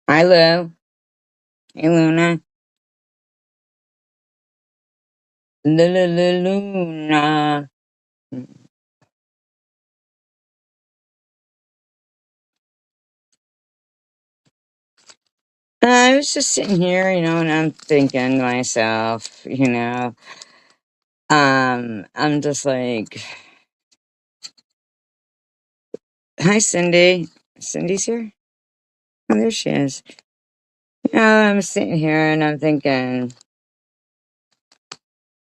Hi, Lou. Hey, Luna. Luna. I was just sitting here, and I'm thinking to myself, I'm just like, hi, Cindy. Cindy's here? Oh, there she is. I'm sitting here and I'm thinking,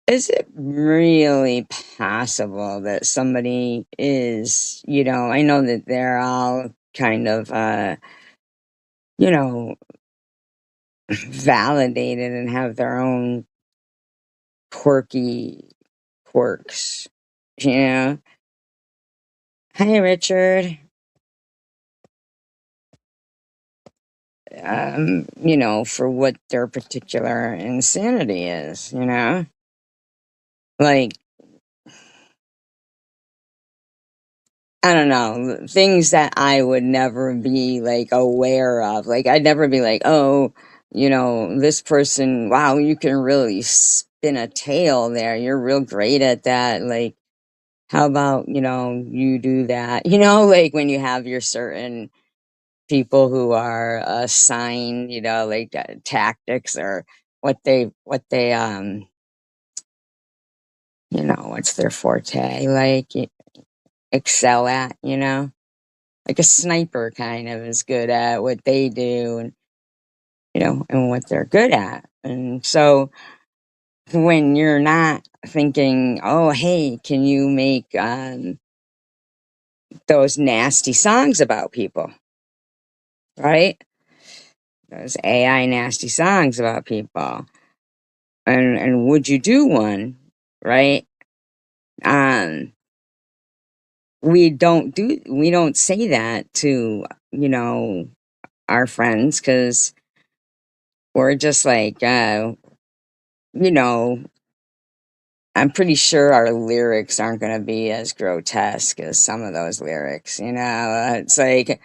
is it really possible that somebody is, I know that they're all kind of, you know, validated and have their own quirky quirks. You know? Hi, Richard. For what their particular insanity is. Like, I don't know, things that I would never be like aware of. Like, I'd never be like, oh, this person, wow, you can really spin a tale there. You're real great at that. Like, how about, you do that? Like when you have your certain people who are assigned, like tactics or what they what's their forte, like excel at, like a sniper kind of is good at what they do and, and what they're good at. And so when you're not thinking, oh, hey, can you make those nasty songs about people, right? Those AI nasty songs about people. And would you do one, right? Um, we don't say that to, our friends because we're just like, you know, I'm pretty sure our lyrics aren't going to be as grotesque as some of those lyrics, it's like,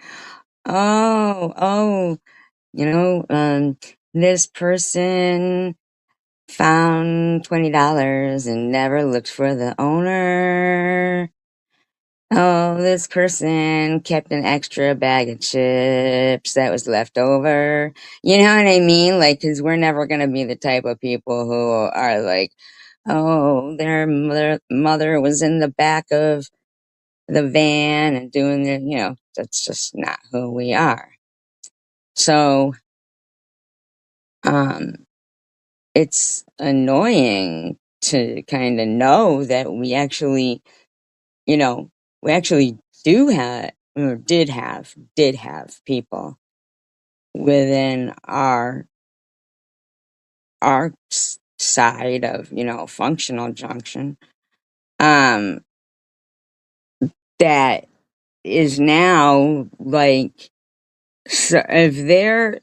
oh, this person found $20 and never looked for the owner. Oh, this person kept an extra bag of chips that was left over. You know what I mean? Like, because we're never going to be the type of people who are like, oh, their mother was in the back of the van and doing that's just not who we are. So, um, it's annoying to kind of know that you know, we actually do have or did have people within our side of, functional junction, um, that is now like, so if they're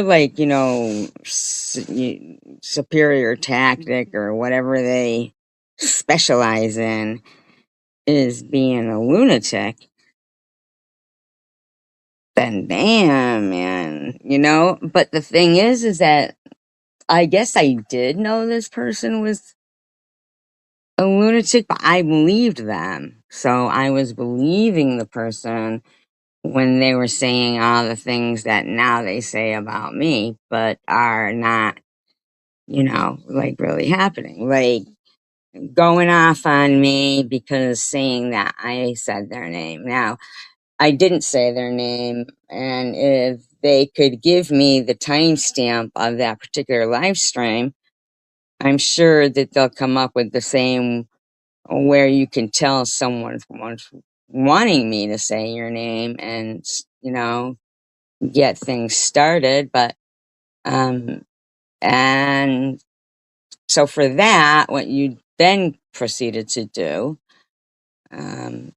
like, superior tactic or whatever they specialize in is being a lunatic, then damn, man, But the thing is that I guess I did know this person was a lunatic, but I believed them. So I was believing the person when they were saying all the things that now they say about me, but are not, like really happening. Like going off on me because saying that I said their name. Now, I didn't say their name, and if they could give me the timestamp of that particular live stream, I'm sure that they'll come up with the same where you can tell someone's wanting me to say your name and, get things started. But, and so for that, what you then proceeded to do, um,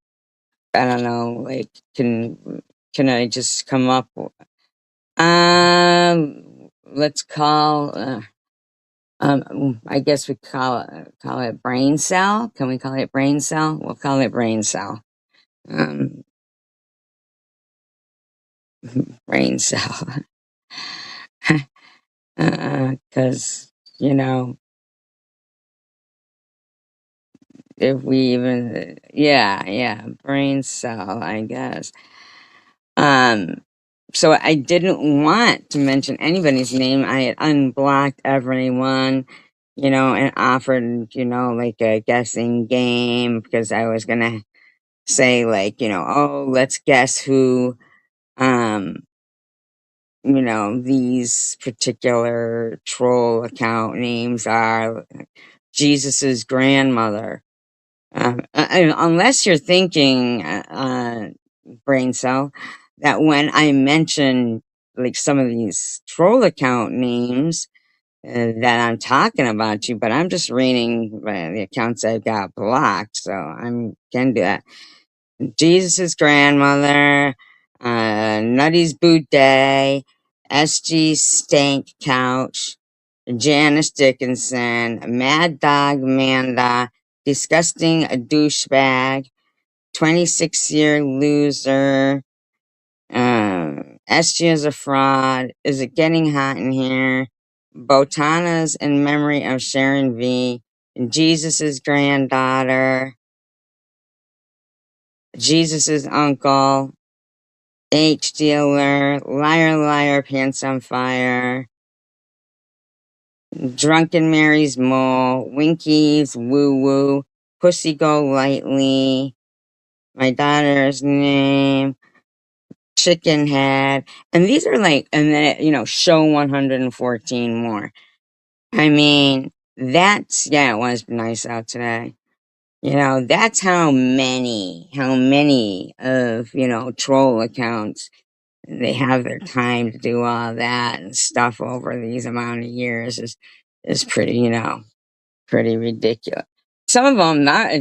I don't know, like, can I just come up? Let's call, I guess we call it brain cell. Can we call it brain cell? We'll call it brain cell. Um, brain cell. Because, you know, if we even, yeah, brain cell, I guess. Um, so I didn't want to mention anybody's name. I had unblocked everyone, you know, and offered, you know, like a guessing game because I was gonna say like, you know, oh, let's guess who, um, you know, these particular troll account names are. Jesus's grandmother. Unless you're thinking, brain cell, that when I mention like some of these troll account names, that I'm talking about you, but I'm just reading the accounts I've got blocked, so I'm can do that. Jesus's grandmother, Nutty's Boot Day, SG Stank Couch, Janice Dickinson, Mad Dog Manda, Disgusting Douchebag, 26-year loser, SG is a fraud, Is It Getting Hot in Here, Botanas in Memory of Sharon V, Jesus's granddaughter, Jesus's uncle, H dealer, liar, liar, pants on fire, Drunken Mary's mole, Winkies, woo woo, Pussy go lightly, my daughter's name, chicken head, and these are like, and then you know, show 114 more. I mean, that's yeah, it was nice out today. You know, that's how many of you know troll accounts they have their time to do all that and stuff over these amount of years is pretty, you know, pretty ridiculous. Some of them not.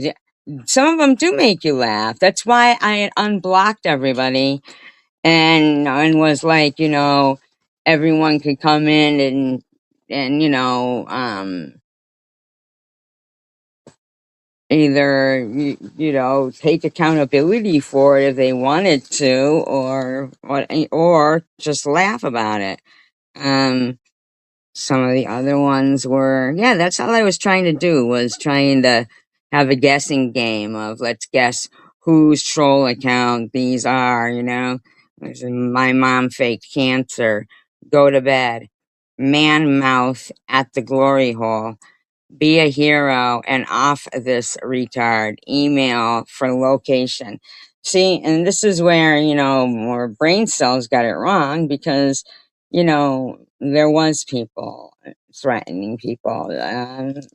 Some of them do make you laugh. That's why I had unblocked everybody and was like, you know, everyone could come in and you know, either you know take accountability for it if they wanted to, or what, or just laugh about it. Um, some of the other ones were, yeah, that's all I was trying to do was trying to have a guessing game of let's guess whose troll account these are, you know. There's my mom faked cancer, go to bed, man mouth at the glory hole, be a hero and off this retard, email for location. See, and this is where, you know, more brain cells got it wrong because, you know, there was people threatening people.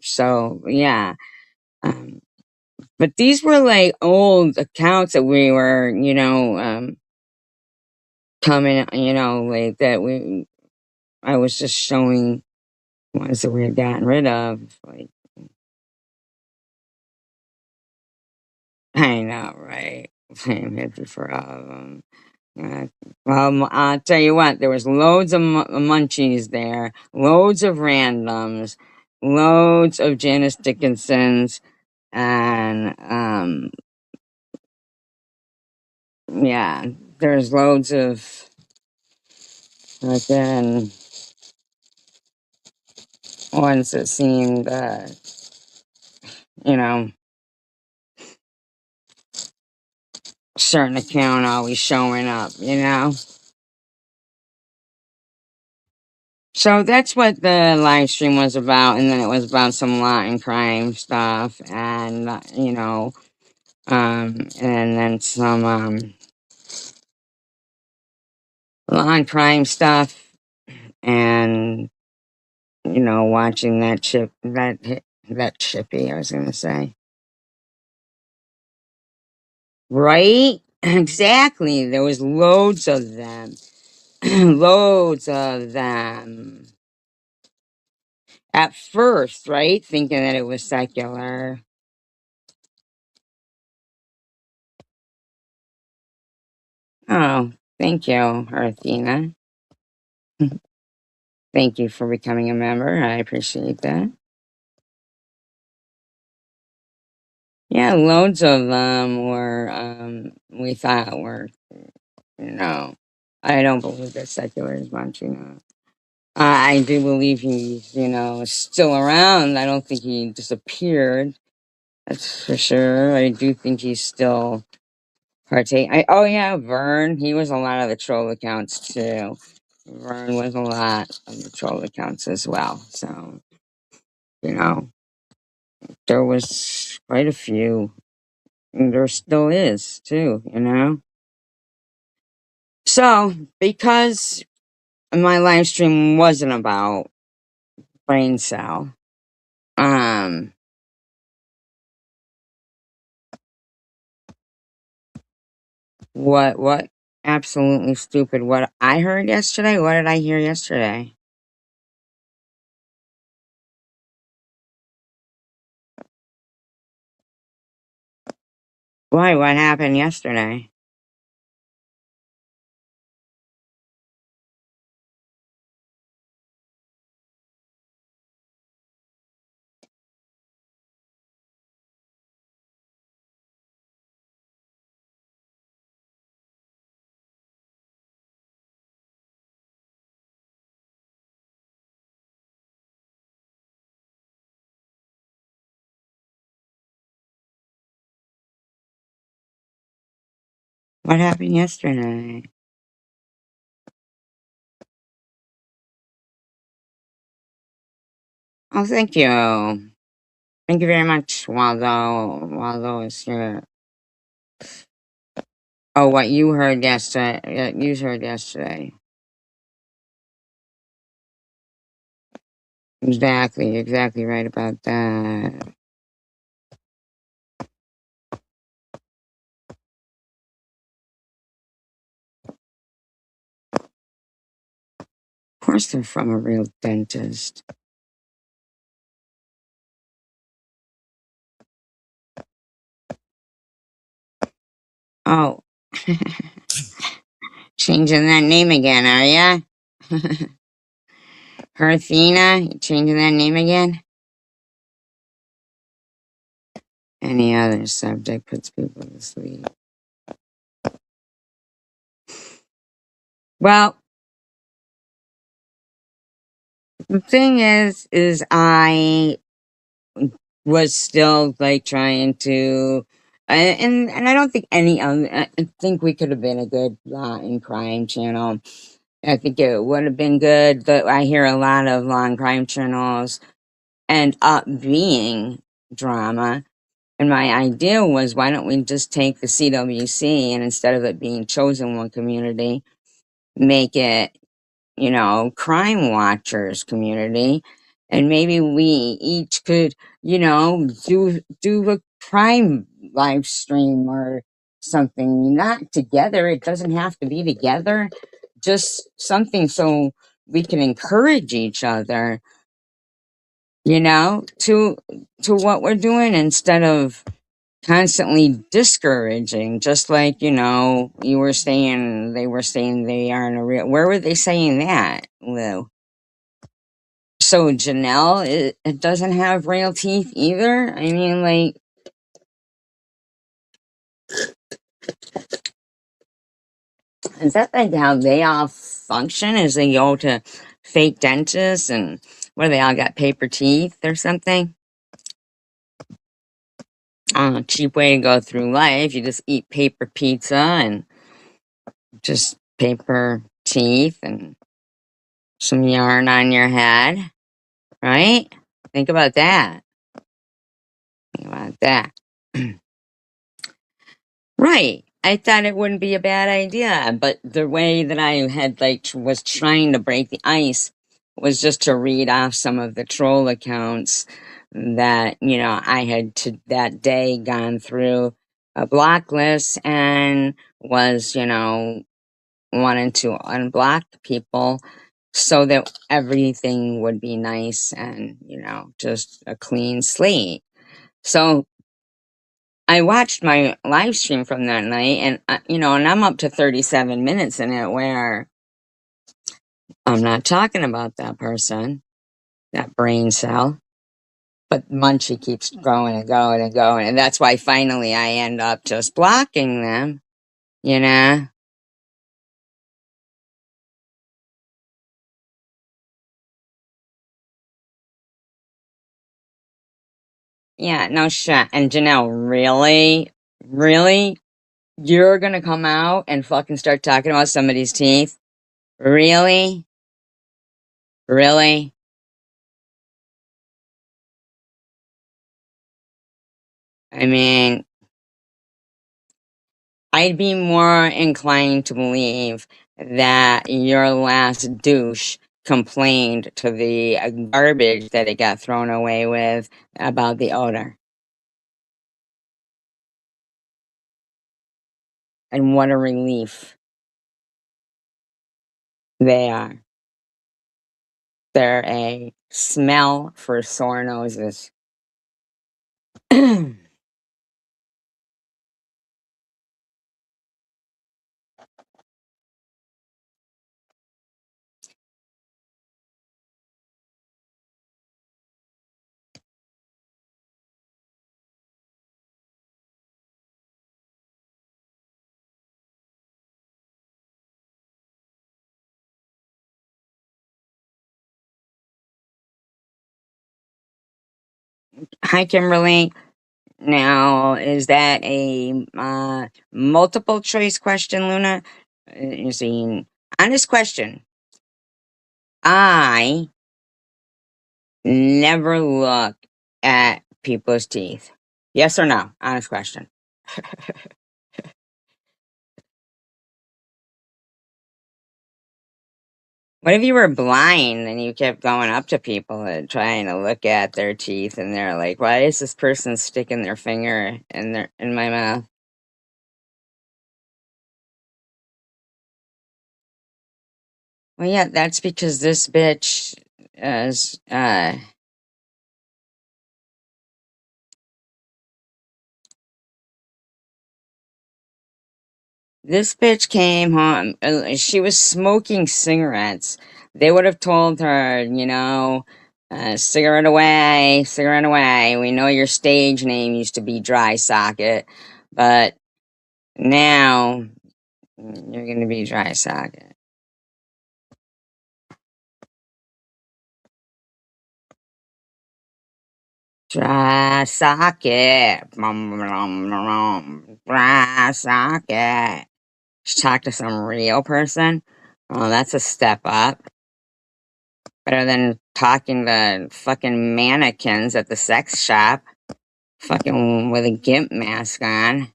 So, yeah. Um, but these were like old accounts that we were, you know, coming, you know, like that I was just showing ones that we had gotten rid of. Like, I know, right? Same hatred for all of them. Uh, well, I'll tell you what, there was loads of munchies there, loads of randoms, loads of Janice Dickinsons, and yeah, there's loads of again ones that seemed, you know, certain account always showing up, you know. So that's what the live stream was about, and then it was about some law and crime stuff, and you know, and then some law and crime stuff, and you know, watching that chippy. I was gonna say, right? Exactly. There was loads of them, loads of them. At first, right, thinking that it was secular. Oh, thank you, Arthina. Thank you for becoming a member. I appreciate that. Yeah, loads of them were, we thought were, no. I don't believe that secular is much, you know. I do believe he's, still around. I don't think he disappeared. That's for sure. I do think he's still oh yeah, Vern. He was a lot of the troll accounts too. Vern was a lot of the troll accounts as well. So, you know, there was quite a few. And there still is too. So, because my live stream wasn't about brain cell, um, what absolutely stupid what I heard yesterday? What did I hear yesterday? Why? What happened yesterday? What happened yesterday? Oh, thank you. Thank you very much, Waldo. Waldo is here. Oh, what you heard yesterday? You heard yesterday. Exactly right about that. Of course, they're from a real dentist. Oh, changing that name again, are ya? Herthina, you changing that name again? Any other subject puts people to sleep. Well, the thing is I was still like trying to, and I don't think any other. I think we could have been a good law and crime channel. I think it would have been good, but I hear a lot of law and crime channels end up being drama. And my idea was, why don't we just take the CWC and instead of it being chosen one community, make it, crime watchers community, and maybe we each could, do a crime live stream or something. Not together. It doesn't have to be together. Just something so we can encourage each other, to what we're doing instead of constantly discouraging. Just like, you were saying, they were saying they aren't a real. Where were they saying that, Lou? So Janelle, it doesn't have real teeth either. I mean, like, is that like how they all function? Is they go to fake dentists and what do they all got, paper teeth or something? Cheap way to go through life. You just eat paper pizza and just paper teeth and some yarn on your head, right? Think about that. Think about that. Right. I thought it wouldn't be a bad idea, but the way that I had was trying to break the ice was just to read off some of the troll accounts that, I had to that day gone through a block list and was, wanting to unblock people so that everything would be nice and, just a clean slate. So I watched my live stream from that night, and and I'm up to 37 minutes in it where I'm not talking about that person, that brain cell, but Munchie keeps going and going and going, and that's why finally I end up just blocking them. You know, Yeah, no shit. And Janelle, really? Really? You're gonna come out and fucking start talking about somebody's teeth? Really? Really? I mean, I'd be more inclined to believe that your last douche complained to the garbage that it got thrown away with about the odor. And what a relief they are. They're a smell for sore noses. Hi, Kimberly. Now, is that a multiple choice question, Luna? You see, honest question. I never look at people's teeth. Yes or no? Honest question. What if you were blind and you kept going up to people and trying to look at their teeth and they're like, why is this person sticking their finger in my mouth? Well, yeah, that's because this bitch is this bitch came home. She was smoking cigarettes. They would have told her, cigarette away, cigarette away. We know your stage name used to be Dry Socket, but now you're going to be Dry Socket. Dry Socket. Dry Socket. Just talk to some real person. Oh, that's a step up. Better than talking to fucking mannequins at the sex shop, fucking with a gimp mask on.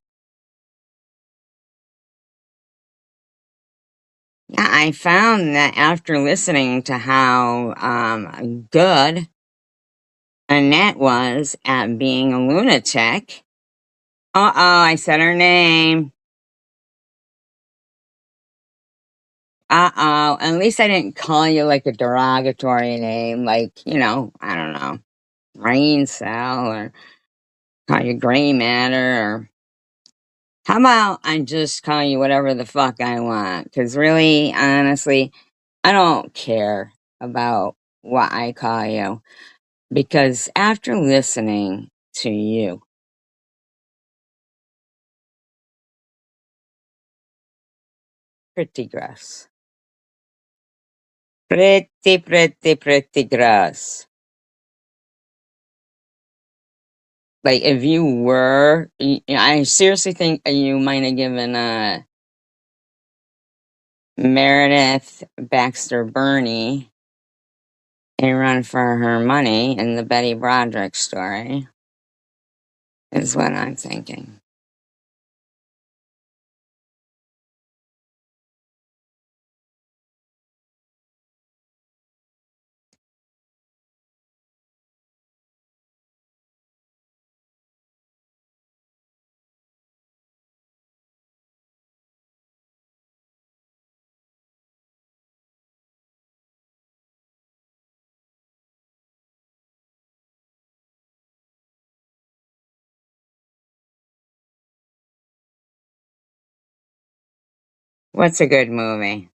Yeah, I found that after listening to how good Annette was at being a lunatic. I said her name. At least I didn't call you like a derogatory name, like, I don't know, brain cell, or call you gray matter, or how about I just call you whatever the fuck I want? Because really, honestly, I don't care about what I call you. Because after listening to you, pretty gross. Pretty gross. Like, if you were, I seriously think you might have given Meredith Baxter Burney a run for her money in the Betty Broderick story, is what I'm thinking. What's a good movie?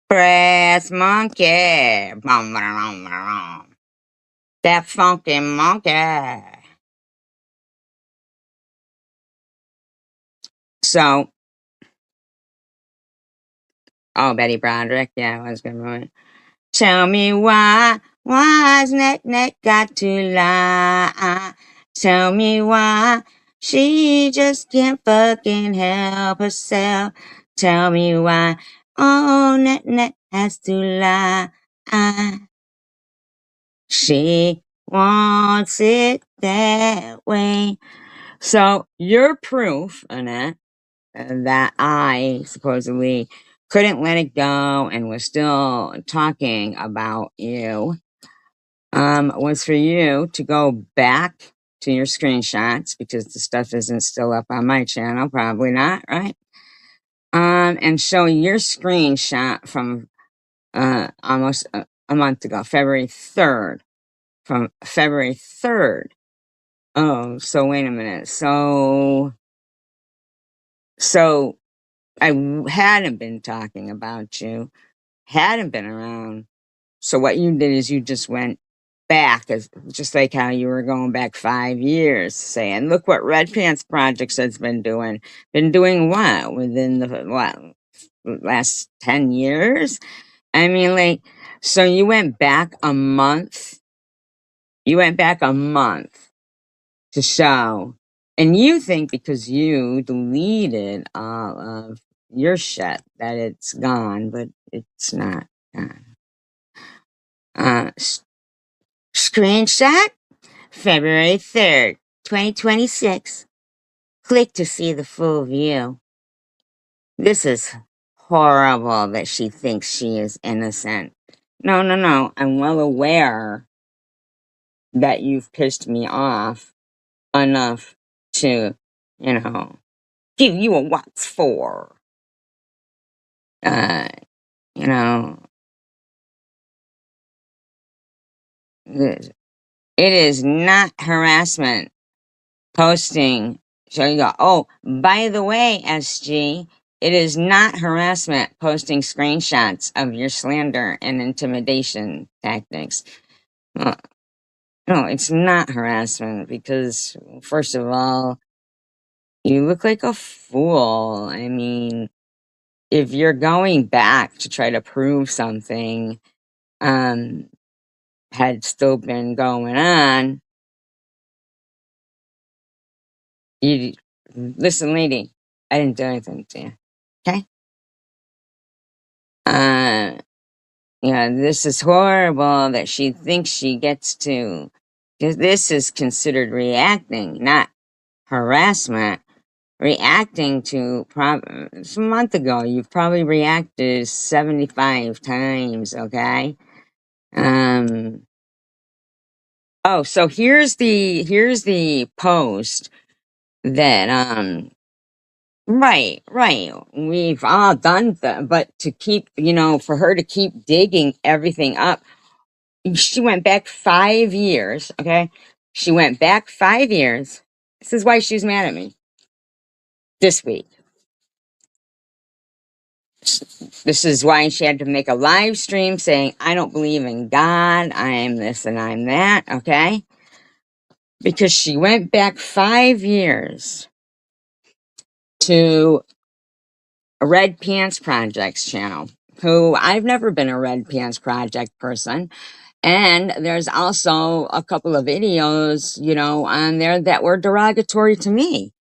Brass Monkey. Bum, ba-dum, ba-dum. That funky monkey. So, Oh, Betty Broderick. Yeah, I was gonna ruin it. Tell me why's Net got to lie? Tell me why she just can't fucking help herself. Tell me why, oh, Net has to lie. She wants it that way. So your proof, Annette, that I supposedly couldn't let it go and was still talking about you, was for you to go back to your screenshots because the stuff isn't still up on my channel, probably not, right? And show your screenshot from almost a month ago, February 3rd, from February 3rd. Oh, so wait a minute. So hadn't been talking about you, hadn't been around. So what you did is you just went back, as just like how you were going back 5 years, saying, "Look what Red Pants Projects has been doing." Been doing what within the last 10 years? I mean, like, so you went back a month. You went back a month to show. And you think because you deleted all of your shit that it's gone, but it's not gone. Screenshot February 3rd, 2026. Click to see the full view. This is horrible that she thinks she is innocent. No, no, no. I'm well aware that you've pissed me off enough to, you know, give you a what's for. Uh, you know, it is not harassment posting. So you go, oh, by the way, SG, it is not harassment posting screenshots of your slander and intimidation tactics. Uh, No, it's not harassment because, first of all, you look like a fool. I mean, if you're going back to try to prove something, um, had still been going on, you listen, lady, I didn't do anything to you. Okay? Uh, yeah, this is horrible that she thinks she gets to, because this is considered reacting, not harassment. Reacting to, it's a month ago, you've probably reacted 75 times, okay? Oh, so here's the post that, right, right. We've all done that, but to keep, for her to keep digging everything up, she went back 5 years, okay? She went back 5 years. This is why she's mad at me this week. This is why she had to make a live stream saying, I don't believe in God, I'm this and I'm that, okay? Because she went back 5 years to a Red Pants Project's channel, who I've never been a Red Pants Project person. And there's also a couple of videos, on there that were derogatory to me.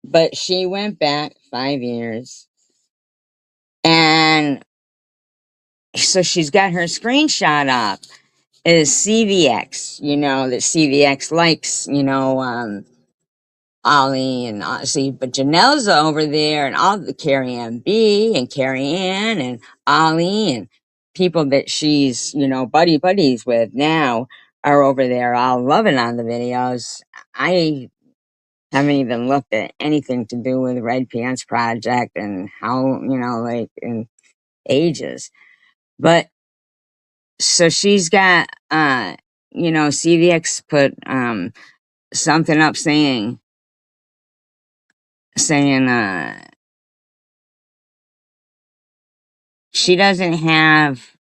But she went back 5 years. And so she's got her screenshot up is CVX, that CVX likes, Ollie and see, but Janelle's over there and all the Carrie Ann B and Carrie Ann and Ollie and people that she's, buddies with now are over there all loving on the videos. I haven't even looked at anything to do with Red Pants Project and how, like in ages. But so she's got, CVX put, something up saying, she doesn't have,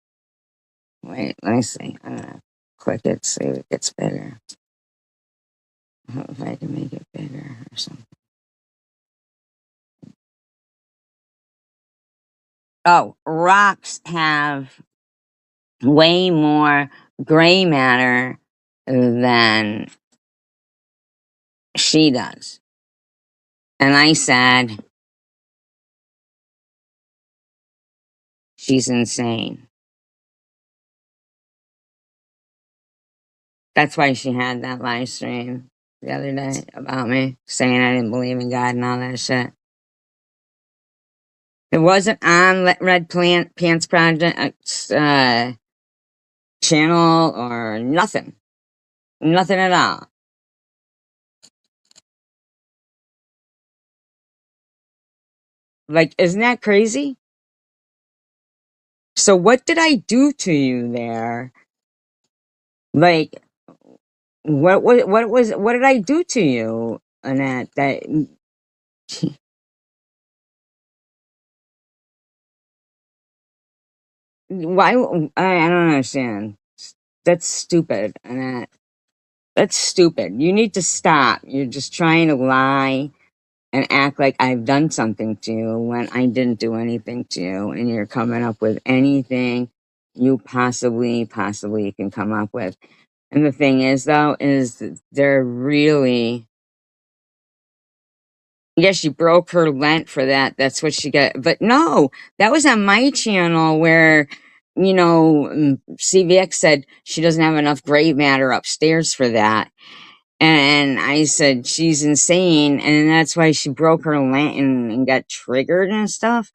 wait, let me see. I'm gonna click it, see if it gets bigger. If I can make it bigger or something. Oh, rocks have way more gray matter than she does. And I said, she's insane. That's why she had that live stream the other day about me, saying I didn't believe in God and all that shit. It wasn't on Red Pants Project channel or nothing. Nothing at all. Like, isn't that crazy? So what did I do to you there? Like, what did I do to you, Annette? That why? I don't understand. That's stupid, Annette. That's stupid. You need to stop. You're just trying to lie and act like I've done something to you when I didn't do anything to you, and you're coming up with anything you possibly can come up with. And the thing is, though, is that they're really, yes, she broke her lent for that. That's what she got. But no, that was on my channel where, CVX said she doesn't have enough gray matter upstairs for that. And I said, she's insane. And that's why she broke her lantern and got triggered and stuff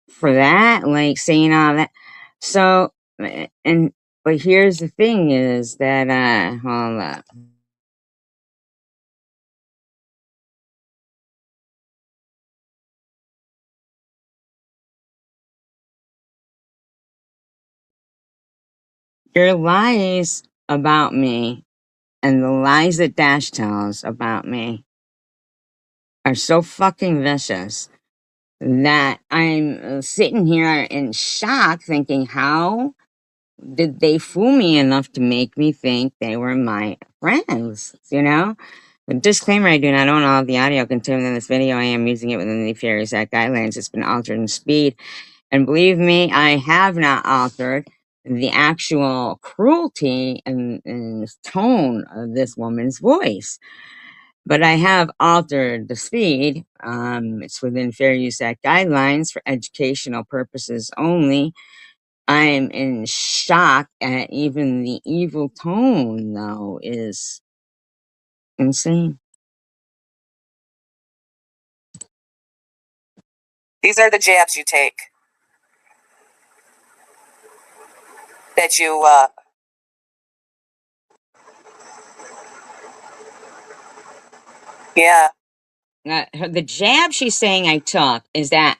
for that, like saying all that. So, but here's the thing is that, hold up. Your lies about me and the lies that Dash tells about me are so fucking vicious that I'm sitting here in shock thinking, how did they fool me enough to make me think they were my friends? A disclaimer, I do not own all of the audio contained in this video. I am using it within the Furious Act guidelines. It's been altered in speed. And believe me, I have not altered the actual cruelty and tone of this woman's voice. But I have altered the speed. It's within Fair Use Act guidelines for educational purposes only. I'm in shock at even the evil tone, though, is insane. These are the jabs you take. That you, yeah. The jab she's saying I took is that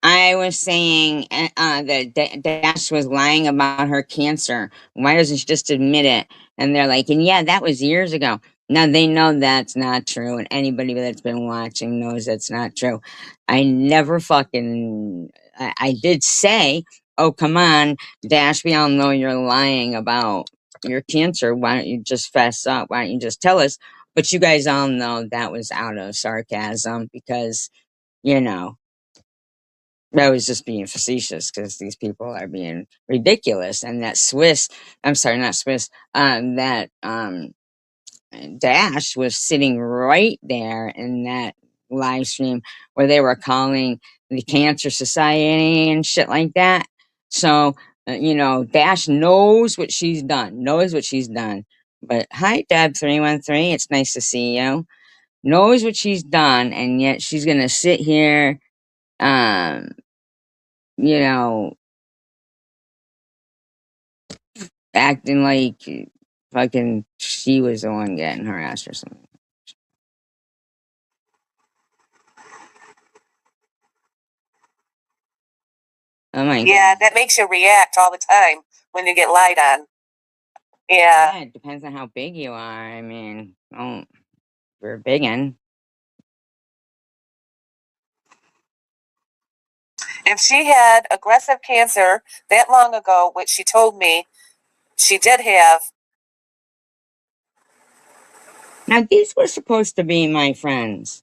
I was saying that Dash was lying about her cancer. Why doesn't she just admit it? And they're like, and yeah, that was years ago. Now they know that's not true, and anybody that's been watching knows that's not true. I never fucking. I did say, oh, come on, Dash, we all know you're lying about your cancer. Why don't you just fess up? Why don't you just tell us? But you guys all know that was out of sarcasm because, you know, I was just being facetious because these people are being ridiculous. And that I'm sorry, not Swiss, that Dash was sitting right there in that live stream where they were calling the Cancer Society and shit like that. So, Dash knows what she's done, But hi, Deb313. It's nice to see you. Knows what she's done, and yet she's gonna sit here, um, you know, acting like fucking she was the one getting harassed or something. Oh my Yeah, God. that makes you react all the time when you get lied on. Yeah. Yeah, it depends on how big you are. I mean, we're biggin'. If she had aggressive cancer that long ago, which she told me she did have. Now, these were supposed to be my friends.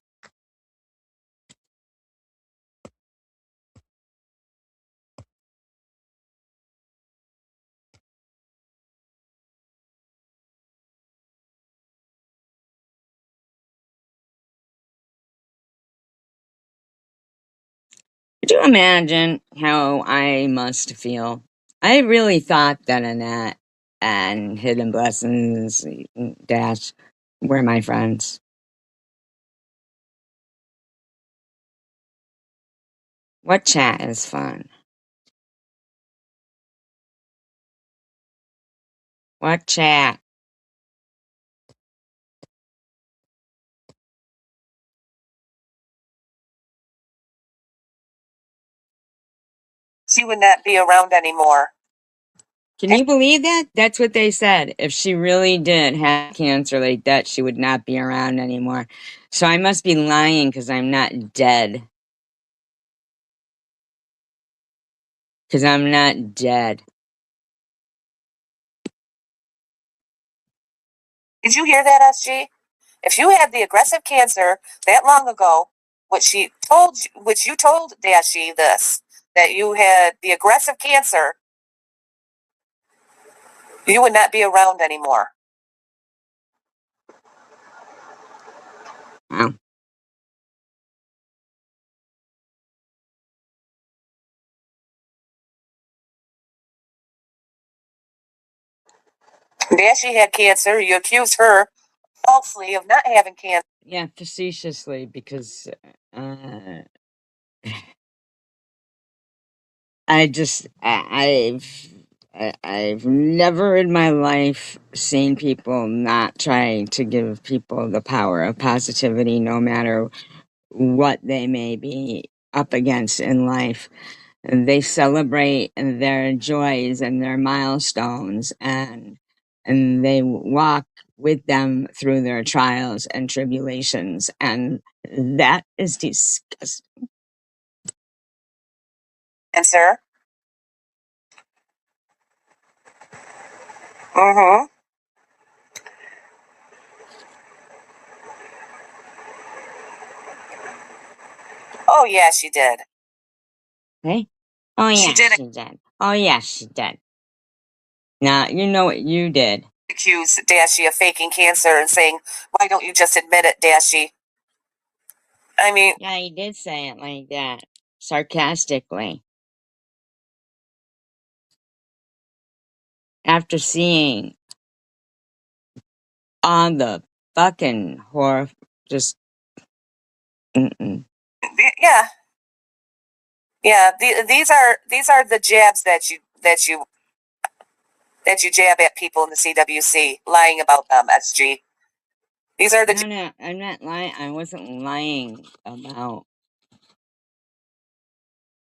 Could you imagine how I must feel? I really thought that Annette and Hidden Blessings Dash were my friends. What chat is fun? What chat? She would not be around anymore. Can you believe that? That's what they said. If she really did have cancer like that, she would not be around anymore. So I must be lying because I'm not dead. Because I'm not dead. Did you hear that, SG? If you had the aggressive cancer that long ago, which you told Dashi this, that you had the aggressive cancer, you would not be around anymore. Wow. Dashi had cancer. You accused her falsely of not having cancer. Yeah, facetiously, because I've never in my life seen people not try to give people the power of positivity, no matter what they may be up against in life. And they celebrate their joys and their milestones, and they walk with them through their trials and tribulations, and that is disgusting. Cancer. Mm-hmm. Oh yeah, she did. Hey, oh She yeah, did she did. Oh yeah, she did. Now you know what you did. accuse Dashi of faking cancer and saying, "Why don't you just admit it, Dashi?" I mean, Yeah, you did say it like that, sarcastically. After seeing all the fucking horror, just mm-mm. yeah, yeah. These are the jabs that you jab at people in the CWC, lying about them. SG. These are the. No, no, I'm not lying. I wasn't lying about.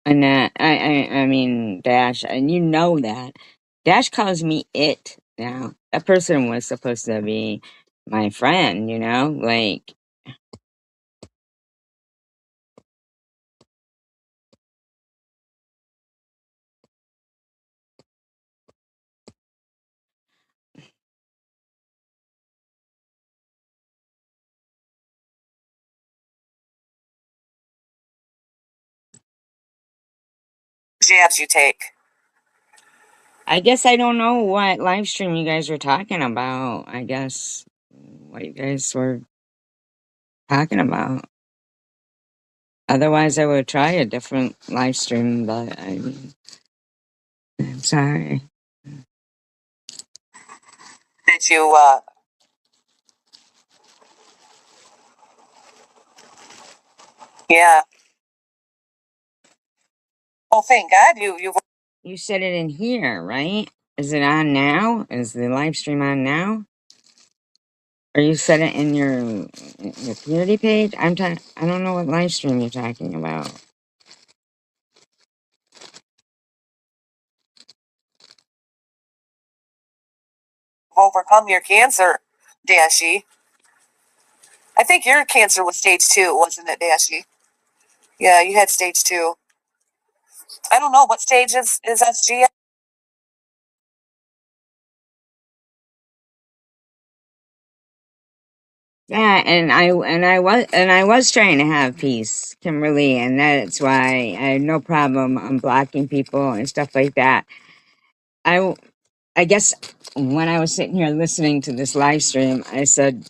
And I mean, Dash, and you know that. Dash calls me it now. That person was supposed to be my friend, you know? Like, Jabs you take. I guess I don't know what live stream you guys were talking about. I guess what you guys were talking about. Otherwise, I would try a different live stream, but I mean, I'm sorry. That you, yeah. Oh, thank God you. You said it in here, right? Is it on now? Is the live stream on now? Or you said it in your community page? I'm talking. I don't know what live stream you're talking about. Overcome your cancer, Dashi. I think your cancer was stage 2, wasn't it, Dashi? Yeah, you had stage 2. I don't know what stage is SG. Yeah, and I was trying to have peace, Kimberly, and that's why I had no problem unblocking people and stuff like that. I I guess when I was sitting here listening to this live stream, I said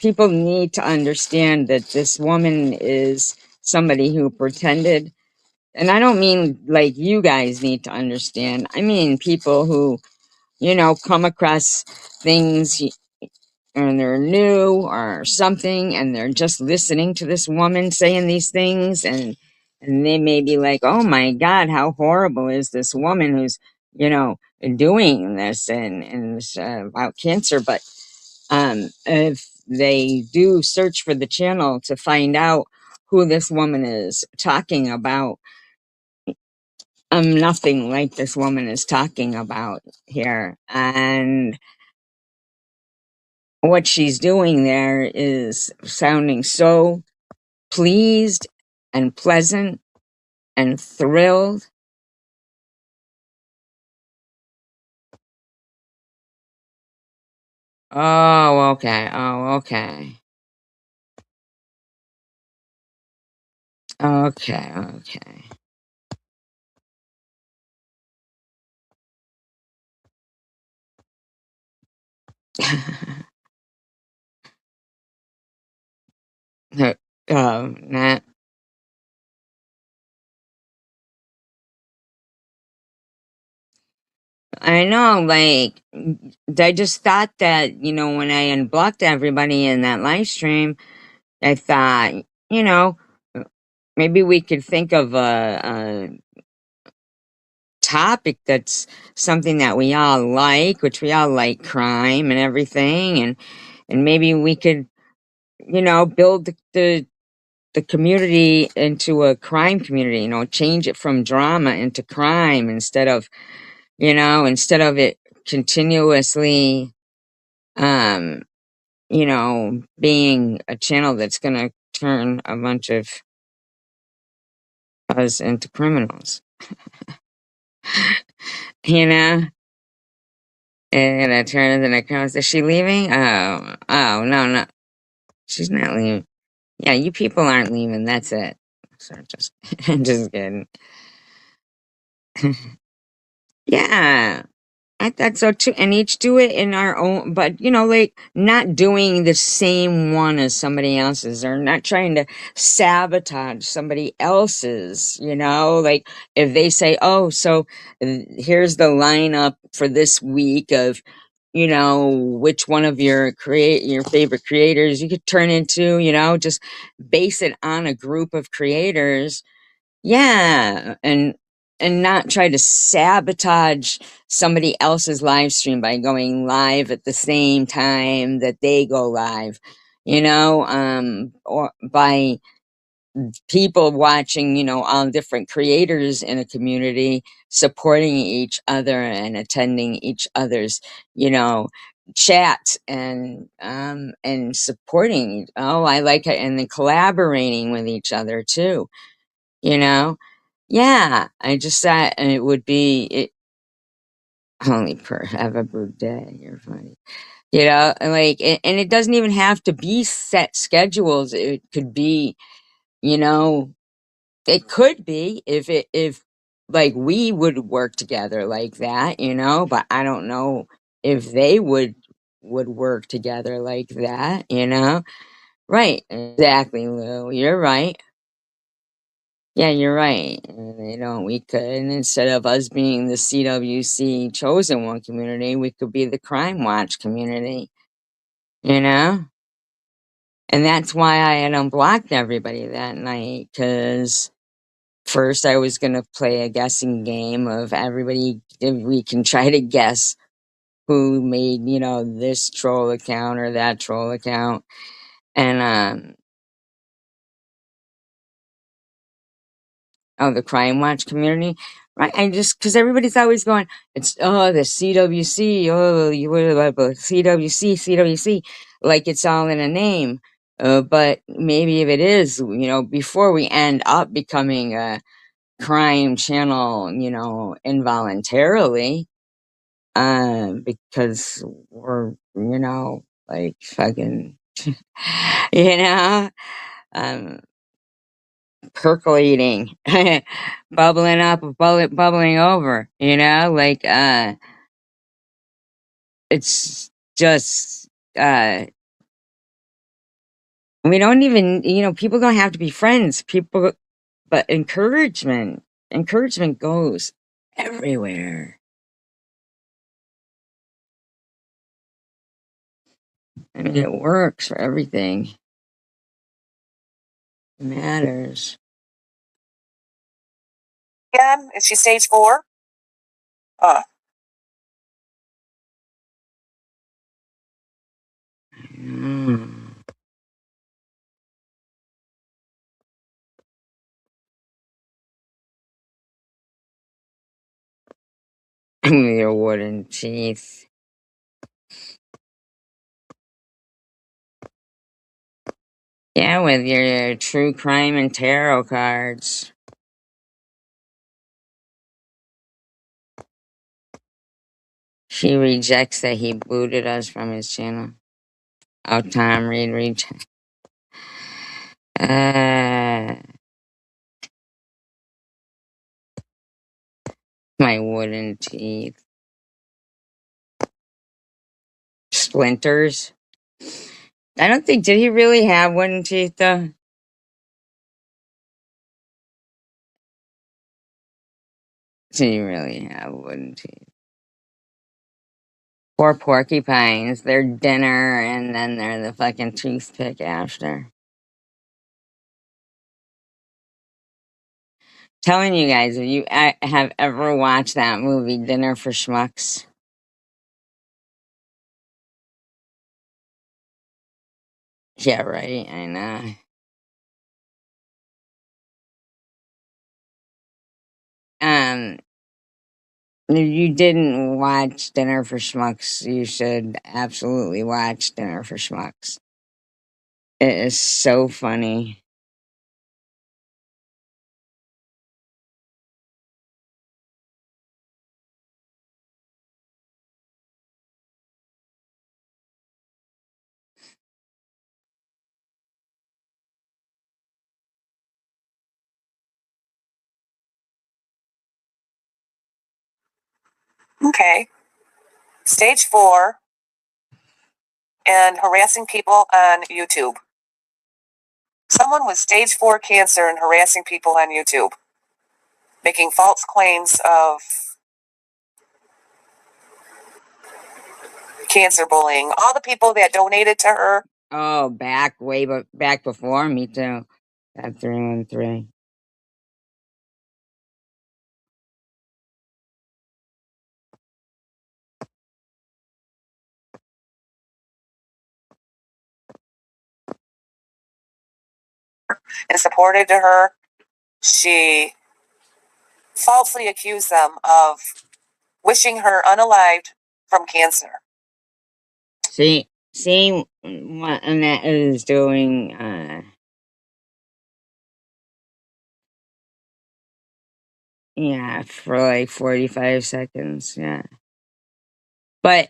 people need to understand that this woman is somebody who pretended And I don't mean like you guys need to understand. I mean people who, you know, come across things and they're new or something and they're just listening to this woman saying these things, and they may be like, oh my god, how horrible is this woman who's, you know, doing this and about cancer. But if they do search for the channel to find out who this woman is talking about, nothing like this woman is talking about here. And what she's doing there is sounding so pleased and pleasant and thrilled. Oh, okay. Oh, okay. Okay, okay. Not, I know, like, I just thought that, you know, when I unblocked everybody in that live stream, I thought, you know, maybe we could think of a topic that's something that we all like, which we all like crime and everything, and maybe we could, you know, build the community into a crime community, you know, change it from drama into crime instead of, you know, instead of it continuously, um, you know, being a channel that's going to turn a bunch of us into criminals, you know, and I turn into criminals. Is she leaving? Oh, no, no, she's not leaving. Yeah, you people aren't leaving. That's it. So just, just kidding. Yeah. I thought so too, and each do it in our own, but you know, like not doing the same one as somebody else's, or not trying to sabotage somebody else's, you know, like if they say, oh, so here's the lineup for this week of, you know, which one of your favorite creators you could turn into, you know, just base it on a group of creators. Yeah, and not try to sabotage somebody else's live stream by going live at the same time that they go live, you know, or by people watching, you know, all different creators in a community supporting each other and attending each other's, you know, chat and supporting. Oh, I like it, and then collaborating with each other too, you know. Yeah, I just thought it would be it only per have a good day. You're funny. You know, and like, and it doesn't even have to be set schedules. It could be, you know, it could be if like we would work together like that, you know, but I don't know if they would work together like that, you know. Right, exactly, Lou. You're right. Yeah, you're right. You know, we could, and instead of us being the CWC chosen one community, we could be the Crime Watch community, you know? And that's why I had unblocked everybody that night, because first I was going to play a guessing game of everybody, if we can try to guess who made, you know, this troll account or that troll account. And, oh, the Crime Watch community, right? And just because everybody's always going, it's oh the CWC, oh you CWC, CWC, like it's all in a name. But maybe if it is, you know, before we end up becoming a crime channel, you know, involuntarily, because we're, you know, like fucking, you know, um, percolating, bubbling up, bubbling over, you know, like, it's just, we don't even, you know, people don't have to be friends, people, but encouragement, encouragement goes everywhere. I mean, it works for everything. It matters. Again, is she stage 4? Mm. Your wooden teeth. Yeah, with your true crime and tarot cards. She rejects that he booted us from his channel. Oh, Tom Reed rejects. My wooden teeth. Splinters. I don't think, did he really have wooden teeth though? Did he really have wooden teeth? Poor porcupines. They're dinner and then they're the fucking toothpick after. Telling you guys, if you have ever watched that movie, Dinner for Schmucks. Yeah, right. I know. If you didn't watch Dinner for Schmucks, you should absolutely watch Dinner for Schmucks. It is so funny. Okay. Stage 4 and harassing people on YouTube. Someone with stage 4 cancer and harassing people on YouTube, making false claims of cancer bullying. All the people that donated to her. Oh, back before me too. At 313. And supported to her. She falsely accused them of wishing her unalived from cancer. See what Annette is doing. Yeah, for like 45 seconds. Yeah, but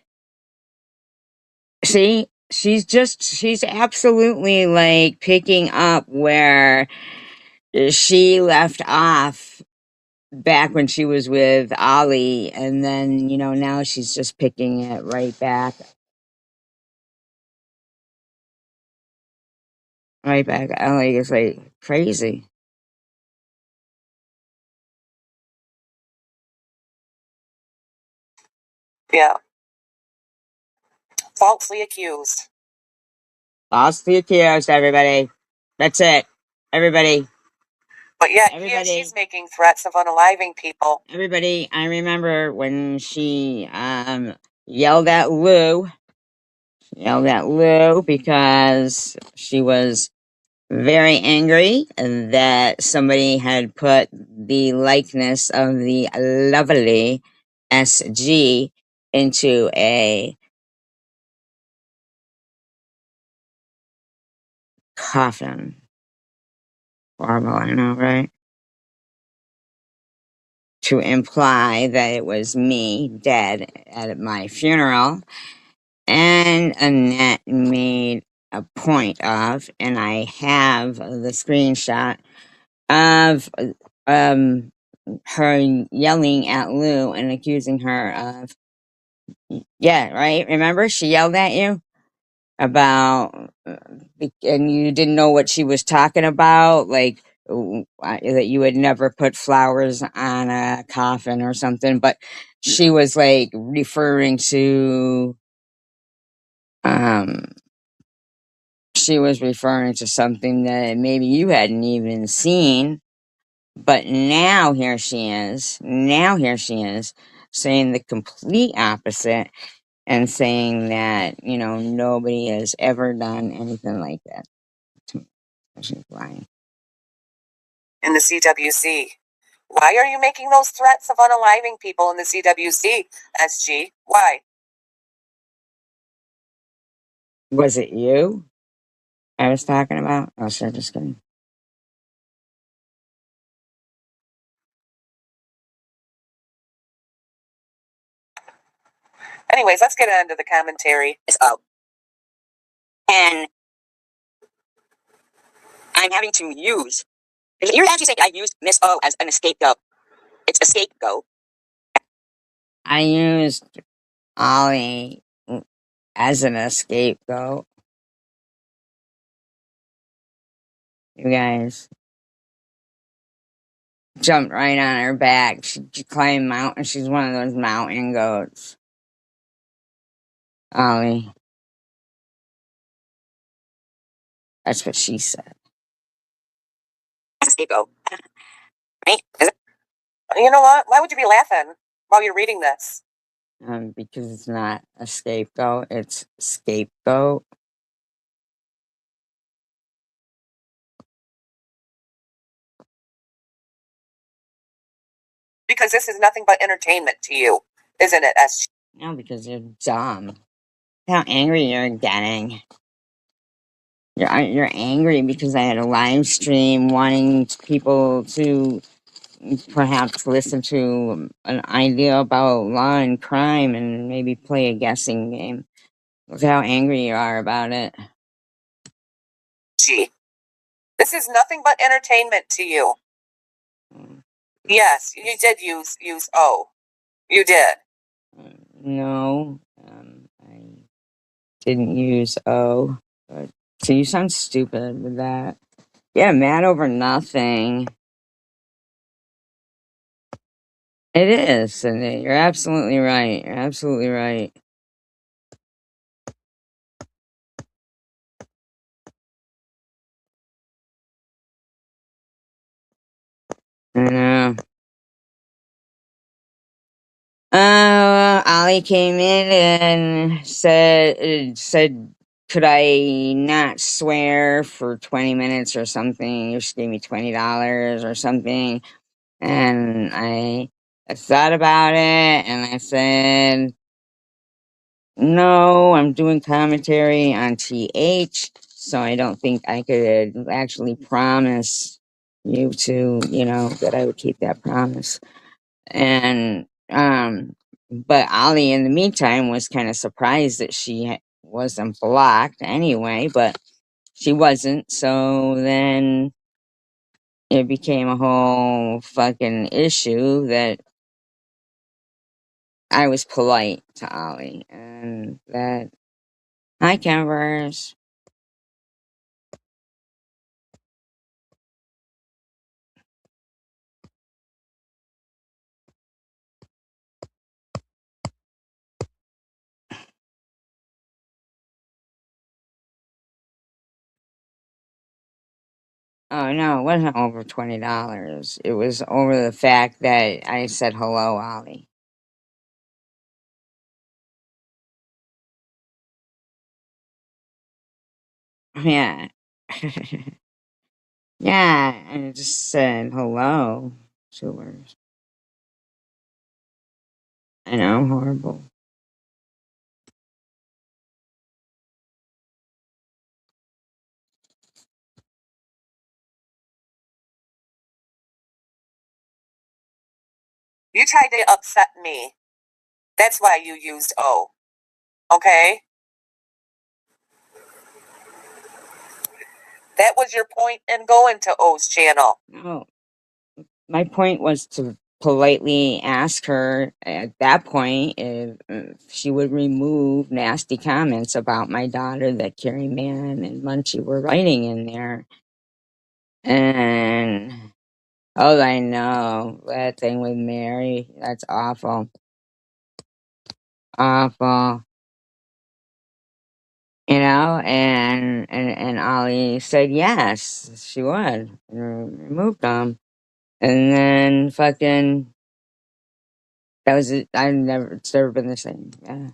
see, she's absolutely like picking up where she left off back when she was with Ollie, and then now she's just picking it right back. Ollie is like crazy. Yeah. Falsely accused. Falsely accused, everybody. That's it, everybody. But yet, Everybody. she's making threats of unaliving people. Everybody, I remember when she yelled at Lou. Yelled at Lou because she was very angry that somebody had put the likeness of the lovely SG into a coffin. Horrible, I know, right? To imply that it was me dead at my funeral. And Annette made a point of, and I have the screenshot of her yelling at Lou and accusing her of, yeah, right? Remember, she yelled at you about, and you didn't know what she was talking about, like that you would never put flowers on a coffin or something, but she was like referring to, um, she was referring to something that maybe you hadn't even seen. But now here she is saying the complete opposite and saying that, nobody has ever done anything like that to me. She's lying. In the CWC. Why are you making those threats of unaliving people in the CWC, SG? Why? Was it you I was talking about? Oh, sure, just kidding. Anyways, let's get into the commentary. Oh, and I'm having to use. You're actually saying I used Miss O as an scapegoat. It's a scapegoat. I used Ollie as an scapegoat. You guys jumped right on her back. She climbed mountain. She's one of those mountain goats. Ollie. That's what she said. That's a scapegoat. Right? Is it? You know what? Why would you be laughing while you're reading this? Because it's not a scapegoat, it's scapegoat. Because this is nothing but entertainment to you, isn't it, SG? No, because you're dumb. How angry you're getting. You're angry because I had a live stream wanting people to perhaps listen to an idea about law and crime and maybe play a guessing game. Look how angry you are about it. Gee. This is nothing but entertainment to you. Yes, you did use O. You did. No, I didn't use O. But, so you sound stupid with that. Yeah, mad over nothing. It is, Cindy. You're absolutely right. You're absolutely right. I know. Ollie came in and said, could I not swear for 20 minutes or something? You just gave me $20 or something. And I thought about it and I said, no, I'm doing commentary on TH, so I don't think I could actually promise you to, that I would keep that promise. And, but Ali, in the meantime, was kind of surprised that she wasn't blocked anyway, but she wasn't. So then it became a whole fucking issue that I was polite to Ali and that, hi, Converse. Oh no, it wasn't over $20. It was over the fact that I said hello, Ollie. Yeah. Yeah, I just said hello to her. I know, horrible. You tried to upset me. That's why you used O. Okay? That was your point in going to O's channel. No, my point was to politely ask her at that point if she would remove nasty comments about my daughter that Carrie Mann and Munchie were writing in there. And Oh, I know. That thing with Mary. That's awful. Awful. You know, and Ollie said yes, she would. And removed them. And then fucking that was it. It's never been the same. Yeah.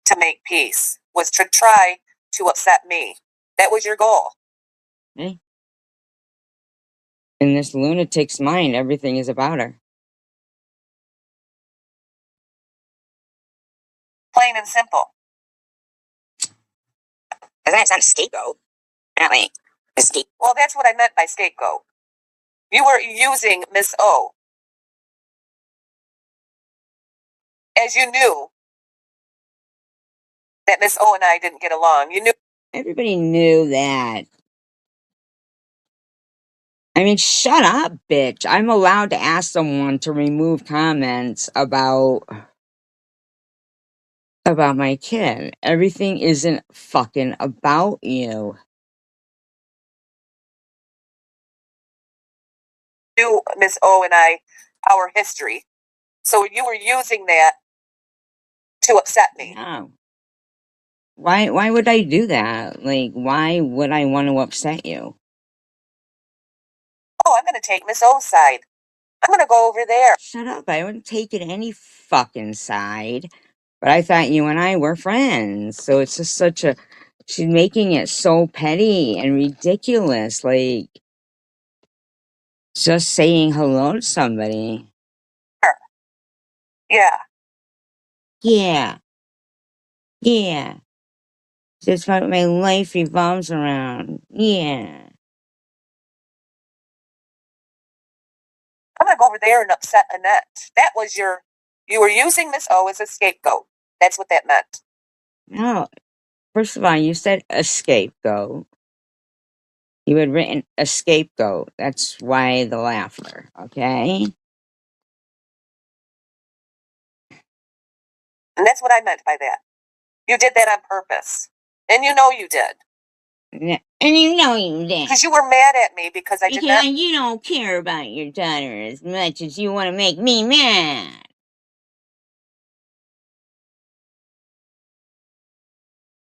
To make peace was to try to upset me. That was your goal. Hey. In this lunatic's mind, everything is about her. Plain and simple. That's not a scapegoat. Really? Well, that's what I meant by scapegoat. You were using Miss O. As you knew that Miss O and I didn't get along. You knew. Everybody knew that. I mean, shut up, bitch. I'm allowed to ask someone to remove comments about my kid. Everything isn't fucking about you. Knew Miss O and I, our history. So you were using that to upset me. No. Why would I do that? Like, why would I want to upset you? Oh, I'm gonna take Miss O's side. I'm gonna go over there. Shut up. I wouldn't take it any fucking side. But I thought you and I were friends. So it's just such a she's making it so petty and ridiculous. Like just saying hello to somebody. Yeah. Yeah. Yeah. That's what my life revolves around. Yeah. I'm gonna go over there and upset Annette. That was you were using Miss O as a scapegoat. That's what that meant. No. First of all, you said a scapegoat. You had written a scapegoat. That's why the laughter, okay? And that's what I meant by that. You did that on purpose. And you know you did. Yeah, and you know you did. Because you were mad at me because I did not. Because you don't care about your daughter as much as you want to make me mad.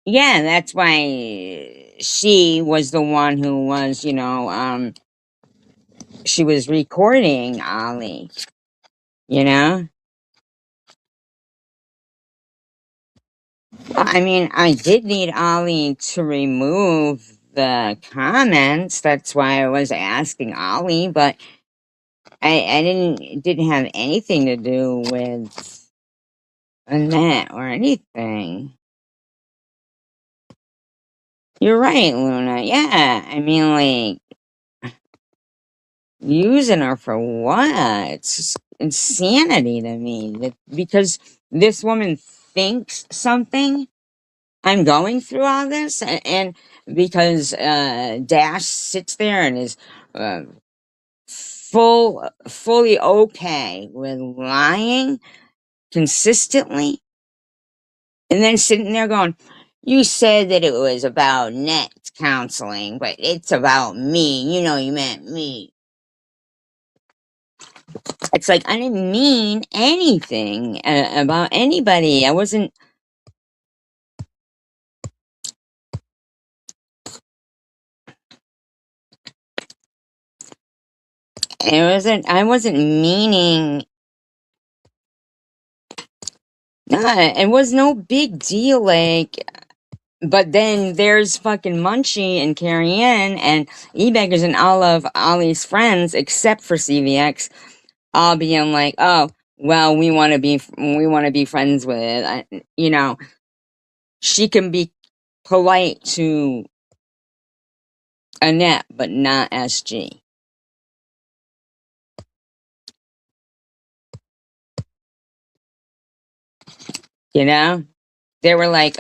Yeah, that's why she was the one who was, she was recording Ollie, you know? Well, I mean, I did need Ollie to remove the comments. That's why I was asking Ollie, but I didn't, it didn't have anything to do with Annette or anything. You're right, Luna. Yeah, I mean, like, using her for what? It's just insanity to me. Because this woman thinks something. I'm going through all this, and because Dash sits there and is uh, fully okay with lying consistently, and then sitting there going, "You said that it was about net counseling, but it's about me. You know, you meant me." It's like I didn't mean anything about anybody. I wasn't. It wasn't. I wasn't meaning. Nah, it was no big deal. Like, but then there's fucking Munchie and Carrie Ann and E-Beggars and all of Ollie's friends, except for CVX, all being like, "Oh, well, we want to be friends with it." She can be polite to Annette, but not SG. You know, they were like,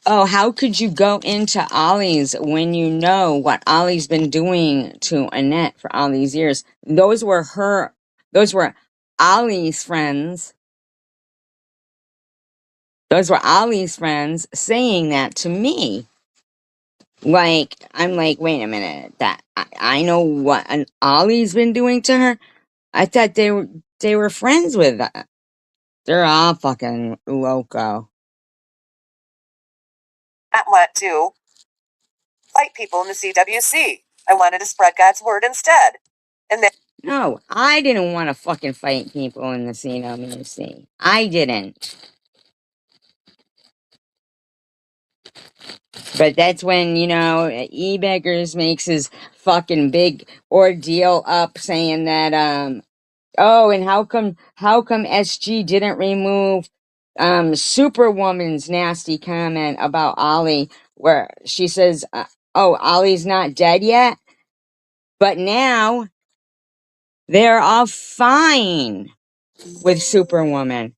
"Oh, how could you go into Ollie's when you know what Ollie's been doing to Annette for all these years?" Those were Ollie's friends. Those were Ollie's friends saying that to me. Like, I'm like, wait a minute, that I know what an Ollie's been doing to her. I thought they were friends with. They're all fucking loco. I want to fight people in the CWC. I wanted to spread God's word instead. And then No, I didn't want to fucking fight people in the CWC. I didn't. But that's when, E-Beggars makes his fucking big ordeal up saying that, oh, and how come SG didn't remove, Superwoman's nasty comment about Ollie, where she says, oh, Ollie's not dead yet? But now they're all fine with Superwoman.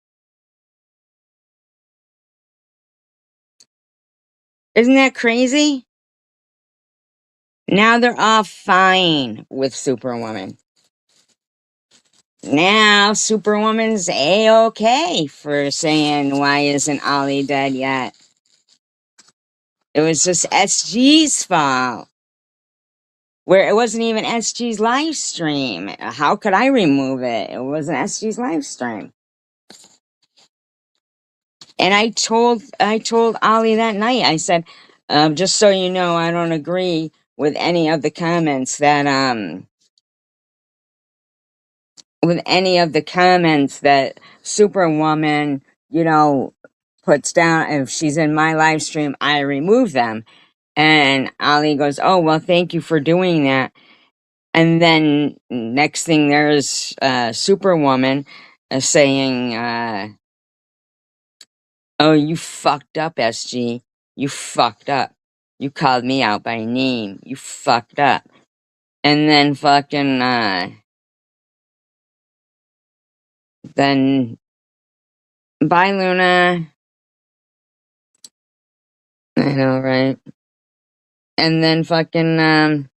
Isn't that crazy? Now they're all fine with Superwoman. Now Superwoman's A-okay for saying, why isn't Ollie dead yet? It was just SG's fault. Where it wasn't even SG's live stream. How could I remove it? It wasn't SG's live stream. And I told Ollie that night, I said, just so you know, I don't agree with any of the comments that Superwoman, puts down. If she's in my live stream, I remove them. And Ali goes, oh, well, thank you for doing that. And then next thing there's Superwoman saying, oh, you fucked up, SG. You fucked up. You called me out by name. You fucked up. And then fucking, then, bye, Luna. I know, right? And then fucking, the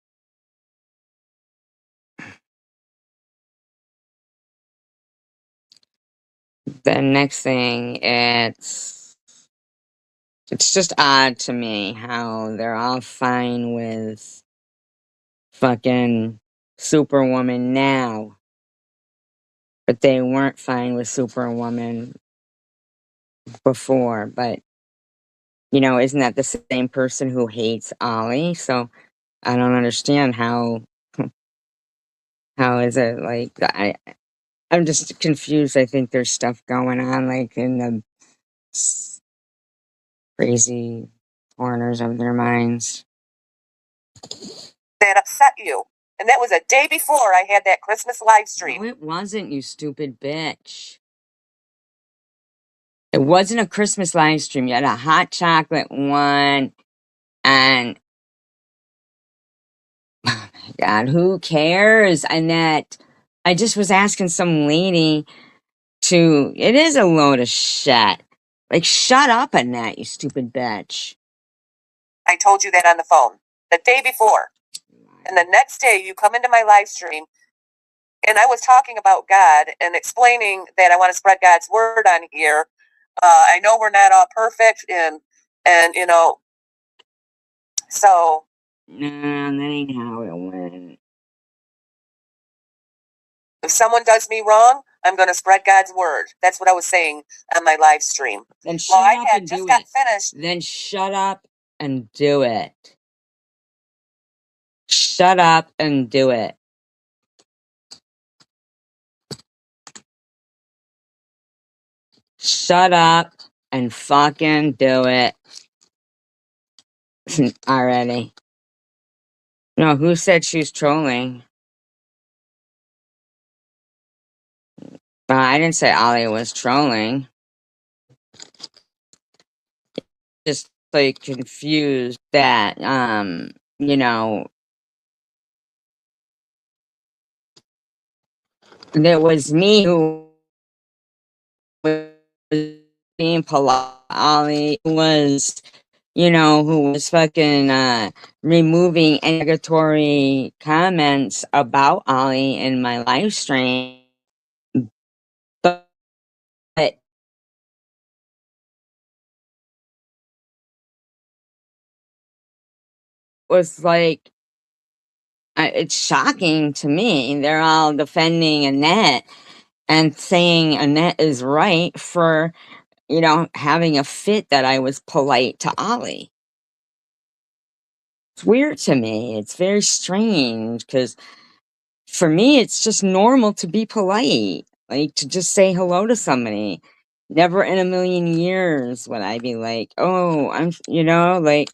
next thing, it's just odd to me how they're all fine with fucking Superwoman now, but they weren't fine with Superwoman before. But, isn't that the same person who hates Ollie? So I don't understand how is it like, I'm just confused. I think there's stuff going on like in the crazy corners of their minds. that upset you. And that was a day before I had that Christmas live stream. No, it wasn't, you stupid bitch. It wasn't a Christmas live stream. You had a hot chocolate one, and oh my God, who cares? And that I just was asking some lady it is a load of shit. Like, shut up, Annette, you stupid bitch. I told you that on the phone the day before. And the next day you come into my live stream and I was talking about God and explaining that I want to spread God's word on here. I know we're not all perfect and so. No, that ain't how it went. If someone does me wrong, I'm going to spread God's word. That's what I was saying on my live stream. Then shut up and do it. Finished. Then shut up and do it. Shut up and do it. Shut up and fucking do it. Already. No, who said she's trolling? I didn't say Ollie was trolling. Just like confused that it was me who was being polite. Ollie was, who was fucking removing any negatory comments about Ollie in my live stream. But was like, it's shocking to me. They're all defending Annette and saying Annette is right for, having a fit that I was polite to Ollie. It's weird to me. It's very strange because for me, it's just normal to be polite, like to just say hello to somebody. Never in a million years would I be like, oh, like,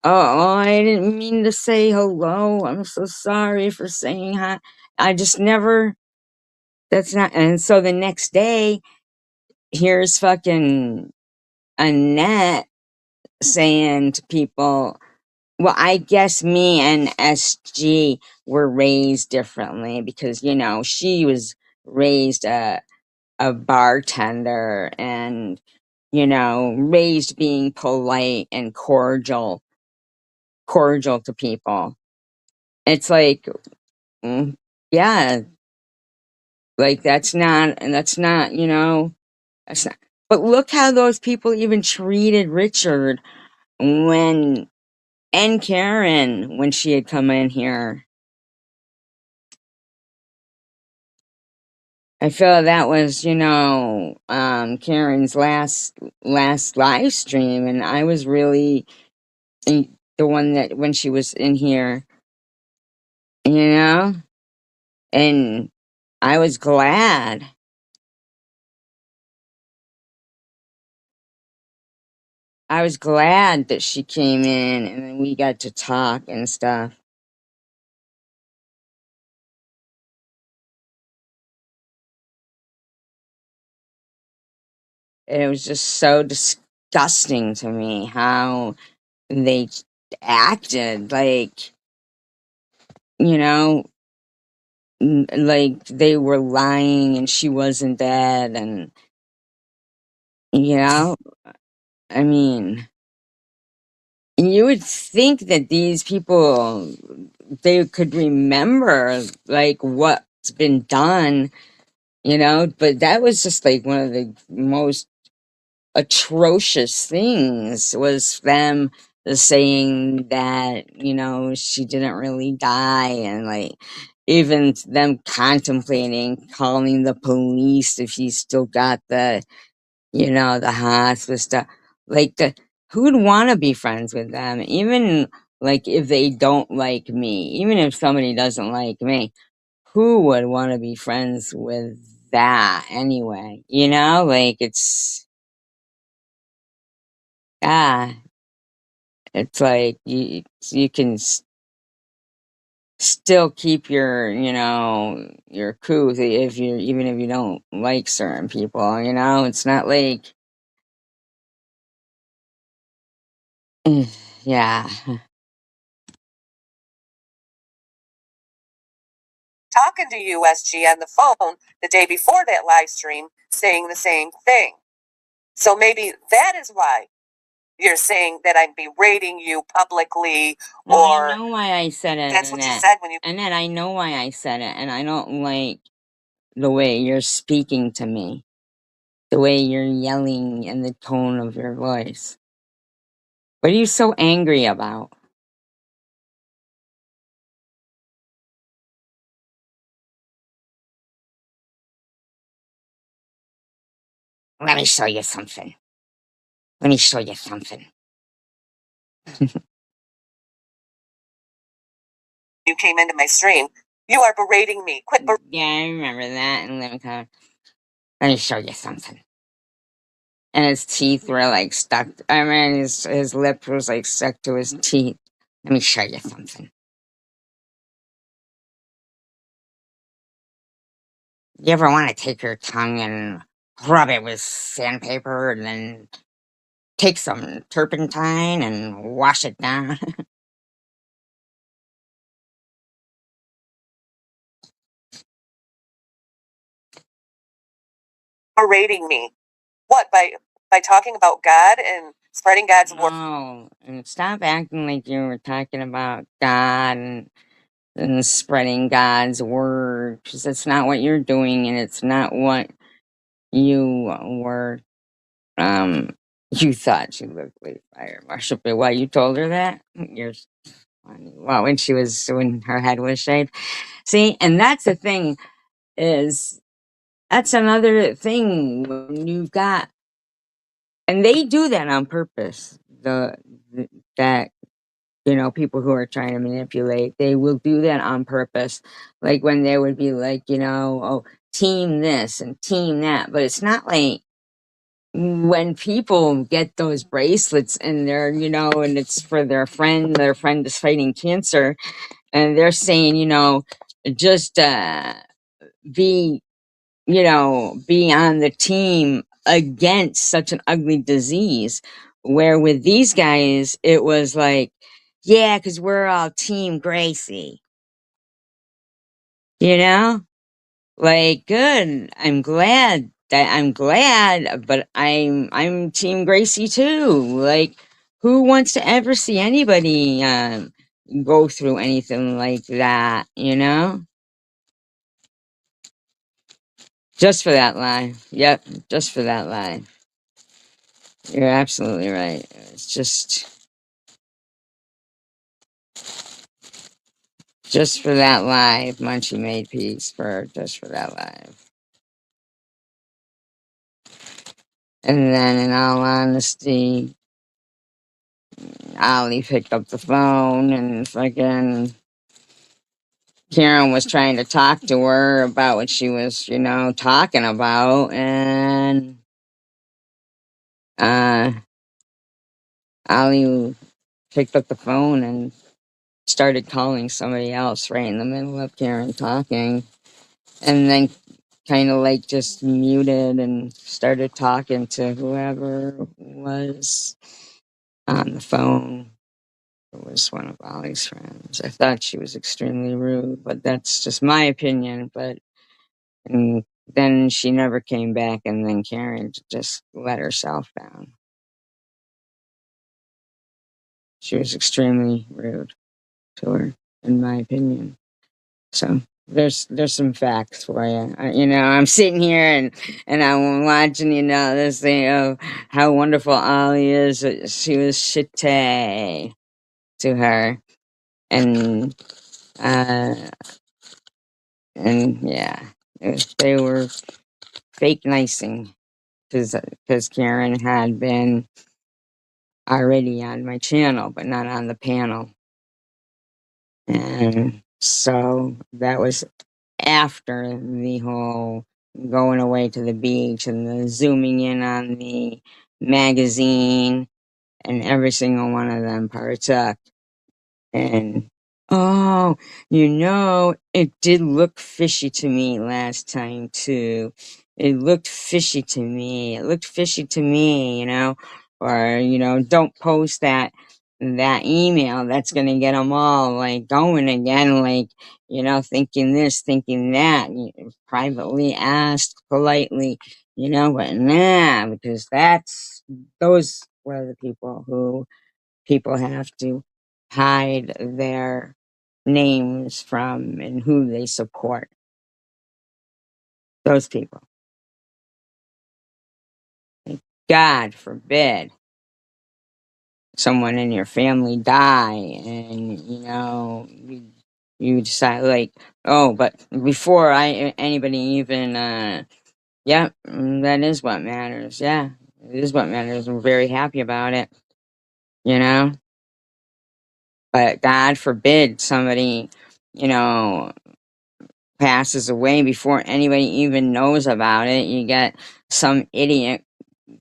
oh, I didn't mean to say hello. I'm so sorry for saying hi. I just never, that's not, and so the next day, here's fucking Annette saying to people, well, I guess me and SG were raised differently because, she was raised a bartender and, raised being polite and cordial to people. It's like, mm, yeah, like that's not, but look how those people even treated Richard when, and Karen, when she had come in here. I feel that was, Karen's last live stream, and I was really the one that when she was in here, you know, and I was glad. I was glad that she came in, and then we got to talk and stuff. And it was just so disgusting to me how they acted like, you know, like they were lying and she wasn't dead, and you know, I mean, you would think that these people, they could remember like what's been done, but that was just like one of the most atrocious things was them saying that, she didn't really die, and like even them contemplating calling the police if he still got the hospice stuff. Like who would want to be friends with them? Even like if they don't like me, even if somebody doesn't like me, who would want to be friends with that anyway? Like ah, it's like you can still keep your cool if you even if you don't like certain people. It's not like yeah. Talking to USG on the phone the day before that live stream saying the same thing. So maybe that is why you're saying that I'm berating you publicly, or I know why I said it. That's what you said when you. Annette, I know why I said it, and I don't like the way you're speaking to me, the way you're yelling and the tone of your voice. What are you so angry about? Let me show you something. Let me show you something. You came into my stream. You are berating me. Quit berating. Yeah, I remember that. And let me show you something. And his teeth were like stuck. I mean, his lip was like stuck to his teeth. Let me show you something. You ever want to take your tongue and rub it with sandpaper and then take some turpentine and wash it down? Berating me. What, by talking about God and spreading God's word? Oh, and stop acting like you were talking about God and spreading God's word, because that's not what you're doing, and it's not what you were. Um, you thought she looked like fire marshal, but why you told her that? Well, when her head was shaved. See, and that's the thing is that's another thing when you've got, and they do that on purpose. The that people who are trying to manipulate, they will do that on purpose. Like when they would be like, oh, team this and team that, but it's not like when people get those bracelets and they're, and it's for their friend is fighting cancer, and they're saying, just be, be on the team against such an ugly disease. Where with these guys, it was like, yeah, because we're all Team Gracie, you know? Like, good. I'm glad, but I'm Team Gracie too. Like, who wants to ever see anybody go through anything like that, Just for that lie. Yep, just for that lie. You're absolutely right. It's just for that lie. Munchie made peace for just for that lie. And then, in all honesty, Ollie picked up the phone and fucking Karen was trying to talk to her about what she was, talking about. And uh, Ollie picked up the phone and started calling somebody else right in the middle of Karen talking. And then kind of like just muted and started talking to whoever was on the phone. It was one of Ollie's friends. I thought she was extremely rude, but that's just my opinion. But and then she never came back, and then Karen just let herself down. She was extremely rude to her, in my opinion. So there's some facts for you. I'm sitting here and I'm watching, this thing of how wonderful Ollie is. She was shitty to her, and uh, yeah, they were fake nicing because Karen had been already on my channel, but not on the panel, and so that was after the whole going away to the beach and the zooming in on the magazine, and every single one of them partook. And oh, it did look fishy to me last time too. It looked fishy to me. It looked fishy to me, or don't post that email. That's gonna get them all like going again, like thinking this, thinking that. Privately asked politely, but nah, because those were the people who people have to hide their names from and who they support. Those people. God forbid someone in your family die and you decide like, oh, but before anybody even yeah, that is what matters. Yeah, it is what matters. I'm very happy about it, you know but God forbid somebody you know passes away before anybody even knows about it. You get some idiot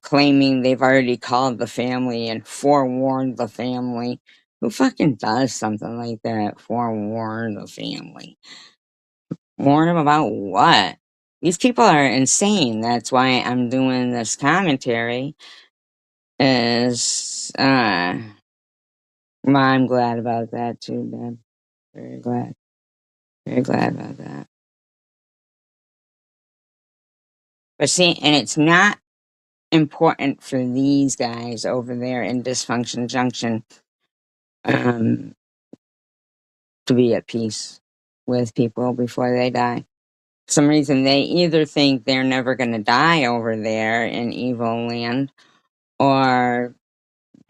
claiming they've already called the family and forewarned the family. Who fucking does something like that? Forewarn the family. Warn them about what? These people are insane. That's why I'm doing this commentary. Is well, I'm glad about that too, Ben. Very glad. Very glad about that. But see, and it's not important for these guys over there in Dysfunction Junction um, to be at peace with people before they die. For some reason, they either think they're never going to die over there in Evil Land, or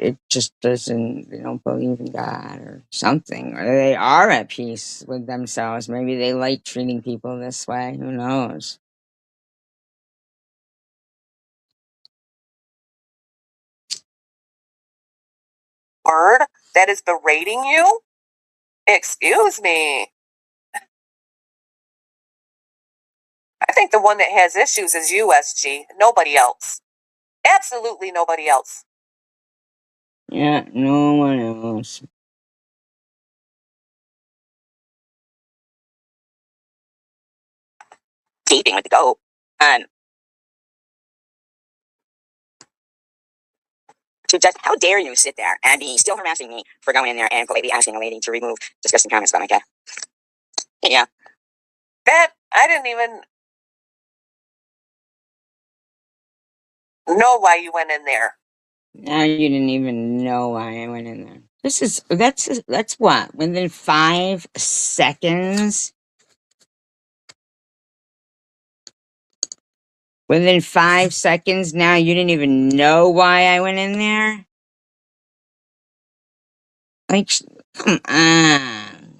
it just doesn't, they don't believe in God or something, or they are at peace with themselves. Maybe they like treating people this way. Who knows? Word that is berating you? Excuse me. I think the one that has issues is you, SG. Nobody else. Absolutely nobody else. Yeah, no one else. Keeping with the goat. To just, how dare you sit there and be still harassing me for going in there and politely asking a lady to remove disgusting comments about my cat? Yeah. That, I didn't even know why you went in there. Now you didn't even know why I went in there. That's what? Within 5 seconds? Within 5 seconds now you didn't even know why I went in there? Like, come on.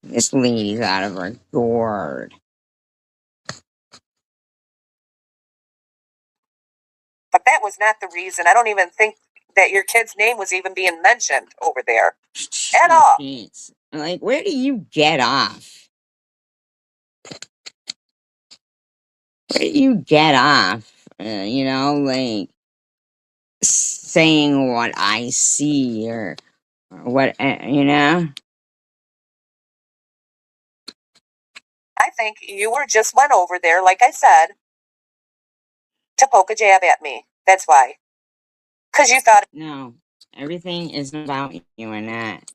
This lady's out of her gourd. But that was not the reason. I don't even think that your kid's name was even being mentioned over there. At all. Jeez. Like, where do you get off? Where do you get off? Like, saying what I see or what, I think you were just went over there, like I said, to poke a jab at me. That's why. Because you thought No, everything is about you and that.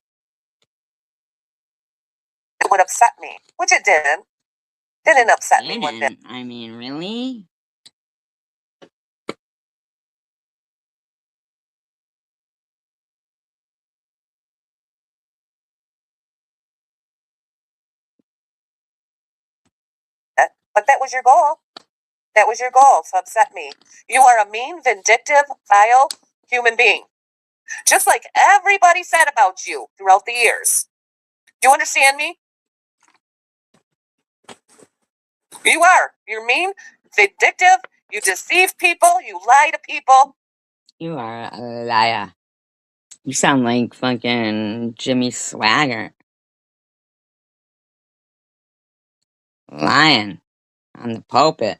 it would upset me, which it didn't. Didn't upset me one bit. I mean, really? But that was your goal. That was your goal, to upset me. You are a mean, vindictive, vile human being. Just like everybody said about you throughout the years. Do you understand me? You are. You're mean, vindictive, you deceive people, you lie to people. You are a liar. You sound like fucking Jimmy Swagger. Lying on the pulpit.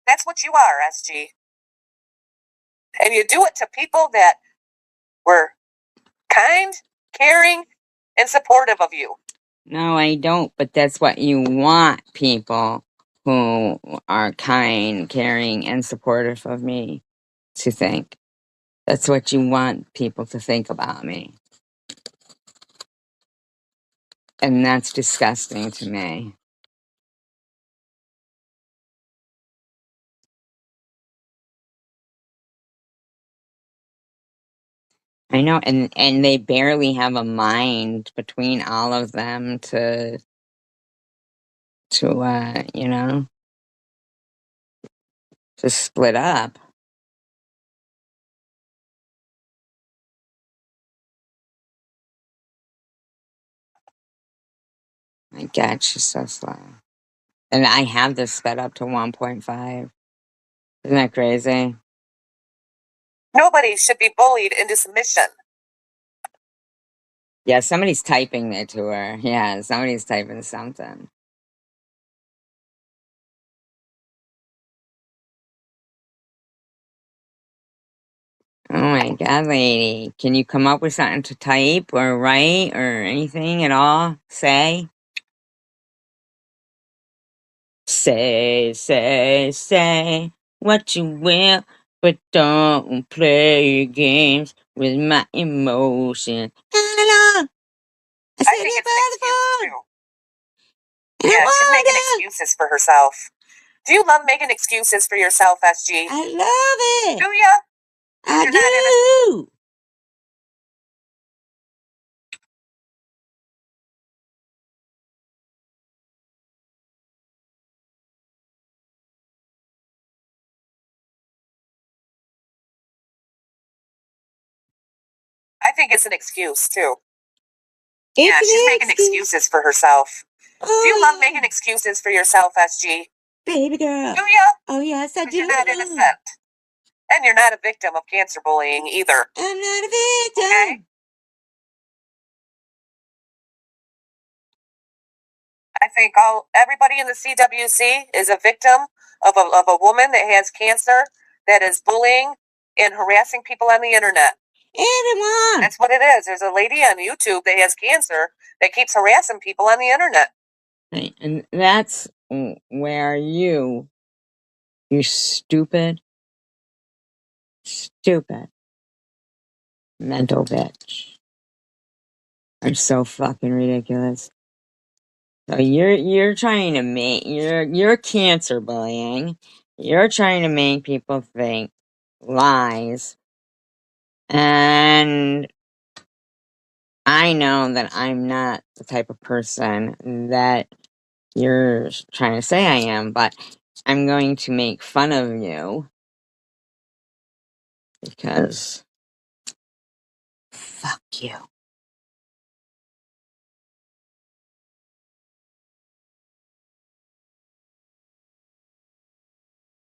That's what you are, SG. And you do it to people that were kind, caring, and supportive of you. No, I don't, but that's what you want people who are kind, caring, and supportive of me to think. That's what you want people to think about me. And that's disgusting to me. I know, and they barely have a mind between all of them to to split up. My God, she's so slow. And I have this sped up to 1.5. Isn't that crazy? Nobody should be bullied into submission. Yeah, somebody's typing it to her. Yeah, somebody's typing something. Oh my God, lady. Can you come up with something to type or write or anything at all? Say, say what you will, but don't play games with my emotion. I I said think it it's an by the excuse, phone. too. Yeah, she's making excuses for herself. Do you love making excuses for yourself, SG? I love it. Do ya? I You're not in a do. think it's an excuse too. Yeah, she's making excuses for herself. Do you love making excuses for yourself, SG? Baby girl. Do ya? Oh, yes, I 'Cause do. you're not innocent. And you're not a victim of cancer bullying either. I'm not a victim. Okay? I think everybody in the CWC is a victim of a woman that has cancer that is bullying and harassing people on the internet. Everyone. That's what it is. There's a lady on YouTube that has cancer that keeps harassing people on the internet. And that's where you stupid mental bitch are so fucking ridiculous. So you're trying to make you're cancer bullying. You're trying to make people think lies. And I know that I'm not the type of person that you're trying to say I am, but I'm going to make fun of you because fuck you.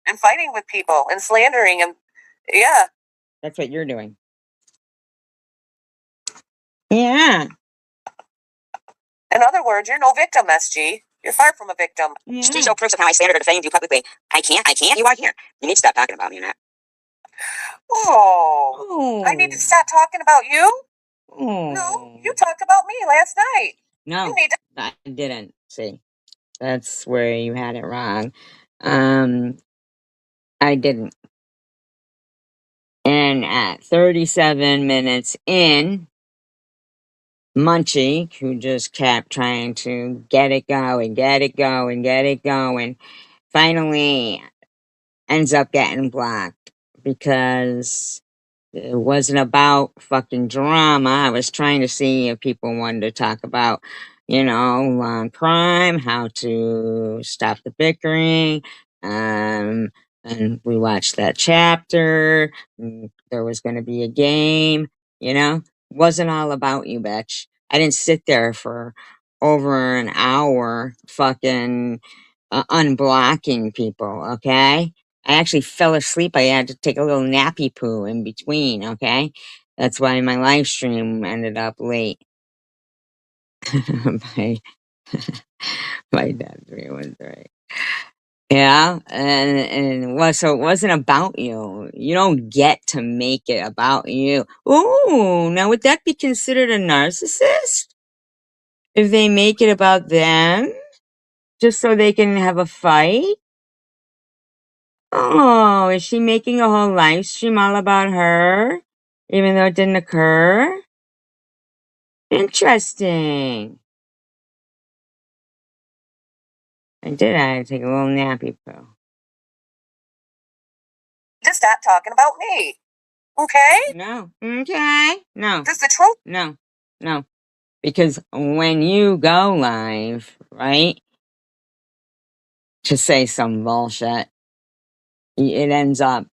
And fighting with people and slandering and yeah. That's what you're doing. Yeah. In other words, you're no victim, SG. You're far from a victim. Yeah. To show proofs of how I slander or defame you publicly. I can't. You are here. You need to stop talking about me, Annette. Oh. I need to stop talking about you? Oh. No, you talked about me last night. No, you need to I didn't. See, that's where you had it wrong. I didn't. And at 37 minutes in, Munchie, who just kept trying to get it going, finally ends up getting blocked because it wasn't about fucking drama. I was trying to see if people wanted to talk about, crime, how to stop the bickering. And we watched that chapter. There was going to be a game, Wasn't all about you, bitch. I didn't sit there for over an hour fucking unblocking people, okay? I actually fell asleep. I had to take a little nappy poo in between, okay? That's why my live stream ended up late. by, by that 313. Yeah, and so it wasn't about you. You don't get to make it about you. Ooh, now would that be considered a narcissist? If they make it about them, just so they can have a fight? Oh, is she making a whole live stream all about her? Even though it didn't occur? Interesting. I did. I had to take a little nappy poo. just stop talking about me. Okay? No. Okay. No. That's the truth. No. No. Because when you go live, right, to say some bullshit, it ends up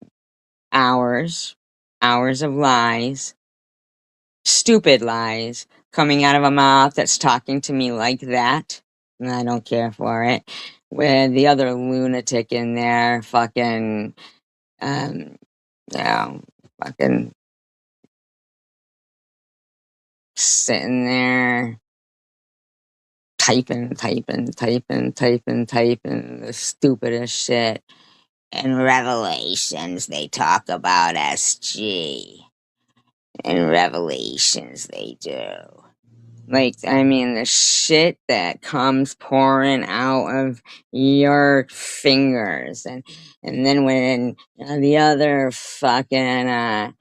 hours of lies, stupid lies, coming out of a mouth that's talking to me like that. And I don't care for it. With the other lunatic in there, fucking, um, fucking sitting there typing the stupidest shit. In Revelations, they talk about SG. In Revelations, they do. Like, I mean, the shit that comes pouring out of your fingers. And then when the other fucking,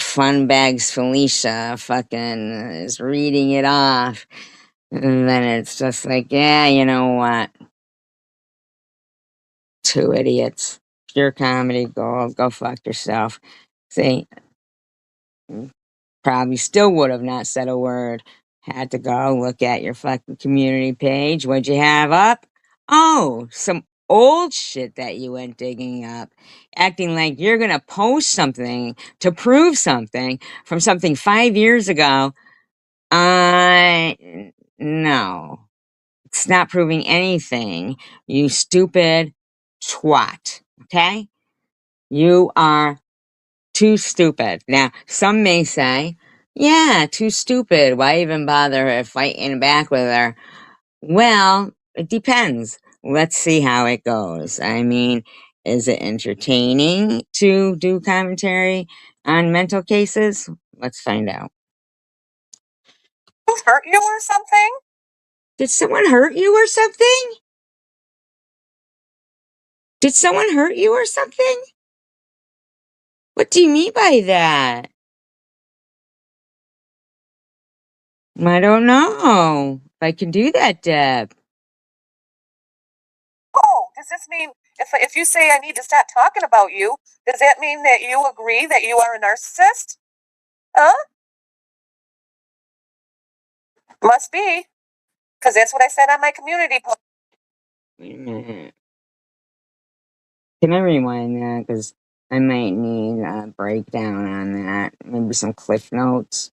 Funbags Felicia fucking is reading it off. And then it's just like, yeah, you know what? Two idiots. Pure comedy gold. Go fuck yourself. See, probably still would have not said a word. Had to go look at your fucking community page. What'd you have up? Oh, some old shit that you went digging up, acting like you're gonna post something to prove something from something 5 years ago. No. It's not proving anything, you stupid twat. Okay? You are too stupid. Now, some may say, yeah, too stupid. Why even bother fighting back with her? Well, it depends. Let's see how it goes. I mean, is it entertaining to do commentary on mental cases? Let's find out. Who hurt you or something? Did someone hurt you or something? Did someone hurt you or something? What do you mean by that? I don't know if I can do that, Deb. Oh, does this mean if you say I need to stop talking about you, does that mean that you agree that you are a narcissist? Huh? Must be. Because that's what I said on my community post. Wait a minute. Can I rewind that? Because I might need a breakdown on that. Maybe some cliff notes.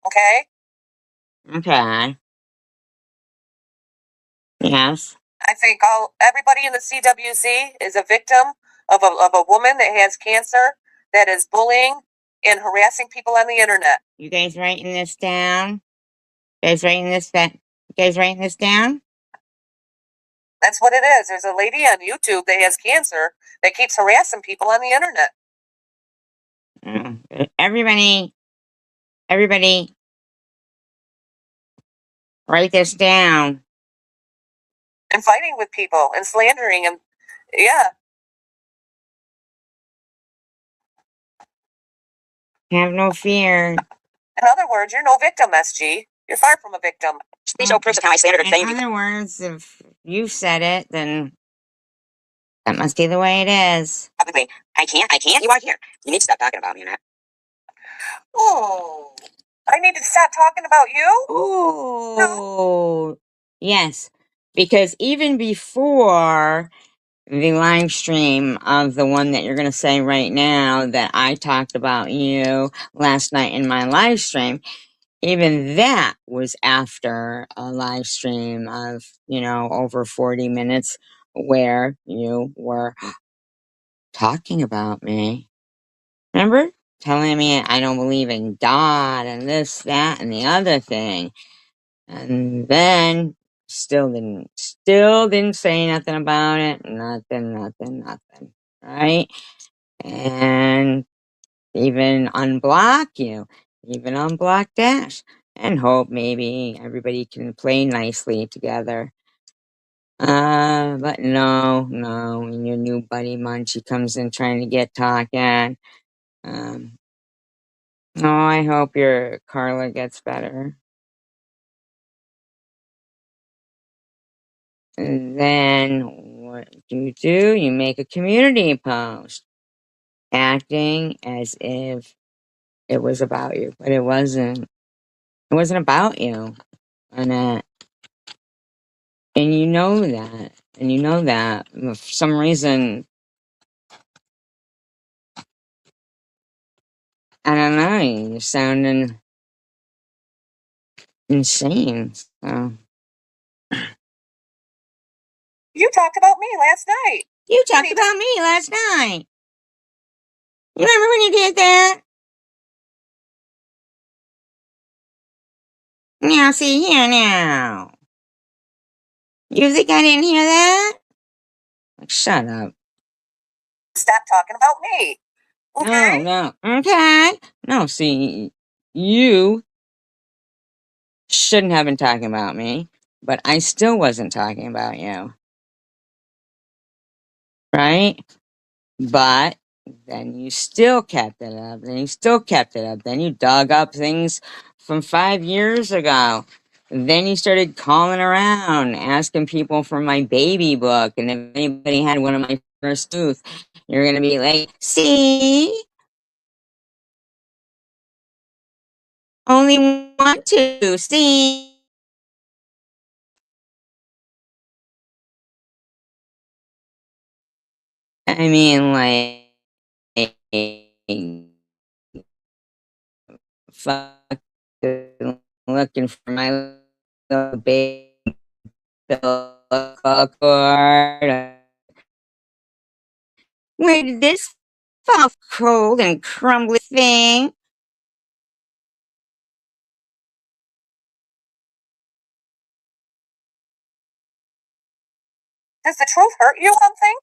Okay? Okay. Yes. I think everybody in the CWC is a victim of a woman that has cancer, that is bullying and harassing people on the internet. You guys writing this down? You guys writing this down? That's what it is. There's a lady on YouTube that has cancer that keeps harassing people on the internet. Everybody, write this down. And fighting with people and slandering and yeah. Have no fear. In other words, you're no victim, SG. You're far from a victim. Please show proofs of how I slandered her. In other words, if you said it, then that must be the way it is. Probably. I can't. You are here. You need to stop talking about me, Annette. Oh. I need to stop talking about you? Oh. No. Yes. Because even before the live stream of the one that you're going to say right now that I talked about you last night in my live stream, even that was after a live stream of, over 40 minutes where you were talking about me. Remember? Telling me I don't believe in God and this, that, and the other thing. And then still didn't say nothing about it. Nothing. Right? And even unblock you. Even unblock Dash. And hope maybe everybody can play nicely together. But no, when your new buddy Munchie comes in trying to get talking. Oh, I hope your Carla gets better. And then what do? You make a community post acting as if it was about you, but it wasn't. It wasn't about you, Annette. And you know that. And you know that. For some reason, I don't know, you're sounding insane. So. You talked about me last night. You talked about me last night. You remember when you did that? Now, see here now. You think I didn't hear that? Like, shut up. Stop talking about me. Okay? No. Okay. No, see, you shouldn't have been talking about me, but I still wasn't talking about you. Right? But then you still kept it up. Then you dug up things from 5 years ago. Then you started calling around, asking people for my baby book. And if anybody had one of my first tooth, you're going to be like, see? Only want to see. I mean, like, fucking looking for my little baby cord. Where did this fall cold and crumbly thing? Does the truth hurt you something?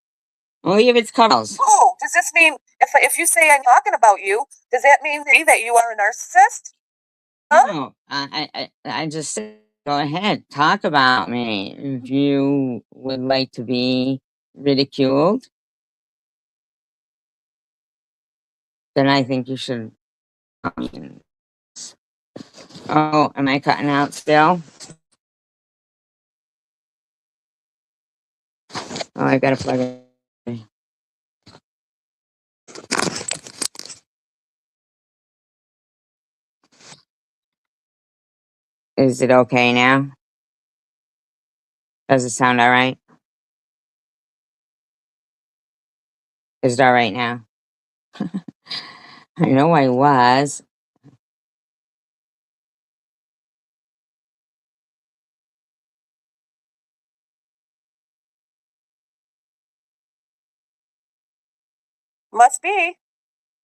Only if it's covers. Oh, does this mean if you say I'm talking about you, does that mean that you are a narcissist? Huh? No, I just said, go ahead, talk about me. If you would like to be ridiculed, then I think you should. Oh, am I cutting out still? Oh, I gotta plug it. Is it okay now? Does it sound all right? Is it all right now? I know I was. Must be.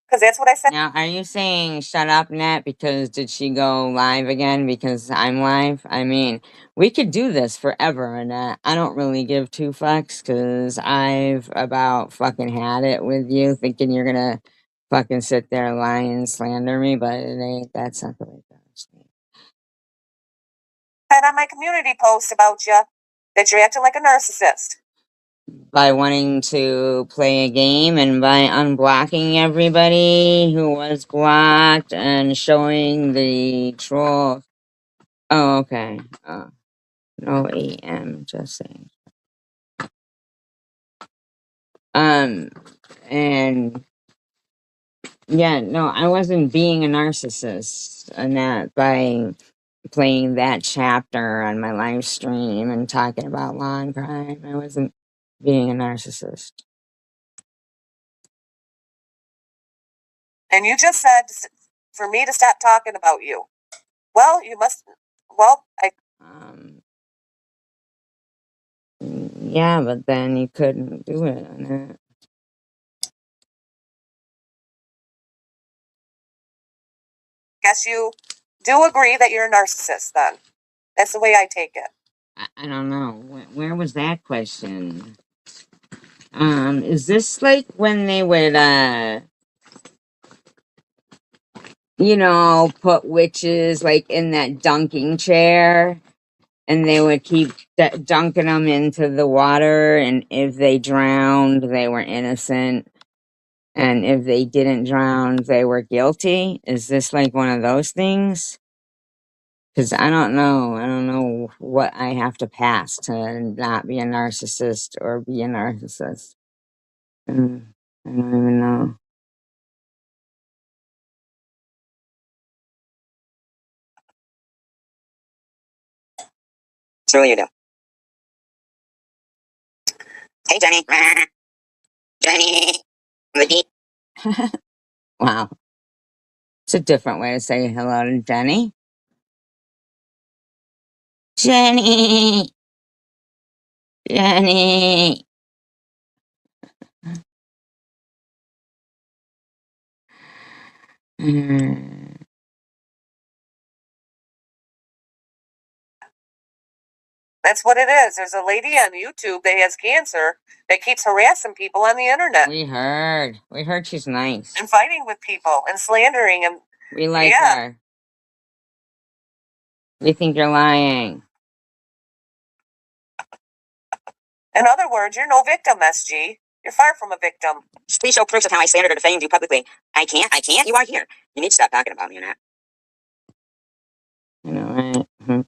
Because that's what I said. Now, are you saying shut up, Nat, because did she go live again because I'm live? I mean, we could do this forever, Annette. I don't really give two fucks because I've about fucking had it with you thinking you're gonna fucking sit there and lie and slander me, but it ain't. That's not the way it goes. Said on my community post about you that you're acting like a narcissist. By wanting to play a game and by unblocking everybody who was blocked and showing the troll. Oh, okay. No AM, just saying. Um, and yeah, no, I wasn't being a narcissist, and that by playing that chapter on my live stream and talking about law and crime, I wasn't being a narcissist. And you just said for me to stop talking about you. Well, you must. Well, Yeah, but then you couldn't do it on that. guess you do agree that you're a narcissist then. That's the way I take it. I don't know. Where was that question? Is this like when they would, put witches like in that dunking chair and they would keep dunking them into the water, and if they drowned, they were innocent, and if they didn't drown, they were guilty? Is this like one of those things? Because I don't know. I don't know what I have to pass to not be a narcissist or be a narcissist. I don't even know. Surely you do. Hey, Jenny. Jenny. Wow. It's a different way to say hello to Jenny. Jenny. Jenny. That's what it is. There's a lady on YouTube that has cancer that keeps harassing people on the internet. We heard. We heard she's nice. And fighting with people and slandering and We like her. We think you're lying. In other words, you're no victim, SG. You're far from a victim. Please show proofs of how I slandered or defamed you publicly. I can't. You are here. You need to stop talking about me, Annette. I know, right?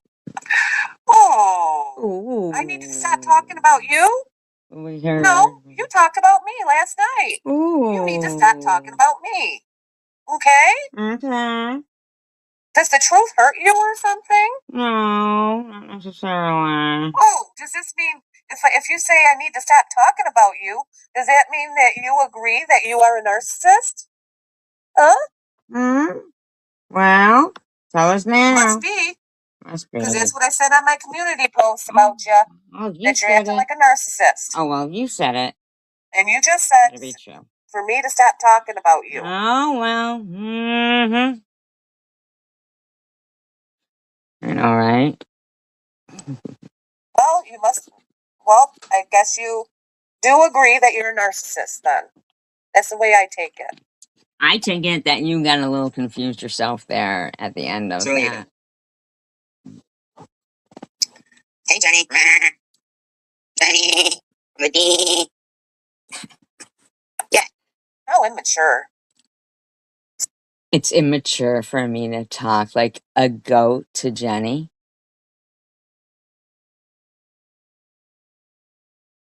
Oh. Ooh. I need to stop talking about you? We heard. No, you talked about me last night. Ooh. You need to stop talking about me. Okay? Okay. Does the truth hurt you or something? No, not necessarily. Oh, does this mean if you say I need to stop talking about you, does that mean that you agree that you are a narcissist? Huh? Hmm? Well, tell us now. Must be. Must be. Because that's what I said on my community post about you. Oh, you That you're said acting it. like a narcissist. Oh, well, you said it. And you just said It'll be true. for me to stop talking about you. Oh, well. Mm-hmm. I know, right? Well, you must. Well, I guess you do agree that you're a narcissist then. That's the way I take it. I take it that you got a little confused yourself there at the end of that. Hey, Jenny. Jenny. Yeah. How immature. It's immature for me to talk like a goat to Jenny.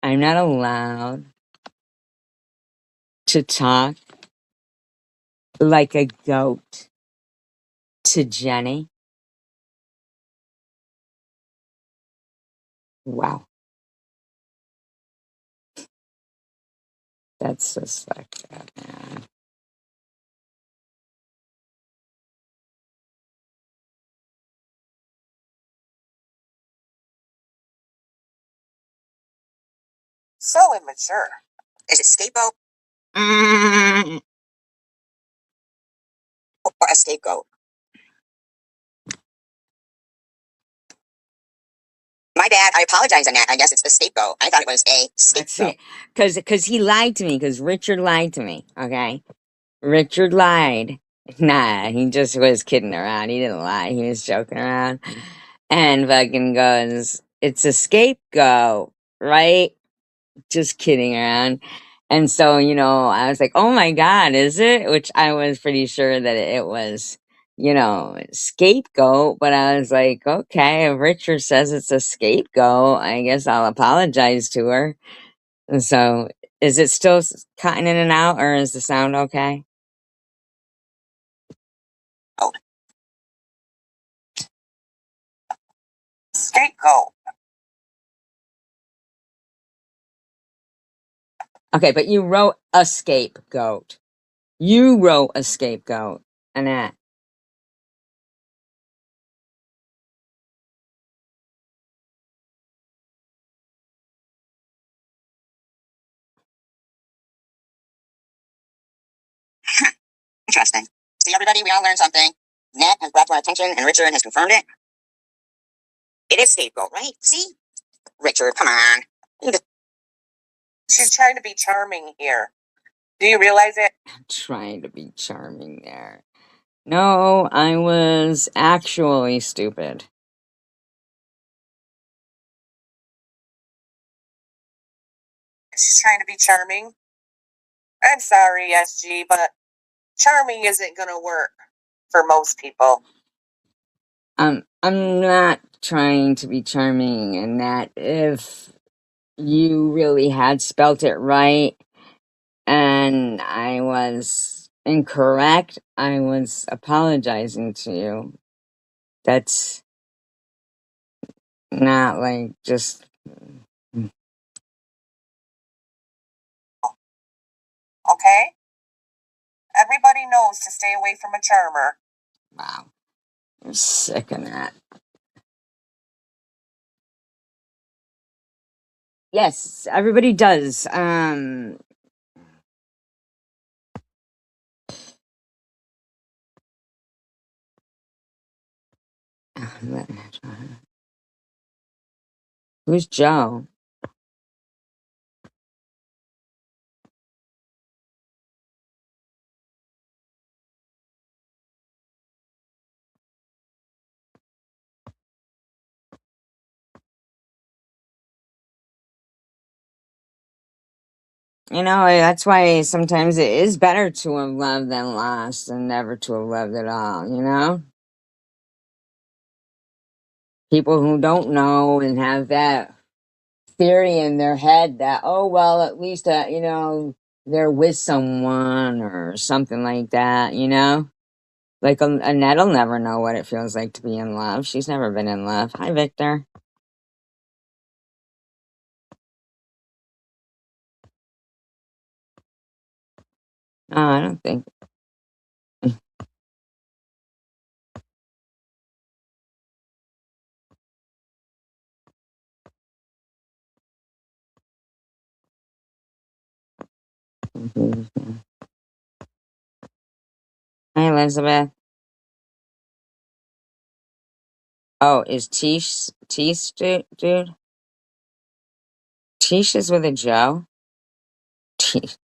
I'm not allowed to talk like a goat to Jenny. Wow. That's just like that, man. So immature. Is it scapegoat or a scapegoat? My bad. I apologize on that. I guess it's the scapegoat. I thought it was a That's scapegoat. it. Because he lied to me. Because Richard lied to me. Okay? Richard lied. Nah, he just was kidding around. He didn't lie. He was joking around. And fucking goes, it's a scapegoat, right? Just kidding around. And so, I was like, oh my God, is it? Which I was pretty sure that it was, scapegoat. But I was like, okay, if Richard says it's a scapegoat, I guess I'll apologize to her. And so, is it still cutting in and out, or is the sound okay? Oh. Scapegoat. Okay, but you wrote a scapegoat. You wrote a scapegoat, Annette. Interesting. See, everybody, we all learned something. Nat has brought to our attention, and Richard has confirmed it. It is scapegoat, right? See? Richard, come on. She's trying to be charming here. Do you realize it? I'm trying to be charming there. No, I was actually stupid. She's trying to be charming. I'm sorry, SG, but charming isn't going to work for most people. I'm not trying to be charming, and that if you really had spelt it right and I was incorrect, I was apologizing to you. That's not like just. Okay? Everybody knows to stay away from a charmer. Wow. I'm sick of that. Yes, everybody does. Who's Joe? That's why sometimes it is better to have loved than lost and never to have loved at all. People who don't know and have that theory in their head that, oh, well, at least, they're with someone or something like that. Like, Annette'll never know what it feels like to be in love. She's never been in love. Hi, Victor. No, I don't think. Hi, Elizabeth. Oh, is Tish, dude? Tish is with a Joe? Tish.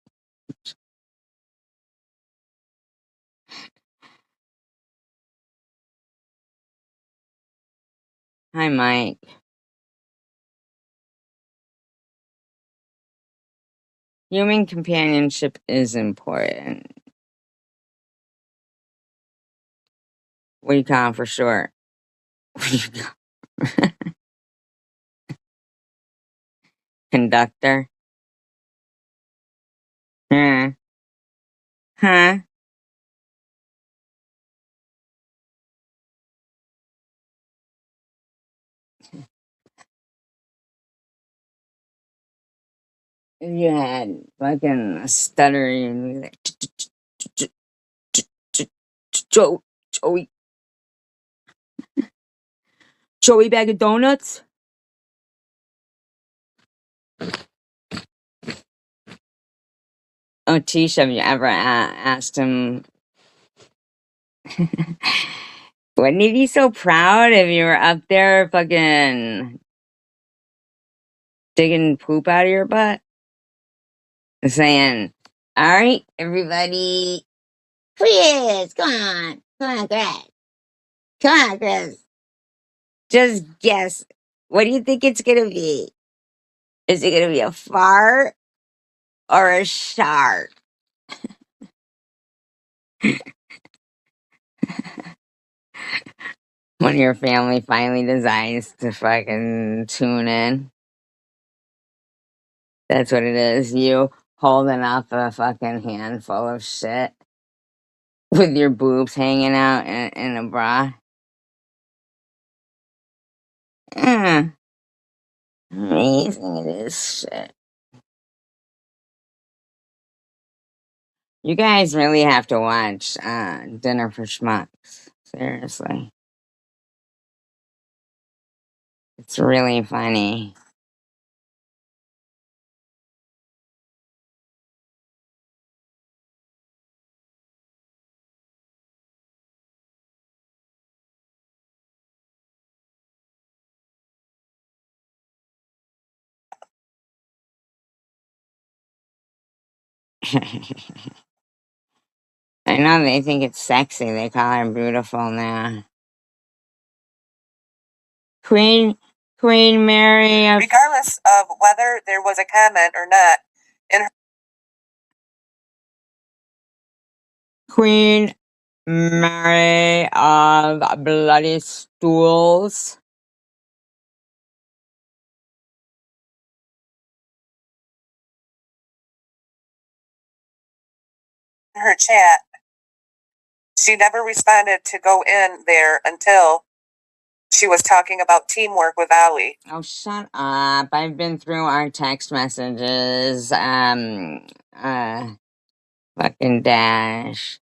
Hi, Mike. Human companionship is important. What do you call him for short? What do you call conductor? Huh? Huh? You had fucking stuttering. Like, Joe, Joey, Joey bag of donuts? Oh, Tisha, have you ever asked him? Wouldn't he be so proud if you were up there fucking digging poop out of your butt? Saying, all right, everybody, Chris, come on, Chris. Come on, Chris. Just guess. What do you think it's gonna be? Is it gonna be a fart or a shark? When your family finally decides to fucking tune in. That's what it is. You holding up a fucking handful of shit with your boobs hanging out in a bra. Mm, amazing it is. Shit. You guys really have to watch Dinner for Schmucks. Seriously. It's really funny. I know they think it's sexy. They call her beautiful now. Queen Mary of regardless of whether there was a comment or not in Queen Mary of Bloody Stools. her chat. She never responded to go in there until she was talking about teamwork with Ali. Oh, shut up. I've been through our text messages. Fucking dash.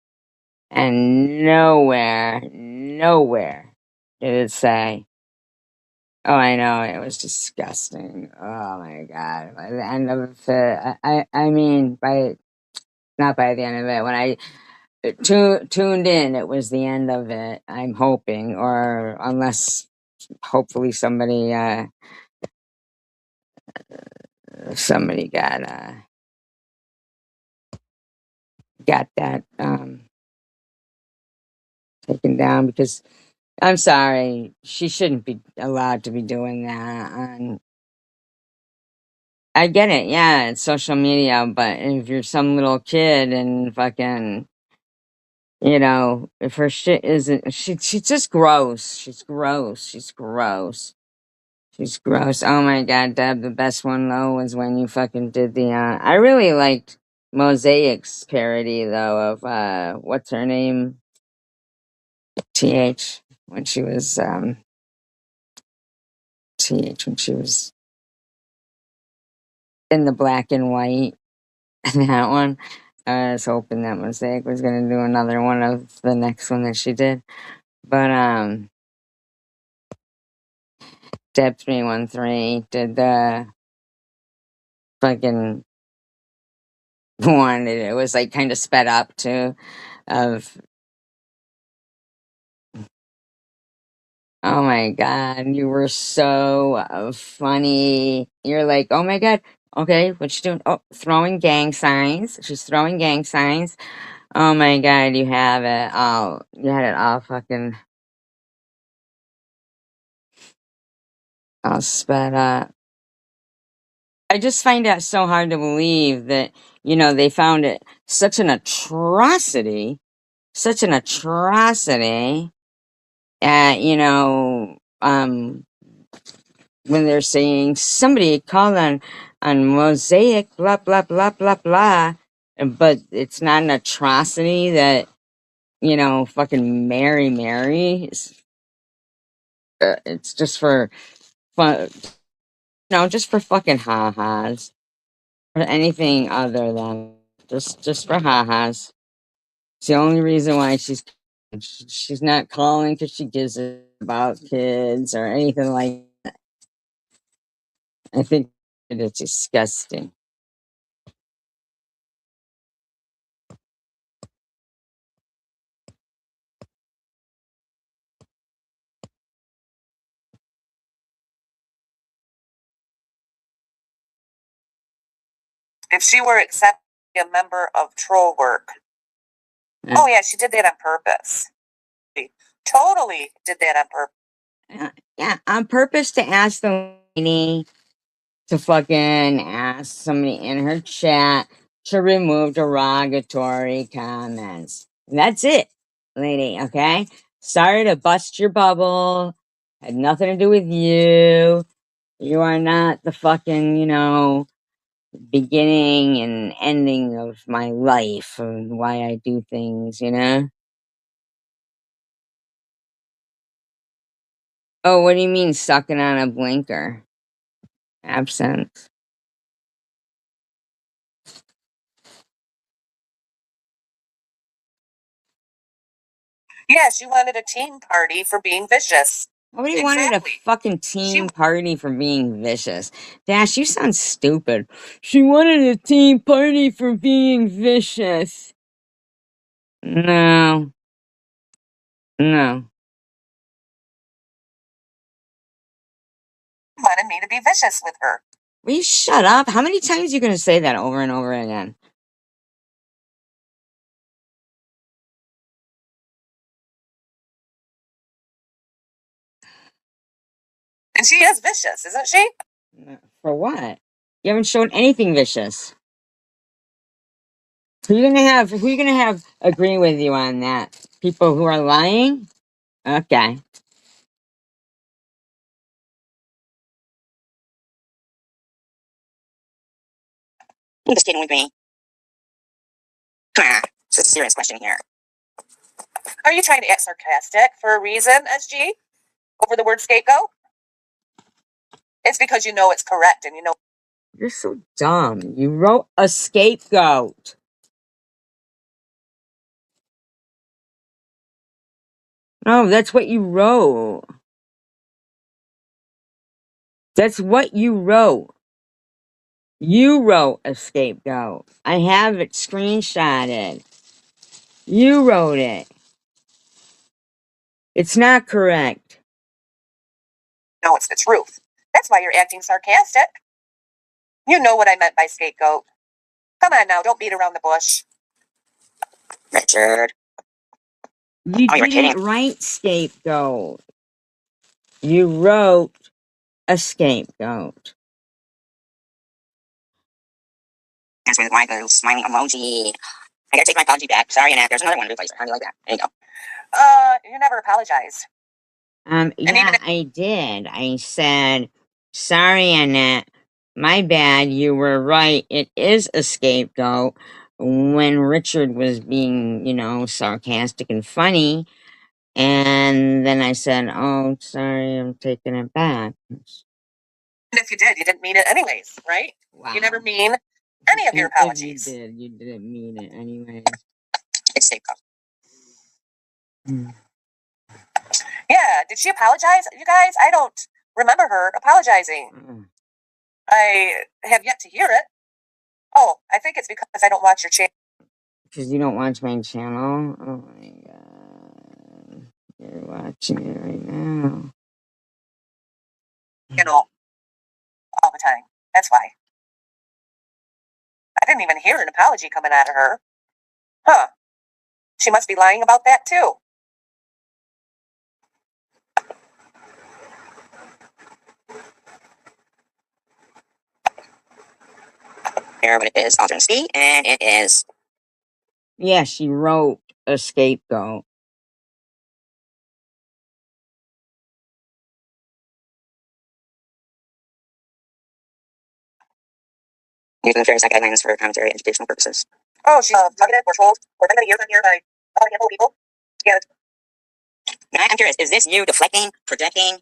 And nowhere did it say. Oh, I know, it was disgusting. Oh my god. By the end of it, I mean, not by the end of it. When I tuned in, it was the end of it. I'm hoping, or unless, hopefully, somebody got that taken down, because I'm sorry, she shouldn't be allowed to be doing that. And I get it, yeah, it's social media, but if you're some little kid and fucking, if her shit isn't, she's just gross. She's gross. She's gross. She's gross. Oh my god, Deb, the best one though was when you fucking did the I really liked Mosaic's parody though of what's her name? TH when she was TH when she was in the black and white. That one. I was hoping that Mosaic was gonna do another one of the next one that she did. But Deb 313 did the fucking one. It was like kind of sped up too. Of oh my god, you were so funny. You're like, oh my god, okay, what you doing? Oh, throwing gang signs. She's throwing gang signs. Oh my god, you have it all. You had it all fucking all sped up. I just find that so hard to believe that, they found it such an atrocity at, when they're saying somebody called on Mosaic, blah, blah, blah, blah, blah. But it's not an atrocity that, fucking Mary it's just for fun, just for fucking ha-has. Or anything other than just for ha-has. It's the only reason why she's not calling because she gives a about kids or anything like that. I think it's disgusting. If she were accepting a member of troll work. Oh yeah, she did that on purpose. She totally did that on purpose. Yeah, on purpose to ask the lady to fucking ask somebody in her chat to remove derogatory comments. That's it, lady, okay? Sorry to bust your bubble. Had nothing to do with you. You are not the fucking, beginning and ending of my life and why I do things. Oh, what do you mean sucking on a blinker? Absence. Yeah, she wanted a team party for being vicious. Nobody wanted a fucking team party for being vicious. Dash, you sound stupid. She wanted a team party for being vicious. No. No. Wanted me to be vicious with her. Will you shut up? How many times are you going to say that over and over again? And she is vicious, isn't she? For what? You haven't shown anything vicious. Who you gonna have agree with you on that? People who are lying? Okay. You're just kidding with me. Come on. It's a serious question here. Are you trying to act sarcastic for a reason, SG? Over the word scapegoat? It's because you know it's correct and you know. You're so dumb. You wrote a scapegoat. No, that's what you wrote. That's what you wrote. You wrote a scapegoat. I have it screenshotted. You wrote it. It's not correct. No, it's the truth. That's why you're acting sarcastic. You know what I meant by scapegoat. Come on now, don't beat around the bush. Richard. You didn't write scapegoat. You wrote a scapegoat. That's with my little smiling emoji. I gotta take my apology back. Sorry, Annette. There's another one to replace it. How do you like that? There you go. You never apologize. Yeah, I did. I said, sorry, Annette. My bad. You were right. It is a scapegoat. When Richard was being, sarcastic and funny, And then I said, "Oh, sorry, I'm taking it back." And if you did, you didn't mean it anyways, right? Wow. You never mean any of your apologies. If you didn't mean it anyways. It's scapegoat. Yeah, did she apologize? You guys, I don't remember her apologizing. I have yet to hear it. Oh, I think it's because I don't watch your channel. Because you don't watch my channel? Oh my god. You're watching it right now. All the time. That's why. I didn't even hear an apology coming out of her. Huh. She must be lying about that too. Here, but it is authenticity, and it is. Yeah, she wrote a scapegoat. Using the fair side guidelines for commentary and educational purposes. Oh, she's targeted or trolled or been many years on here by a handful of people. Yeah. Now, I'm curious, is this you deflecting, projecting?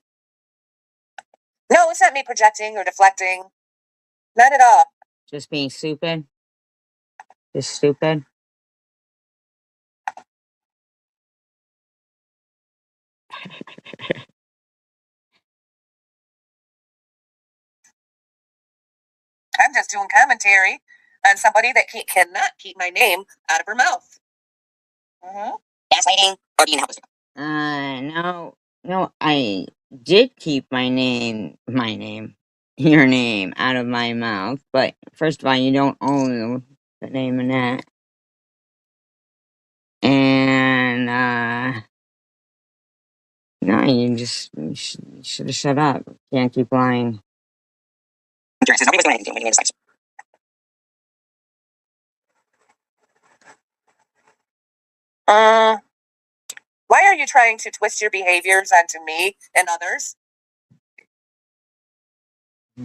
No, it's not me projecting or deflecting. Not at all. Just being stupid? Just stupid? I'm just doing commentary on somebody that cannot keep my name out of her mouth. Gaslighting or being helpless. No, I did keep your name out of my mouth, but first of all, you don't own the name of that. And, no, you should have shut up. Can't keep lying. Nobody was doing anything when you made a slice. Why are you trying to twist your behaviors onto me and others? I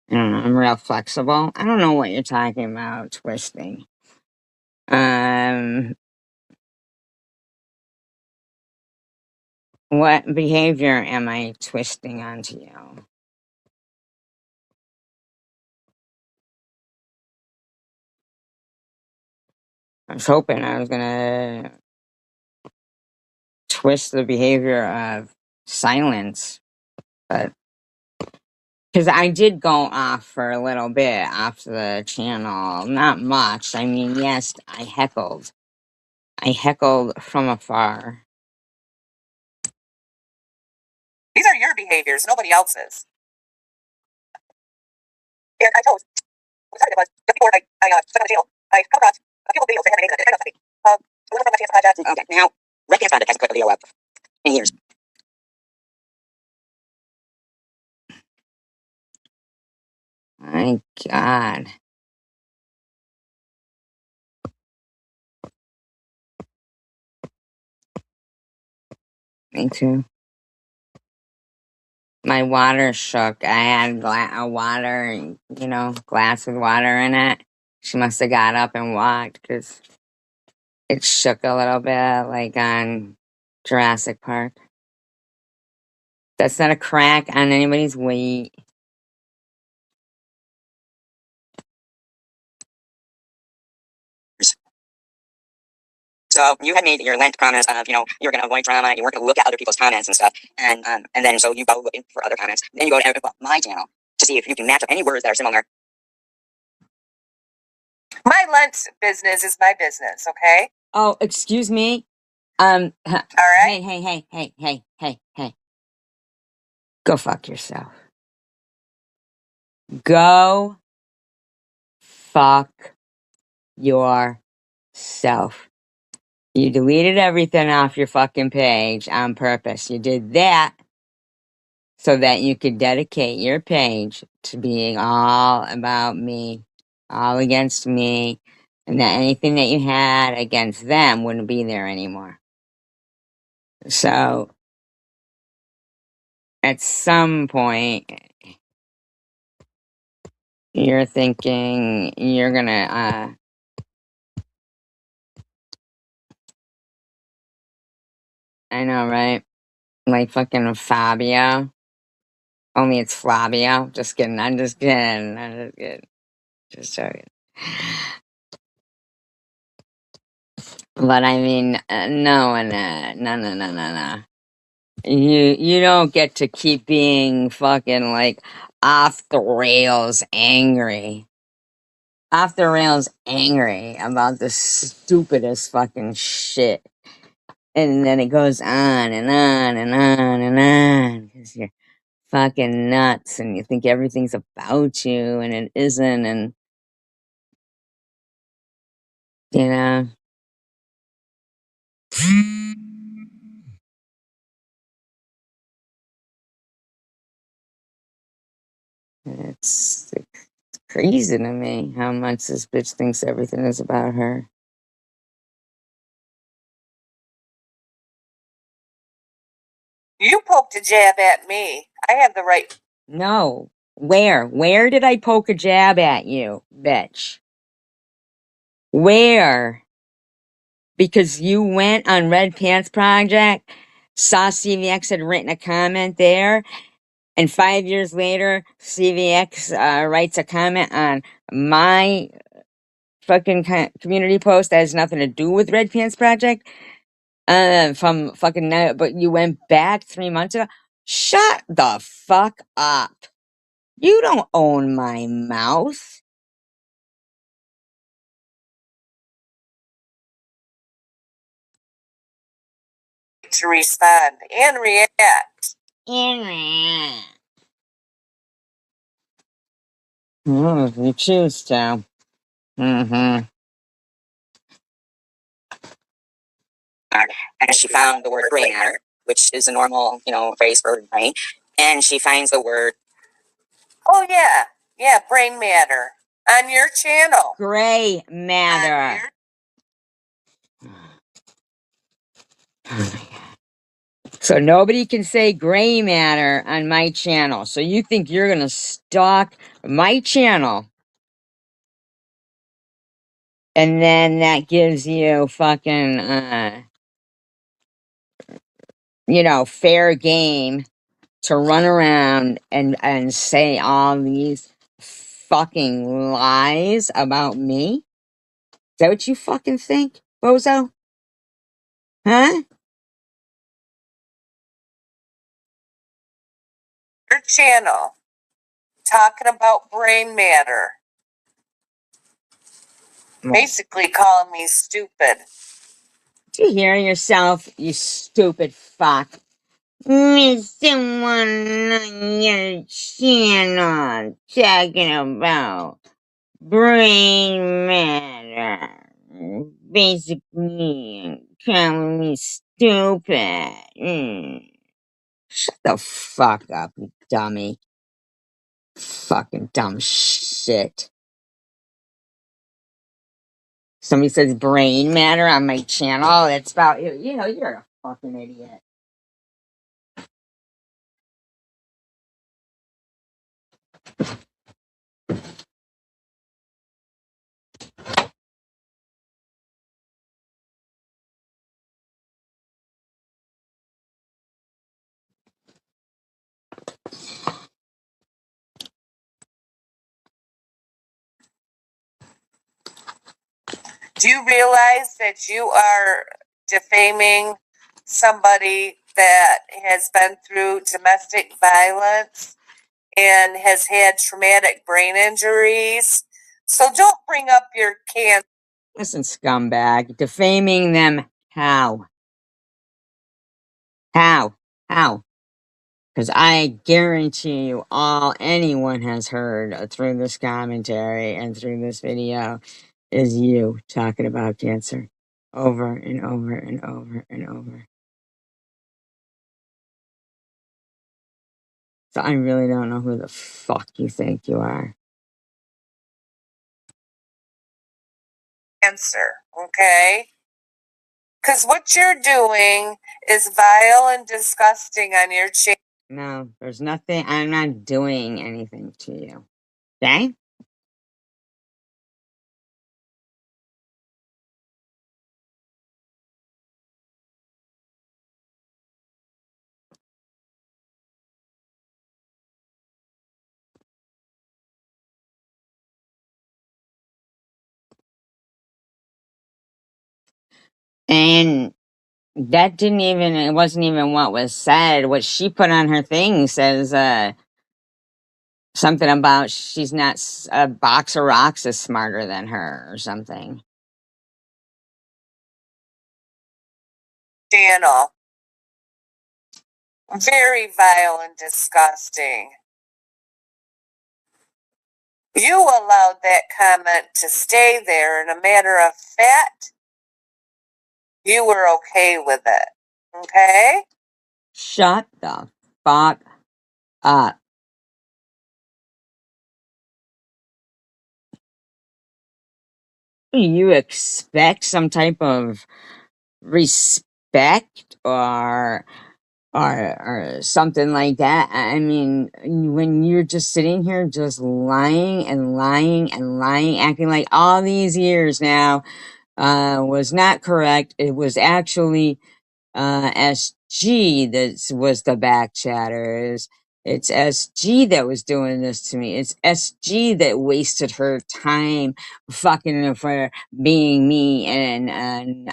don't know, I'm real flexible. I don't know what you're talking about, twisting. What behavior am I twisting onto you? I was hoping I was gonna twist the behavior of silence, but because I did go off for a little bit off the channel, not much. I mean, yes, I heckled. I heckled from afar. These are your behaviors, nobody else's. And I told what it was just before I stuck on the channel. I come across a few videos that had my name in it. I know something. A little from my chance project. Okay, now Red Pants Project hasn't put a video up in years. My God. Me too. My water shook. I had a water, glass with water in it. She must have got up and walked because it shook a little bit, like on Jurassic Park. That's not a crack on anybody's weight. So you had made your Lent promise of, you're going to avoid drama, you weren't going to look at other people's comments and stuff, and then so you go looking for other comments. Then you go to my channel to see if you can match up any words that are similar. My Lent business is my business, okay? Oh, excuse me. All right. Hey. Go fuck yourself. Go fuck yourself. You deleted everything off your fucking page on purpose. You did that so that you could dedicate your page to being all about me, all against me, and that anything that you had against them wouldn't be there anymore. So, at some point, you're thinking you're gonna I know, right? Like fucking Fabio. Only it's Flavio. Just kidding. I'm just kidding. I'm just kidding. Just joking. But I mean, no, no. You don't get to keep being fucking like off the rails angry. Off the rails angry about the stupidest fucking shit. And then it goes on and on and on and on. Because you're fucking nuts and you think everything's about you and it isn't. And, you know, it's crazy to me how much this bitch thinks everything is about her. You poked a jab at me. I have the right. No. Where? Where did I poke a jab at you, bitch? Where? Because you went on Red Pants Project, saw CVX had written a comment there, and 5 years later, CVX writes a comment on my fucking community post that has nothing to do with Red Pants Project. From fucking but you went back 3 months ago. Shut the fuck up. You don't own my mouth. To respond and react. If you choose to. Mm-hmm. And she found the word gray matter, which is a normal, phrase for brain. And she finds the word Oh yeah, brain matter on your channel. gray matter. So nobody can say gray matter on my channel. So you think you're gonna stalk my channel, and then that gives you fucking fair game to run around and say all these fucking lies about me? Is that what you fucking think, bozo? Huh? Your channel talking about brain matter. Basically calling me stupid. Do you hear yourself, you stupid fuck? Meet someone on your channel talking about brain matter. Basically, calling me stupid. Shut the fuck up, you dummy. Fucking dumb shit. Somebody says brain matter on my channel. It's about you. You're a fucking idiot. Do you realize that you are defaming somebody that has been through domestic violence and has had traumatic brain injuries? So don't bring up your cancer. Listen, scumbag. Defaming them how? How? How? Because I guarantee you anyone has heard through this commentary and through this video is you talking about cancer over and over and over and over. So I really don't know who the fuck you think you are. Cancer, okay? Because what you're doing is vile and disgusting on your channel. No, there's nothing. I'm not doing anything to you. Okay? And that didn't even, it wasn't even what was said. What she put on her thing says, something about she's not, a box of rocks is smarter than her or something. Channel. Very vile and disgusting. You allowed that comment to stay there, and a matter of fact, you were okay with it. Okay? Shut the fuck up. You expect some type of respect or something like that. I mean, when you're just sitting here just lying and lying and lying, acting like all these years now was not correct. It was actually SG that was the back chatters. It's SG that was doing this to me. It's SG that wasted her time fucking for being me and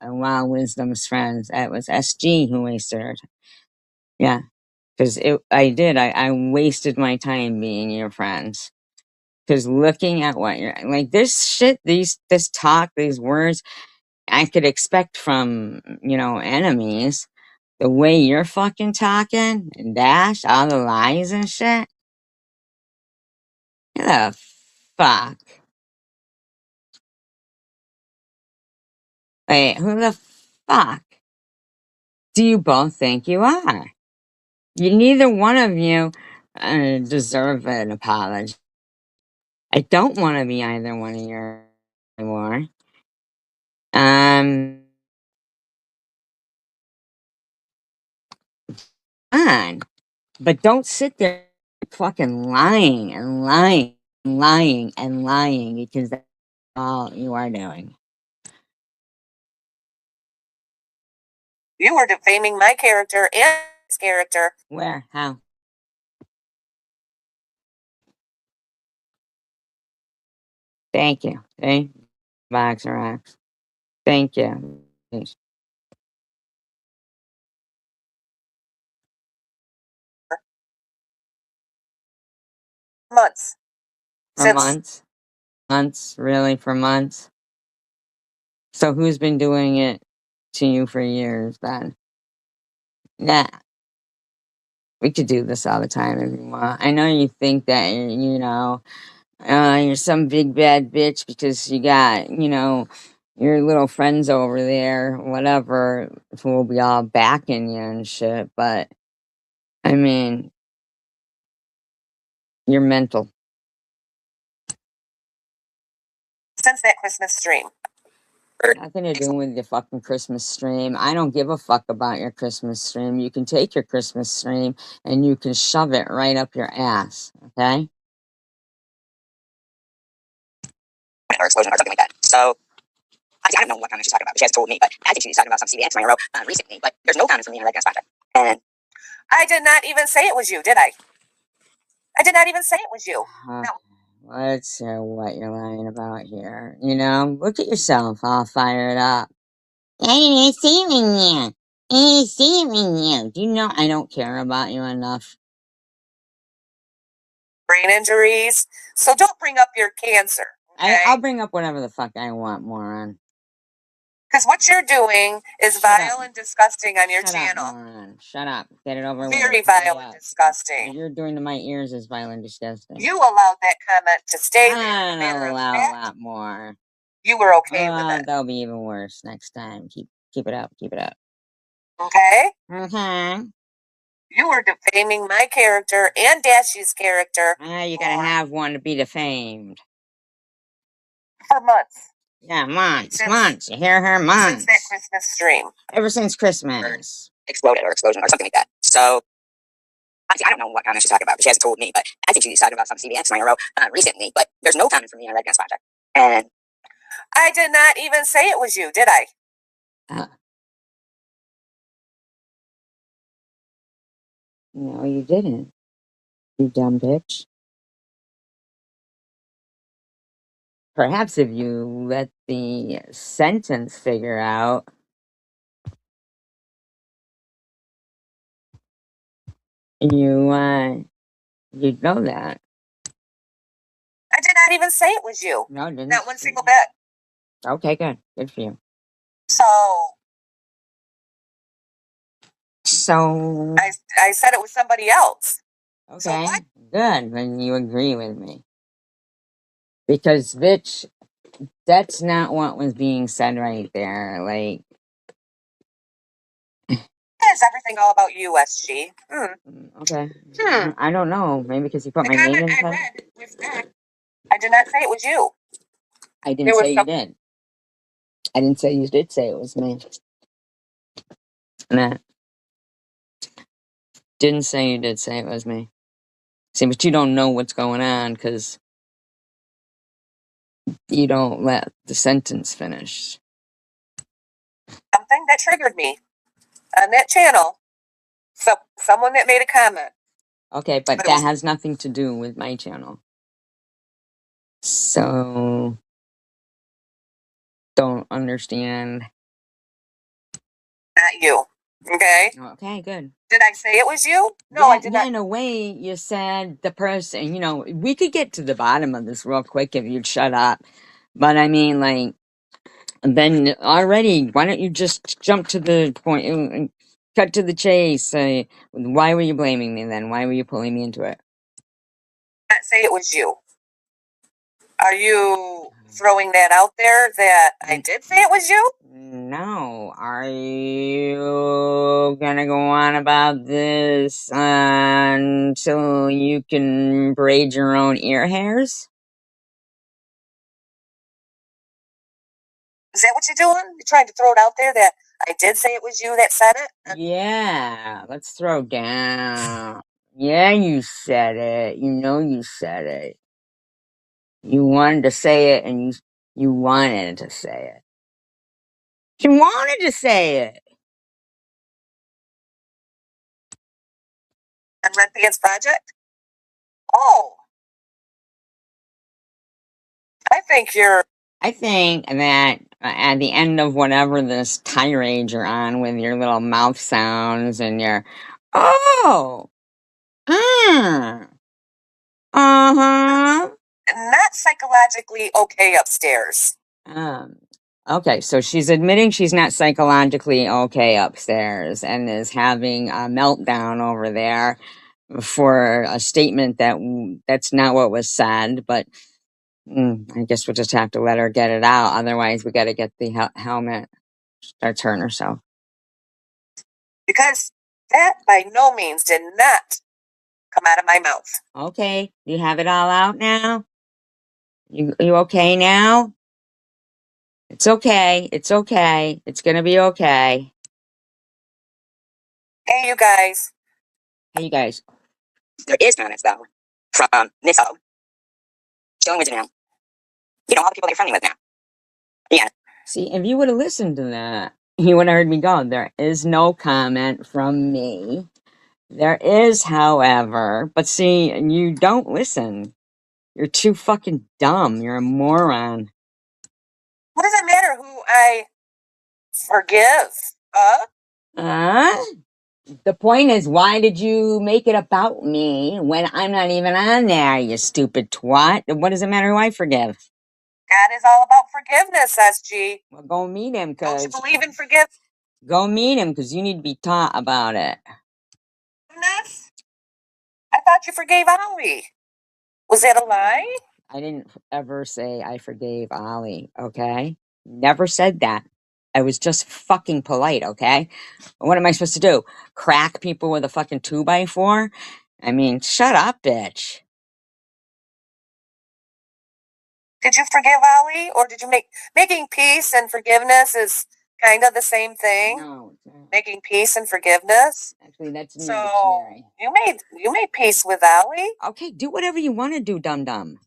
Wild Wisdom's friends. That was SG who wasted her time. Yeah, because I wasted my time being your friends. Because looking at what you're like, this shit, this talk, these words, I could expect from, enemies. The way you're fucking talking and Dash, all the lies and shit. Who the fuck? Wait, who the fuck do you both think you are? Neither one of you deserve an apology. I don't want to be either one of your anymore. Um, on. But don't sit there fucking lying and lying and lying and lying because that's all you are doing. You were defaming my character and his character. Where? How? Thank you. Okay? Box rocks. Thank you. Thanks. Months. For Since months? Months? Really? For months? So who's been doing it to you for years then? Yeah. We could do this all the time if you want. I know you think that, you're some big bad bitch because you got, your little friends over there, whatever, who will be all backing you and shit. But, I mean, you're mental. since that Christmas stream. Nothing to do with your fucking Christmas stream. I don't give a fuck about your Christmas stream. You can take your Christmas stream and you can shove it right up your ass. Okay? Or explosion or something like that. So I don't know what comment she's talking about, but she has told me, but I think she's talking about some CBN I wrote recently, but there's no comment from me on Red Gas Project. And I did not even say it was you, did I? I did not even say it was you. Okay. No. Let's hear what you're lying about here. Look at yourself all fired up. I didn't see it in you. I didn't see it in you. Do you know I don't care about you enough? Brain injuries. So don't bring up your cancer. Okay? I'll bring up whatever the fuck I want, moron. Because what you're doing is vile and disgusting on your channel. Shut up, moron. Shut up. Get it over with. Very vile and disgusting. What you're doing to my ears is vile and disgusting. You allowed that comment to stay there. I don't allow a lot more. You were okay with it. That'll be even worse next time. Keep it up. Keep it up. Okay? Okay. You were defaming my character and Dashy's character You gotta have one to be defamed. for months. Yeah, months. You hear her? Months. Since that Christmas stream. Ever since Christmas. Exploded or explosion or something like that. So I don't know what comment she's talking about, but she hasn't told me, but I think she's talking about some CBN I wrote recently, but there's no comment from me on Red Gas Project. And I did not even say it was you, did I? No, you didn't. You dumb bitch. Perhaps if you let the sentence figure out, you'd know that. I did not even say it was you. No, didn't. Not one single bit. Okay, good. Good for you. So So, I said it was somebody else. So okay, what? good. Then you agree with me. Because, bitch, that's not what was being said right there. Like, Is everything all about you, SG? okay. Hmm. I don't know. Maybe because you put The my name comment in I it. read was not. I did not say it was you. I didn't There was say you some. did. I didn't say you did say it was me. Nah, didn't say you did say it was me. See, but you don't know what's going on because you don't let the sentence finish. Something that triggered me on that channel. So someone that made a comment. Okay, but But it that was has nothing to do with my channel. So, don't understand. not you. Okay. Okay, good. Did I say it was you? No, I did Yeah, not. in a way, you said the person, we could get to the bottom of this real quick if you'd shut up. But I mean, like, then already, why don't you just jump to the point and cut to the chase? Why were you blaming me then? Why were you pulling me into it? Not say it was you. Are you throwing that out there that I did say it was you? No. Are you gonna go on about this until you can braid your own ear hairs? Is that what you're doing? You're trying to throw it out there that I did say it was you that said it? Yeah, let's throw down. Yeah, you said it. You know you said it. You wanted to say it and you wanted to say it. You wanted to say it. On Red Pants Project? Oh, I think you're. I think that at the end of whatever this tirade you're on with your little mouth sounds and your, oh, uh, uh-huh. Not psychologically okay upstairs. Um, okay, so she's admitting she's not psychologically okay upstairs and is having a meltdown over there for a statement that's not what was said, but I guess we'll just have to let her get it out. Otherwise, we got to get the helmet. Start hurting herself. Because that by no means did not come out of my mouth. Okay, you have it all out now? You okay now? It's okay. It's okay. It's gonna be okay. Hey, you guys. Hey, you guys. There is comments, though, from Miss O. Dealing with it now. You know, all the people that you're friendly with now. Yeah. See, if you would have listened to that, you would have heard me go. There is no comment from me. There is, however, but see, you don't listen. You're too fucking dumb. You're a moron. What does it matter who I forgive? Huh? The point is, why did you make it about me when I'm not even on there, you stupid twat? What does it matter who I forgive? God is all about forgiveness, SG. Well, go meet him, Don't you cause believe in forgiveness? go meet him, cause you need to be taught about it. I thought you forgave Ollie. Was that a lie? I didn't ever say I forgave Ollie. Okay, never said that. I was just fucking polite. Okay, what am I supposed to do? Crack people with a fucking 2x4? I mean, shut up, bitch. Did you forgive Ali, or did you making peace and forgiveness is kind of the same thing? No, it's not. Making peace and forgiveness. Actually, that's in the So dictionary. you made peace with Ali. Okay, do whatever you want to do, dum dum.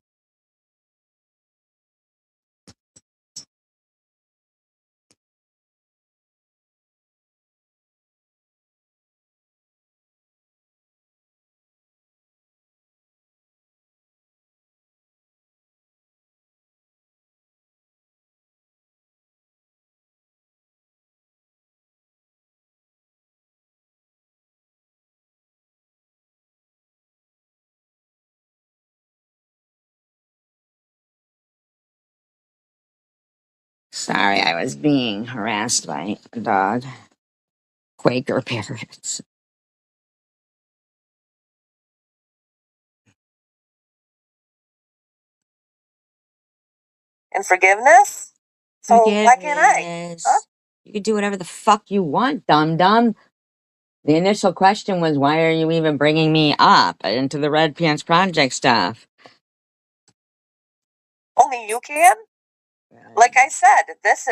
Sorry, I was being harassed by a dog. Quaker parrots. And forgiveness? So why can't I? Huh? You can do whatever the fuck you want, dum-dum. The initial question was, why are you even bringing me up into the Red Pants Project stuff? Only you can? Like I said, this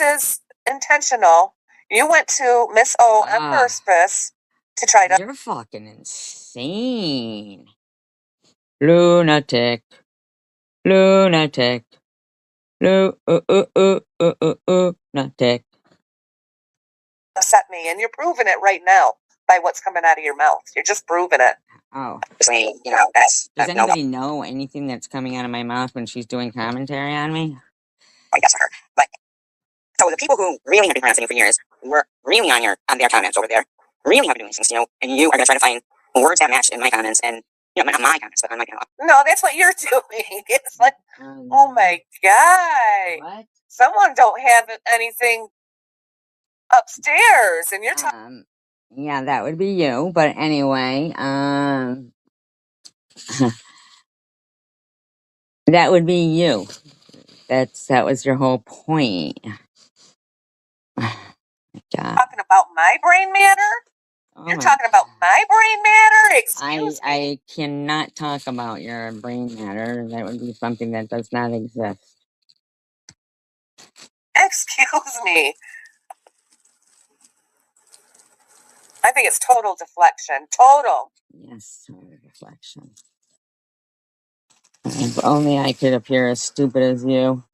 is intentional. You went to Miss O on purpose to try to. You're fucking insane. Lunatic. Lunatic. Lunatic. Upset me, and you're proving it right now by what's coming out of your mouth. You're just proving it. Oh. You know, that's. Does anybody know anything that's coming out of my mouth when she's doing commentary on me? I guess for her. But so the people who really have been harassing you for years were really on their comments over there, really have been doing things, and you are going to try to find words that match in my comments, and not my comments, but on my channel. No, that's what you're doing. It's like, oh my god, What? someone don't have anything upstairs, and you're talking. Yeah, that would be you. But anyway, that would be you. That was your whole point. God. Talking about my brain matter? You're talking about my brain matter? Excuse me. I cannot talk about your brain matter. That would be something that does not exist. Excuse me. I think it's total deflection. Total. Yes, total deflection. If only I could appear as stupid as you.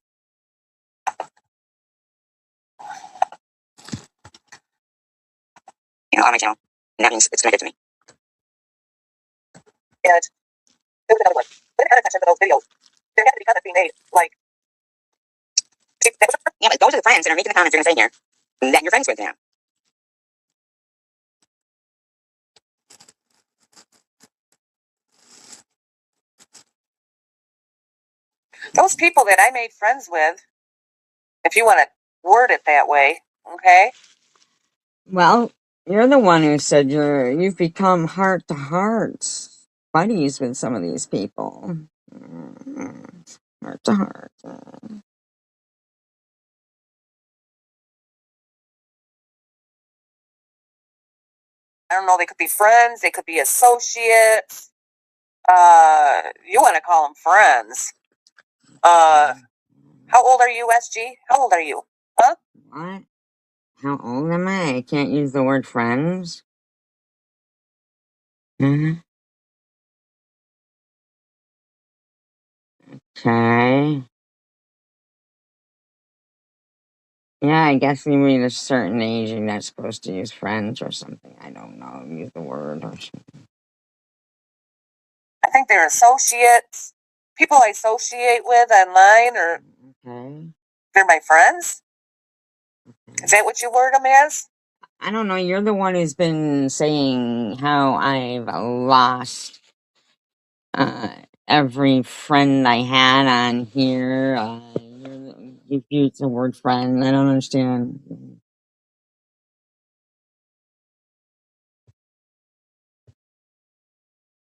On my channel. And that means it's connected to me. And there's another one. Put attention to those videos. There has to be comments being made. Like, yeah, but those are the friends that are making the comments you're going to say here. That you're friends with them. Those people that I made friends with, if you want to word it that way, okay? Well, you're the one who said you've become heart to heart buddies with some of these people. Heart to heart. I don't know, they could be friends, they could be associates. You want to call them friends. How old are you, SG? How old are you? Huh? What? How old am I? I can't use the word friends. Okay. Yeah, I guess you reach a certain age you're not supposed to use friends or something. I don't know. Use the word or something. I think they're associates. People I associate with online, or okay. They're my friends. Okay. Is that what you word them as? I don't know. You're the one who's been saying how I've lost every friend I had on here. You use the word friend. I don't understand.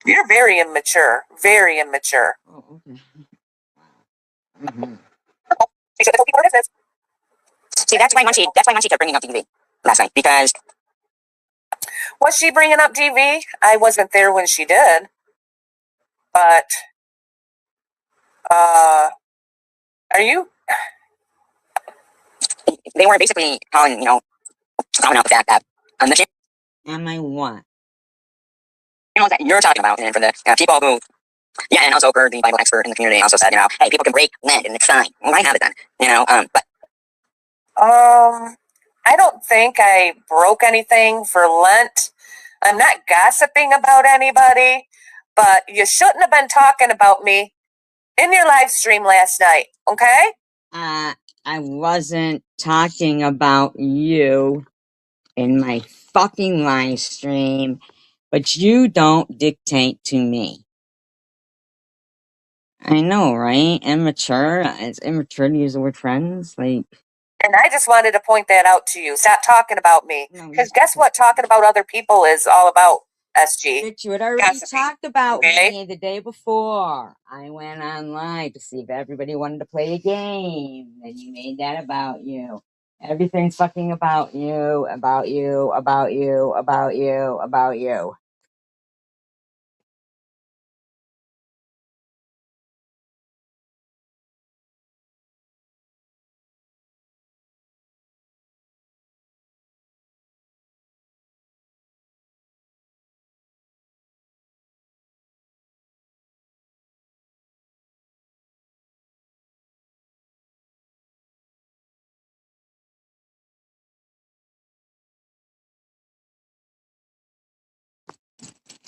You're very immature. Very immature. Oh, okay. Mm-hmm. See, that's why Munchie kept bringing up DV last night, because was she bringing up DV? I wasn't there when she did, but are you? They were basically calling, calling out the fact that on the channel. Am I what? That you're talking about, and for the people who, yeah, and also for the Bible expert in the community also said, hey, people can break Lent and it's fine. Well, I have it then, but I don't think I broke anything for Lent. I'm not gossiping about anybody, but you shouldn't have been talking about me in your live stream last night, okay? I wasn't talking about you in my fucking live stream, but you don't dictate to me. I know, right? Immature. It's immature to use the word friends. Like, And I just wanted to point that out to you. Stop talking about me. no, Because guess what talking about other people is all about, SG? bitch, you had already Gossiping. talked about Okay? me the day before. I went online to see if everybody wanted to play a game, and you made that about you. Everything's fucking about you, about you, about you, about you, about you.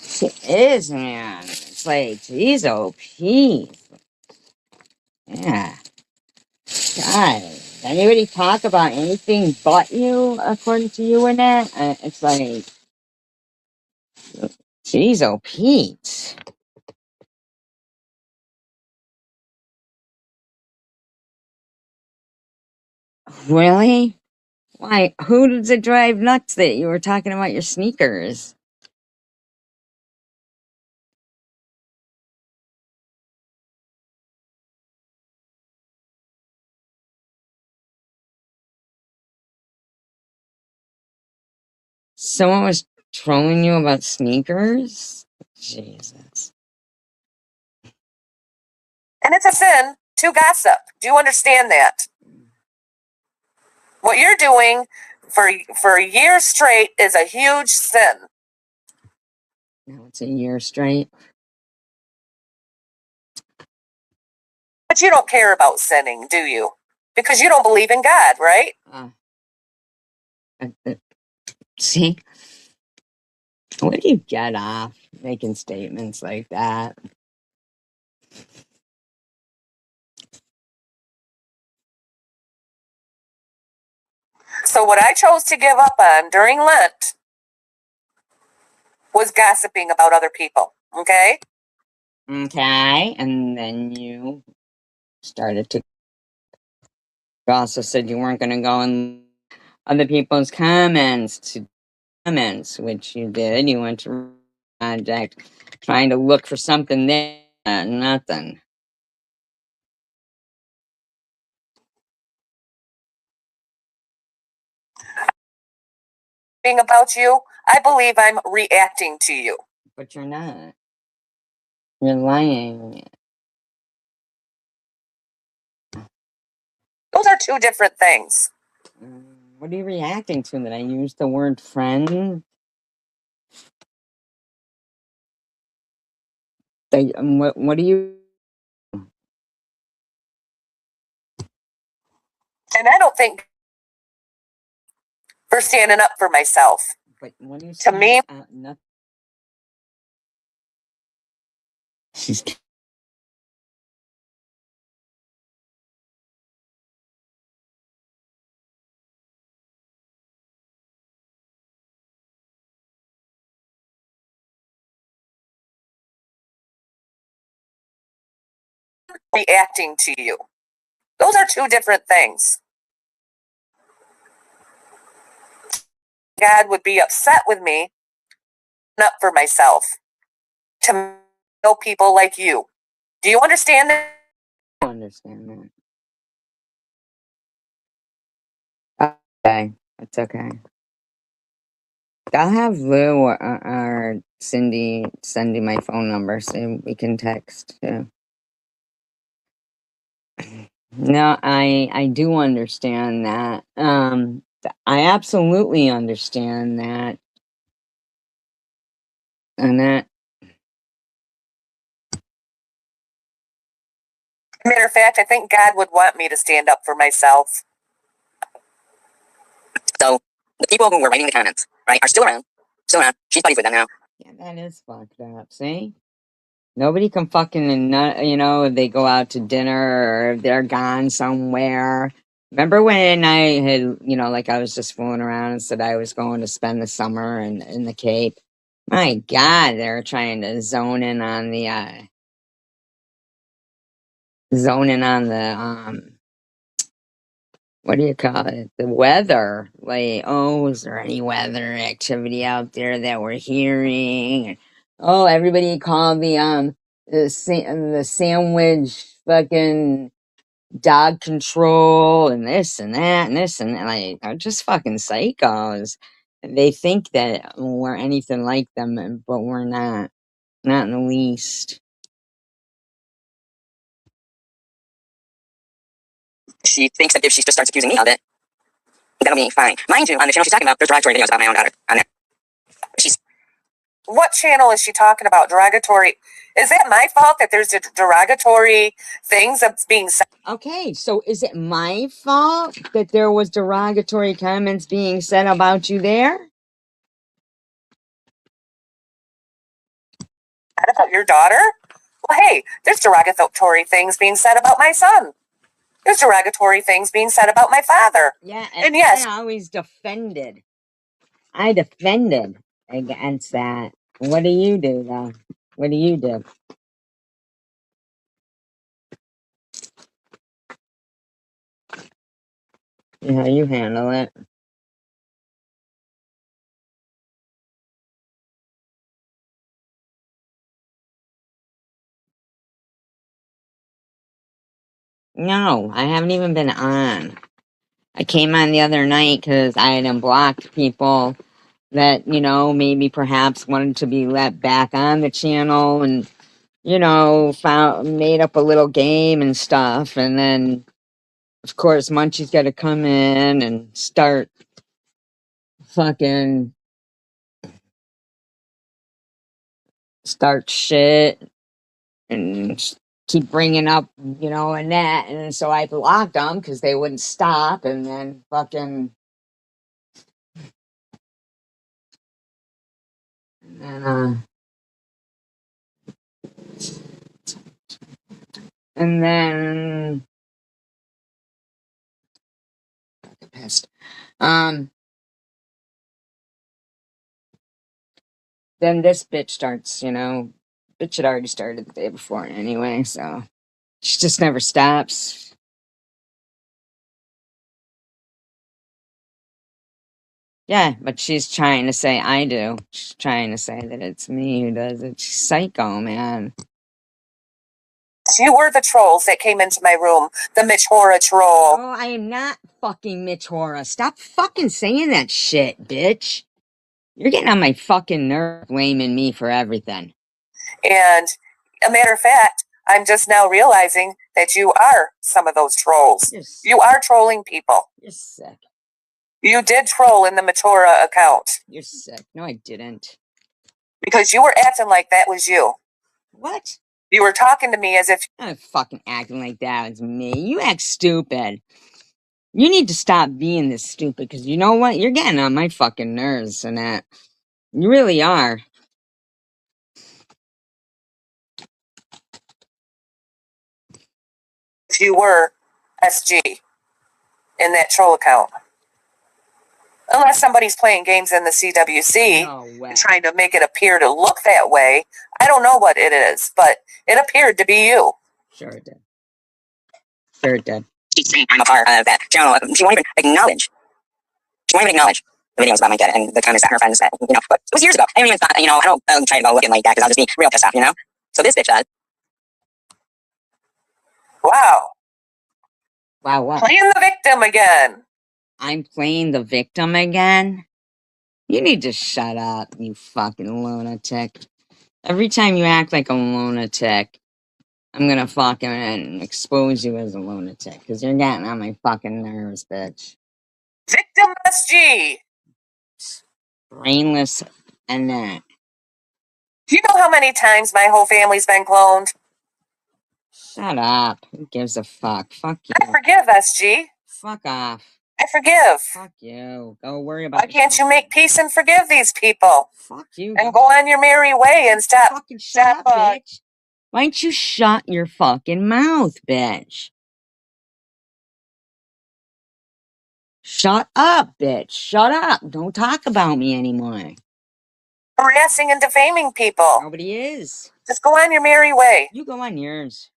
She is, man. It's like, geez, oh, Pete. Yeah. God. Does anybody talk about anything but you, according to you, Annette? It's like, geez, oh, Pete. Really? Why? Who does it drive nuts that you were talking about your sneakers? Someone was trolling you about sneakers? Jesus. And it's a sin to gossip. Do you understand that? What you're doing for years straight is a huge sin. Now it's a year straight. But you don't care about sinning, do you? Because you don't believe in God, right? Uh, see? Where do you get off making statements like that? So what I chose to give up on during Lent was gossiping about other people. Okay? Okay, and then you started to. You also said you weren't going to go in other people's comments, which you did. You went to project trying to look for something there, nothing. Being about you, I believe I'm reacting to you. But you're not. You're lying. Those are two different things. What are you reacting to? That I used the word friend? What do you? And I don't think for standing up for myself. But what do you To me, nothing. She's reacting to you. Those are two different things. God would be upset with me up for myself to know people like you. Do you understand that? I understand that. Okay, it's okay. I'll have Lou or Cindy send you my phone number so we can text too. No, I do understand that. I absolutely understand that, and that. Matter of fact, I think God would want me to stand up for myself. So the people who were writing the comments, right, are still around. Still around. She's buddies with them now. Yeah, that is fucked up. See, nobody can fucking if they go out to dinner or if they're gone somewhere. Remember when I had like I was just fooling around and said I was going to spend the summer in the Cape. My God, they're trying to zone in on the zoning on the what do you call it? The weather. Like, oh, is there any weather activity out there that we're hearing? Oh, everybody called the sandwich fucking dog control and this and that and this and that. Like, they're just fucking psychos. They think that we're anything like them, but we're not. Not in the least. She thinks that if she just starts accusing me of it, that'll be fine. Mind you, on the channel she's talking about, there's derogatory videos about my own daughter on there. She's What channel is she talking about? Derogatory. Is that my fault that there's derogatory things that's being said? okay. So is it my fault that there was derogatory comments being said about you there? About your daughter? Well, hey, there's derogatory things being said about my son. There's derogatory things being said about my father. Yeah, And yes, I always defended. I defended against that. What do you do, though? What do you do? How you handle it? No, I haven't even been on. I came on the other night because I had unblocked people that, you know, maybe perhaps wanted to be let back on the channel and, you know, made up a little game and stuff. And then, of course, Munchie's got to come in and start fucking start shit and keep bringing up, you know, Annette. And so I blocked them because they wouldn't stop. And then fucking, and, and then, pissed. Then this bitch starts, you know, bitch had already started the day before anyway, so she just never stops. Yeah, but she's trying to say I do. She's trying to say that it's me who does it. She's psycho, man. you were the trolls that came into my room. The Mitch Hora troll. Oh, I am not fucking Mitch Hora. Stop fucking saying that shit, bitch. You're getting on my fucking nerve blaming me for everything. And a matter of fact, I'm just now realizing that you are some of those trolls. You are trolling people. You're sick. You did troll in the Matora account. You're sick. No, I didn't. Because you were acting like that was you. What? You were talking to me as if I'm not fucking acting like that was me. You act stupid. You need to stop being this stupid because you know what? You're getting on my fucking nerves and that. You really are. you were SG in that troll account. Unless somebody's playing games in the CWC and trying to make it appear to look that way. I don't know what it is, but it appeared to be you. Sure it did. Sure it did. She's saying I'm a part of that channel. She won't even acknowledge. She won't even acknowledge the videos about my kid and the comments that her friends said. You know, but it was years ago. I don't even thought, you know, I don't try to go looking like that because I'll just be real pissed off, you know? So this bitch does. Wow. Wow, what? Playing the victim again. I'm playing the victim again? You need to shut up, you fucking lunatic. Every time you act like a lunatic, I'm gonna fucking expose you as a lunatic because you're getting on my fucking nerves, bitch. Victim SG. Brainless and that. Do you know how many times my whole family's been cloned? Shut up. Who gives a fuck? Fuck you. I forgive SG. Fuck off. I forgive. Fuck you. Go worry about Why can't you make peace and forgive these people? Fuck you. And go on your merry way and stop. Fucking shut up, bitch. Why don't you shut your fucking mouth, bitch? Shut up, bitch. Shut up. Don't talk about me anymore. Harassing and defaming people. Nobody is. Just go on your merry way. You go on yours.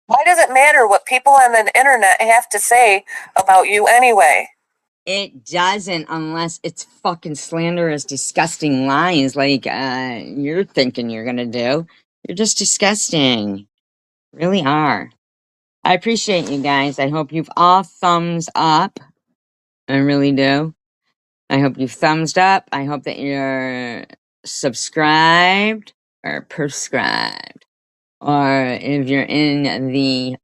Why does it matter what people on the internet have to say about you anyway? It doesn't unless it's fucking slanderous, disgusting lies like you're thinking you're gonna do. You're just disgusting. Really are. I appreciate you guys. I hope you've all thumbs up. I really do. I hope you've thumbs up. I hope that you're subscribed or prescribed. Or if you're in the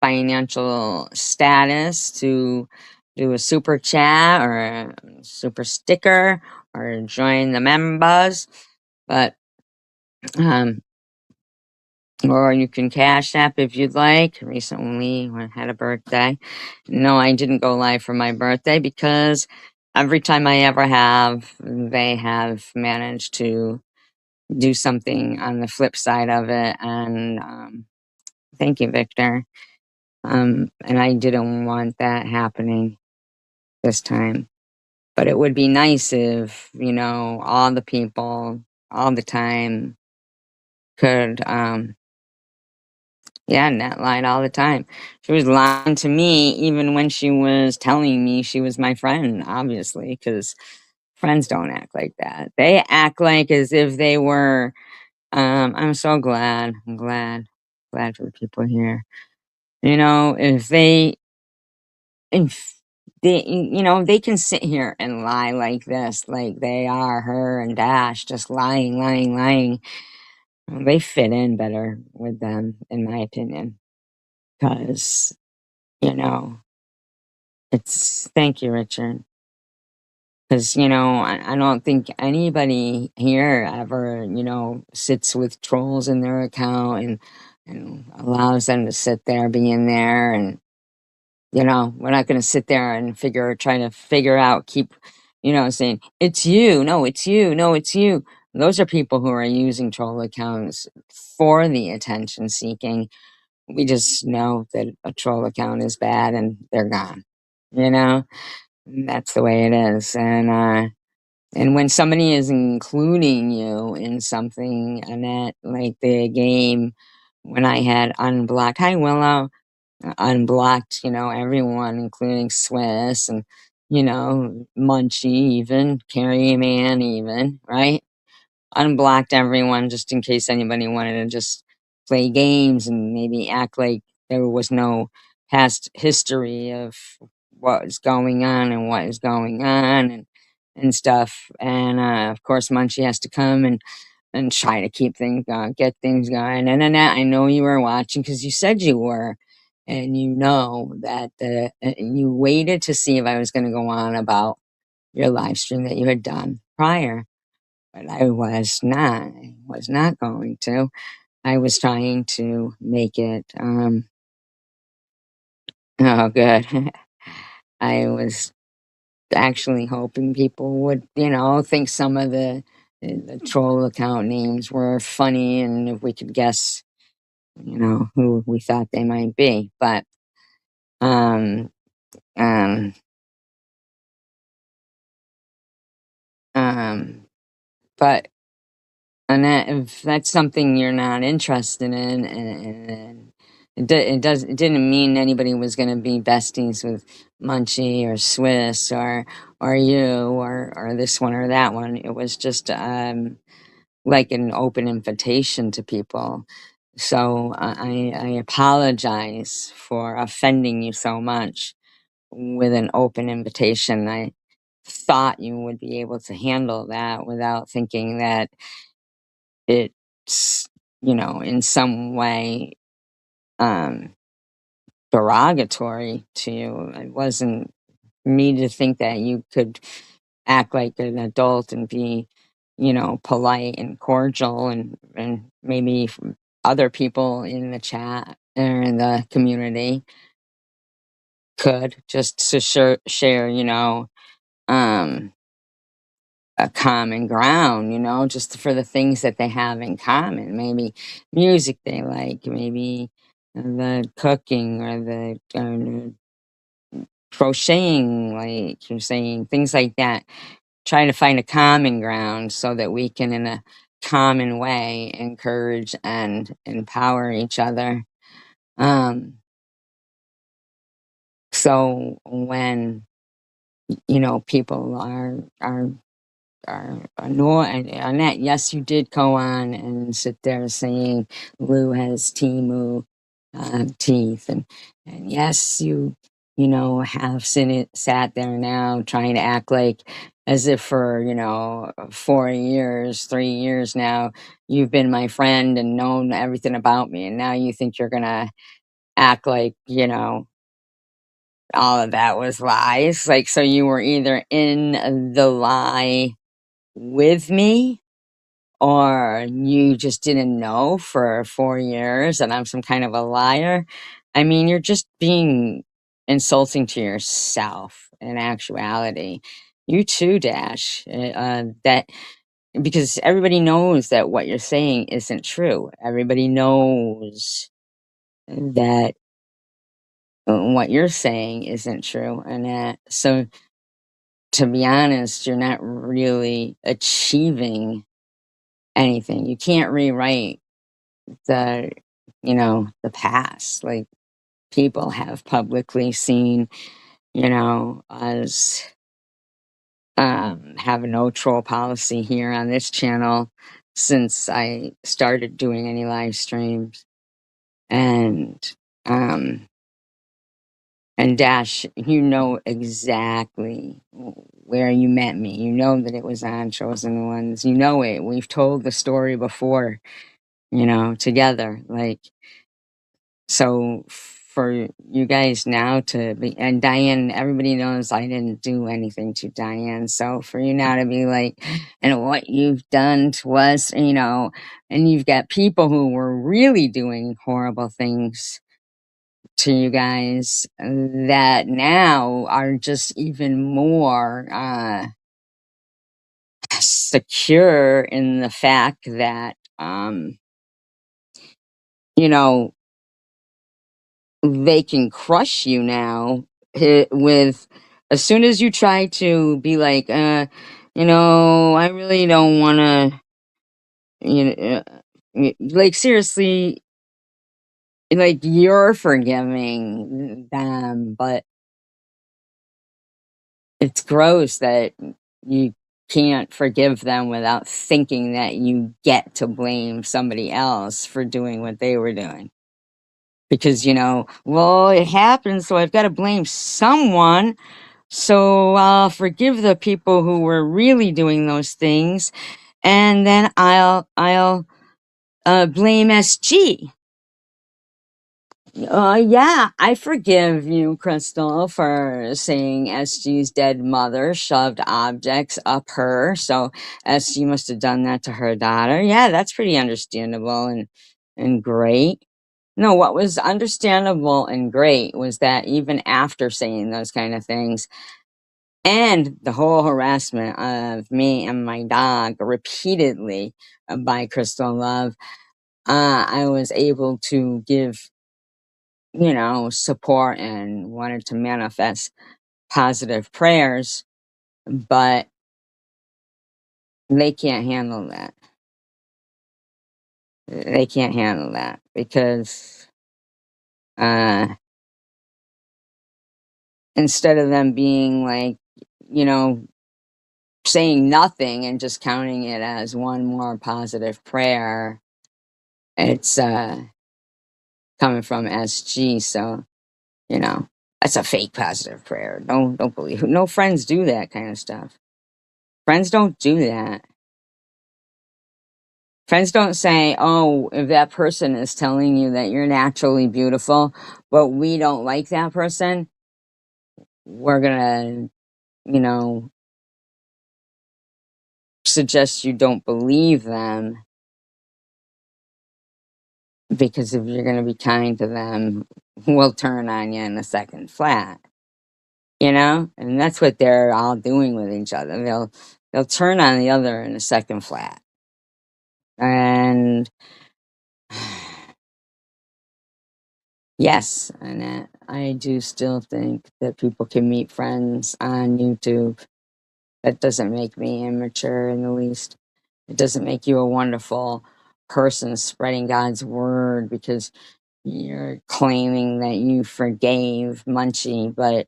financial status to do a super chat or a super sticker or join the members. But or you can cash app if you'd like. Recently I had a birthday. No, I didn't go live for my birthday because every time I ever have, they have managed to do something on the flip side of it. And thank you, Victor. And I didn't want that happening this time. But it would be nice if, you know, all the people all the time could yeah, net line all the time. She was lying to me even when she was telling me she was my friend, obviously, because friends don't act like that. They act like as if they were I'm so glad. I'm glad for the people here. You know, if they, you know, they can sit here and lie like this, like they are her and Dash, just lying. They fit in better with them, in my opinion, because, you know, it's, thank you, Richard. Because, you know, I don't think anybody here ever, you know, sits with trolls in their account and allows them to sit there, be in there, and you know, we're not going to sit there and try to figure out, keep, you know, saying, it's you. No, it's you. No, it's you. Those are people who are using troll accounts for the attention seeking. We just know that a troll account is bad and they're gone. You know, and that's the way it is. And when somebody is including you in something, Annette, like the game when I had unblocked, hi Willow, unblocked, you know, everyone, including Swiss and, you know, Munchie, even Carrie Man, even, right? Unblocked everyone just in case anybody wanted to just play games and maybe act like there was no past history of what is going on and what is going on and stuff. And of course, Munchie has to come and try to keep things going, get things going. And Annette, I know you were watching because you said you were, and you know that you waited to see if I was going to go on about your live stream that you had done prior, but I was not. I was not going to. I was trying to make it. Oh, good. I was actually hoping people would, you know, think some of the troll account names were funny, and if we could guess, you know, who we thought they might be. But um um um but Annette, if that's something you're not interested in, and it didn't mean anybody was going to be besties with Munchie or Swiss or you or this one or that one. It was just like an open invitation to people. So I apologize for offending you so much with an open invitation. I thought you would be able to handle that without thinking that it's, you know, in some way um derogatory to you. It wasn't me to think that you could act like an adult and be, you know, polite and cordial, and maybe other people in the chat or in the community could just to share, you know, um a common ground, you know, just for the things that they have in common. Maybe music they like, maybe the cooking or the crocheting, like you're saying, things like that. Try to find a common ground so that we can, in a common way, encourage and empower each other. So when, people are annoyed, and Annette, yes, you did go on and sit there saying Lou has Timu teeth, and yes, have sat there now trying to act like as if for 4 years, 3 years now, you've been my friend and known everything about me, and now you think you're gonna act like all of that was lies. Like, so you were either in the lie with me, or you just didn't know for 4 years and I'm some kind of a liar. I mean, you're just being insulting to yourself in actuality. You too, Dash. That because everybody knows that what you're saying isn't true. Everybody knows that what you're saying isn't true, and that so to be honest, you're not really achieving anything. You can't rewrite the the past. Like, people have publicly seen us have a no troll policy here on this channel since I started doing any live streams. And um and Dash, you know exactly where you met me. You know that it was on Chosen Ones. You know it. We've told the story before, together. Like, so for you guys now to be, and Diane, everybody knows I didn't do anything to Diane. So for you now to be like, and what you've done to us, and you've got people who were really doing horrible things to you guys that now are just even more secure in the fact that, you know, they can crush you now with as soon as you try to be like, I really don't want to, like, seriously, like, you're forgiving them, but it's gross that you can't forgive them without thinking that you get to blame somebody else for doing what they were doing. Because, well, it happened, so I've got to blame someone. So I'll forgive the people who were really doing those things, and then I'll blame SG. Yeah, I forgive you, Crystal, for saying SG's dead mother shoved objects up her. So SG must have done that to her daughter. Yeah, that's pretty understandable and great. No, what was understandable and great was that even after saying those kind of things, and the whole harassment of me and my dog repeatedly by Crystal Love, I was able to give, support and wanted to manifest positive prayers, but they can't handle that. They can't handle that because uh, instead of them being like, you know, saying nothing and just counting it as one more positive prayer, it's coming from SG. So, that's a fake positive prayer. Don't believe. No friends do that kind of stuff. Friends don't do that. Friends don't say, "Oh, if that person is telling you that you're naturally beautiful, but we don't like that person, we're gonna, you know, suggest you don't believe them, because if you're gonna be kind to them, we'll turn on you in the second flat." And that's what they're all doing with each other. They'll turn on the other in the second flat. And yes, and I do still think that people can meet friends on YouTube. That doesn't make me immature in the least. It doesn't make you a wonderful person spreading God's word, because you're claiming that you forgave Munchie, but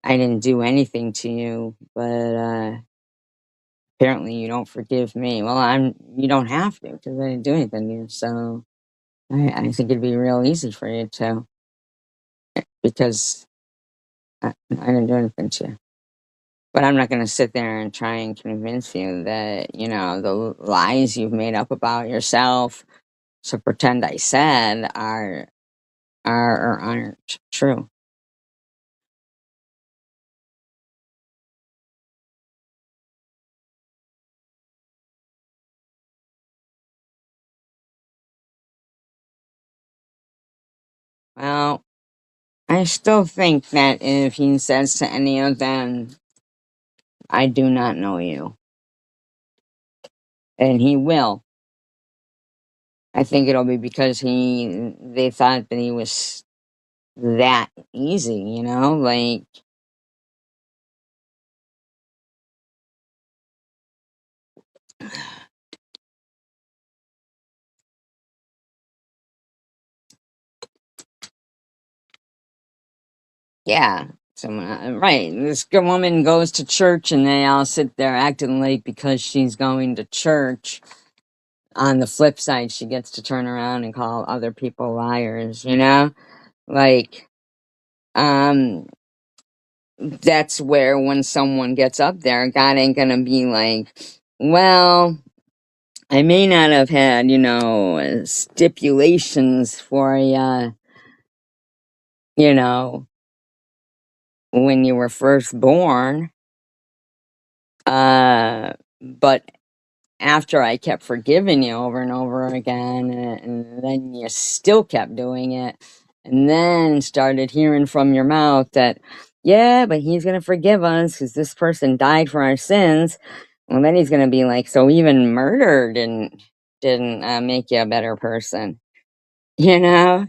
I didn't do anything to you, but apparently you don't forgive me. Well, you don't have to because I didn't do anything to you. So I think it'd be real easy for you to, because I didn't do anything to you. But I'm not going to sit there and try and convince you that, the lies you've made up about yourself to pretend I said are or aren't true. Well, I still think that if he says to any of them, I do not know you, and he will, I think it'll be because they thought that he was that easy, like, yeah. Right. This good woman goes to church and they all sit there acting like because she's going to church. On the flip side, she gets to turn around and call other people liars, Like, um, that's where when someone gets up there, God ain't gonna be like, well, I may not have had, stipulations for you know, when you were first born, but after I kept forgiving you over and over again, and then you still kept doing it, and then started hearing from your mouth that, yeah, but he's going to forgive us because this person died for our sins. Well, then he's going to be like, so even murder didn't make you a better person, you know?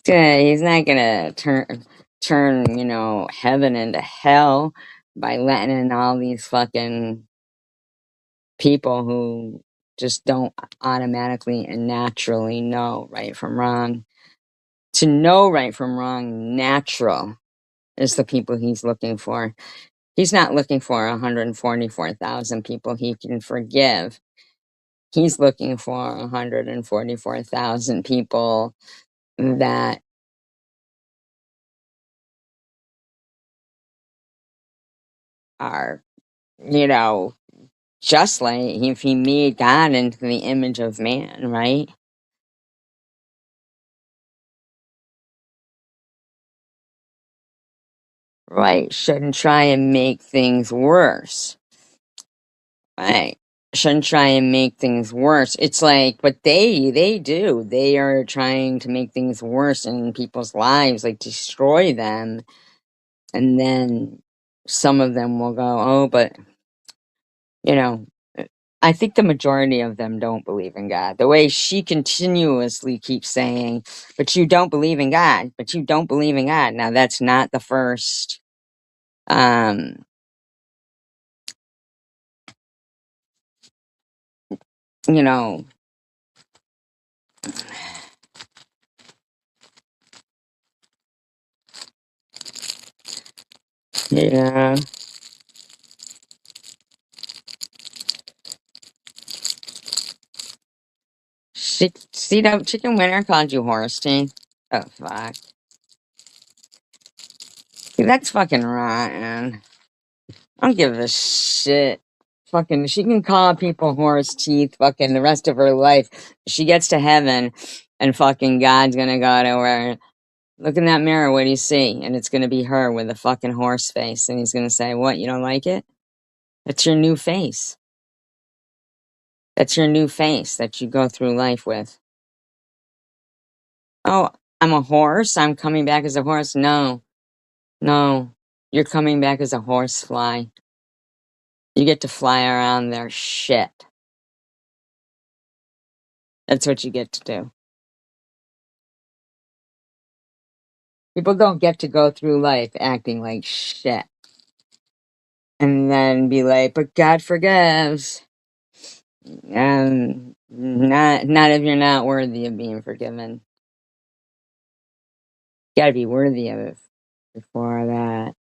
He's not going to turn heaven into hell by letting in all these fucking people who just don't automatically and naturally know right from wrong. To know right from wrong, natural is the people he's looking for. He's not looking for 144,000 people he can forgive. He's looking for 144,000 people that are, you know, just like if he made God into the image of man, right? Right. Shouldn't try and make things worse. Right. Shouldn't try and make things worse. It's like, but they do. They are trying to make things worse in people's lives, like destroy them. And then some of them will go, oh, but you know, I think the majority of them don't believe in God. The way she continuously keeps saying, but you don't believe in God, but you don't believe in God. Now that's not the first um you know yeah. See that chicken winner called you Horstein? Oh fuck. Dude, that's fucking rotten. I don't give a shit. Fucking, she can call people horse teeth fucking the rest of her life. She gets to heaven and fucking God's gonna go to her. Look in that mirror, what do you see? And it's gonna be her with a fucking horse face. And he's gonna say, what, you don't like it? That's your new face. That's your new face that you go through life with. Oh, I'm a horse? I'm coming back as a horse? No. No. You're coming back as a horsefly. You get to fly around their shit. That's what you get to do. People don't get to go through life acting like shit. And then be like, but God forgives. And not if you're not worthy of being forgiven. Gotta be worthy of it before that.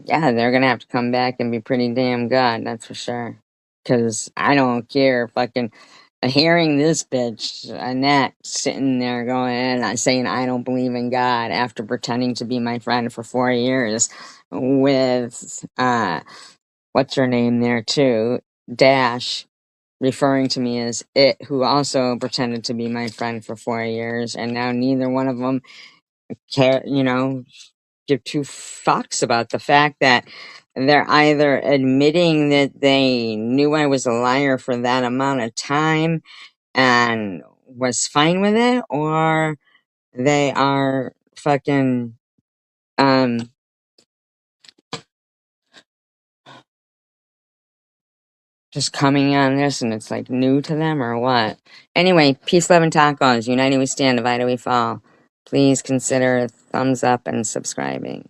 Yeah, they're gonna have to come back and be pretty damn good, that's for sure. Cause I don't care fucking hearing this bitch, Annette, sitting there going and saying I don't believe in God after pretending to be my friend for 4 years with what's her name there too, Dash, referring to me as it, who also pretended to be my friend for 4 years, and now neither one of them care, give two fucks about the fact that they're either admitting that they knew I was a liar for that amount of time and was fine with it, or they are fucking just coming on this and it's like new to them or what. Anyway, peace, love, and tacos. United we stand, divided we fall. Please consider thumbs up and subscribing.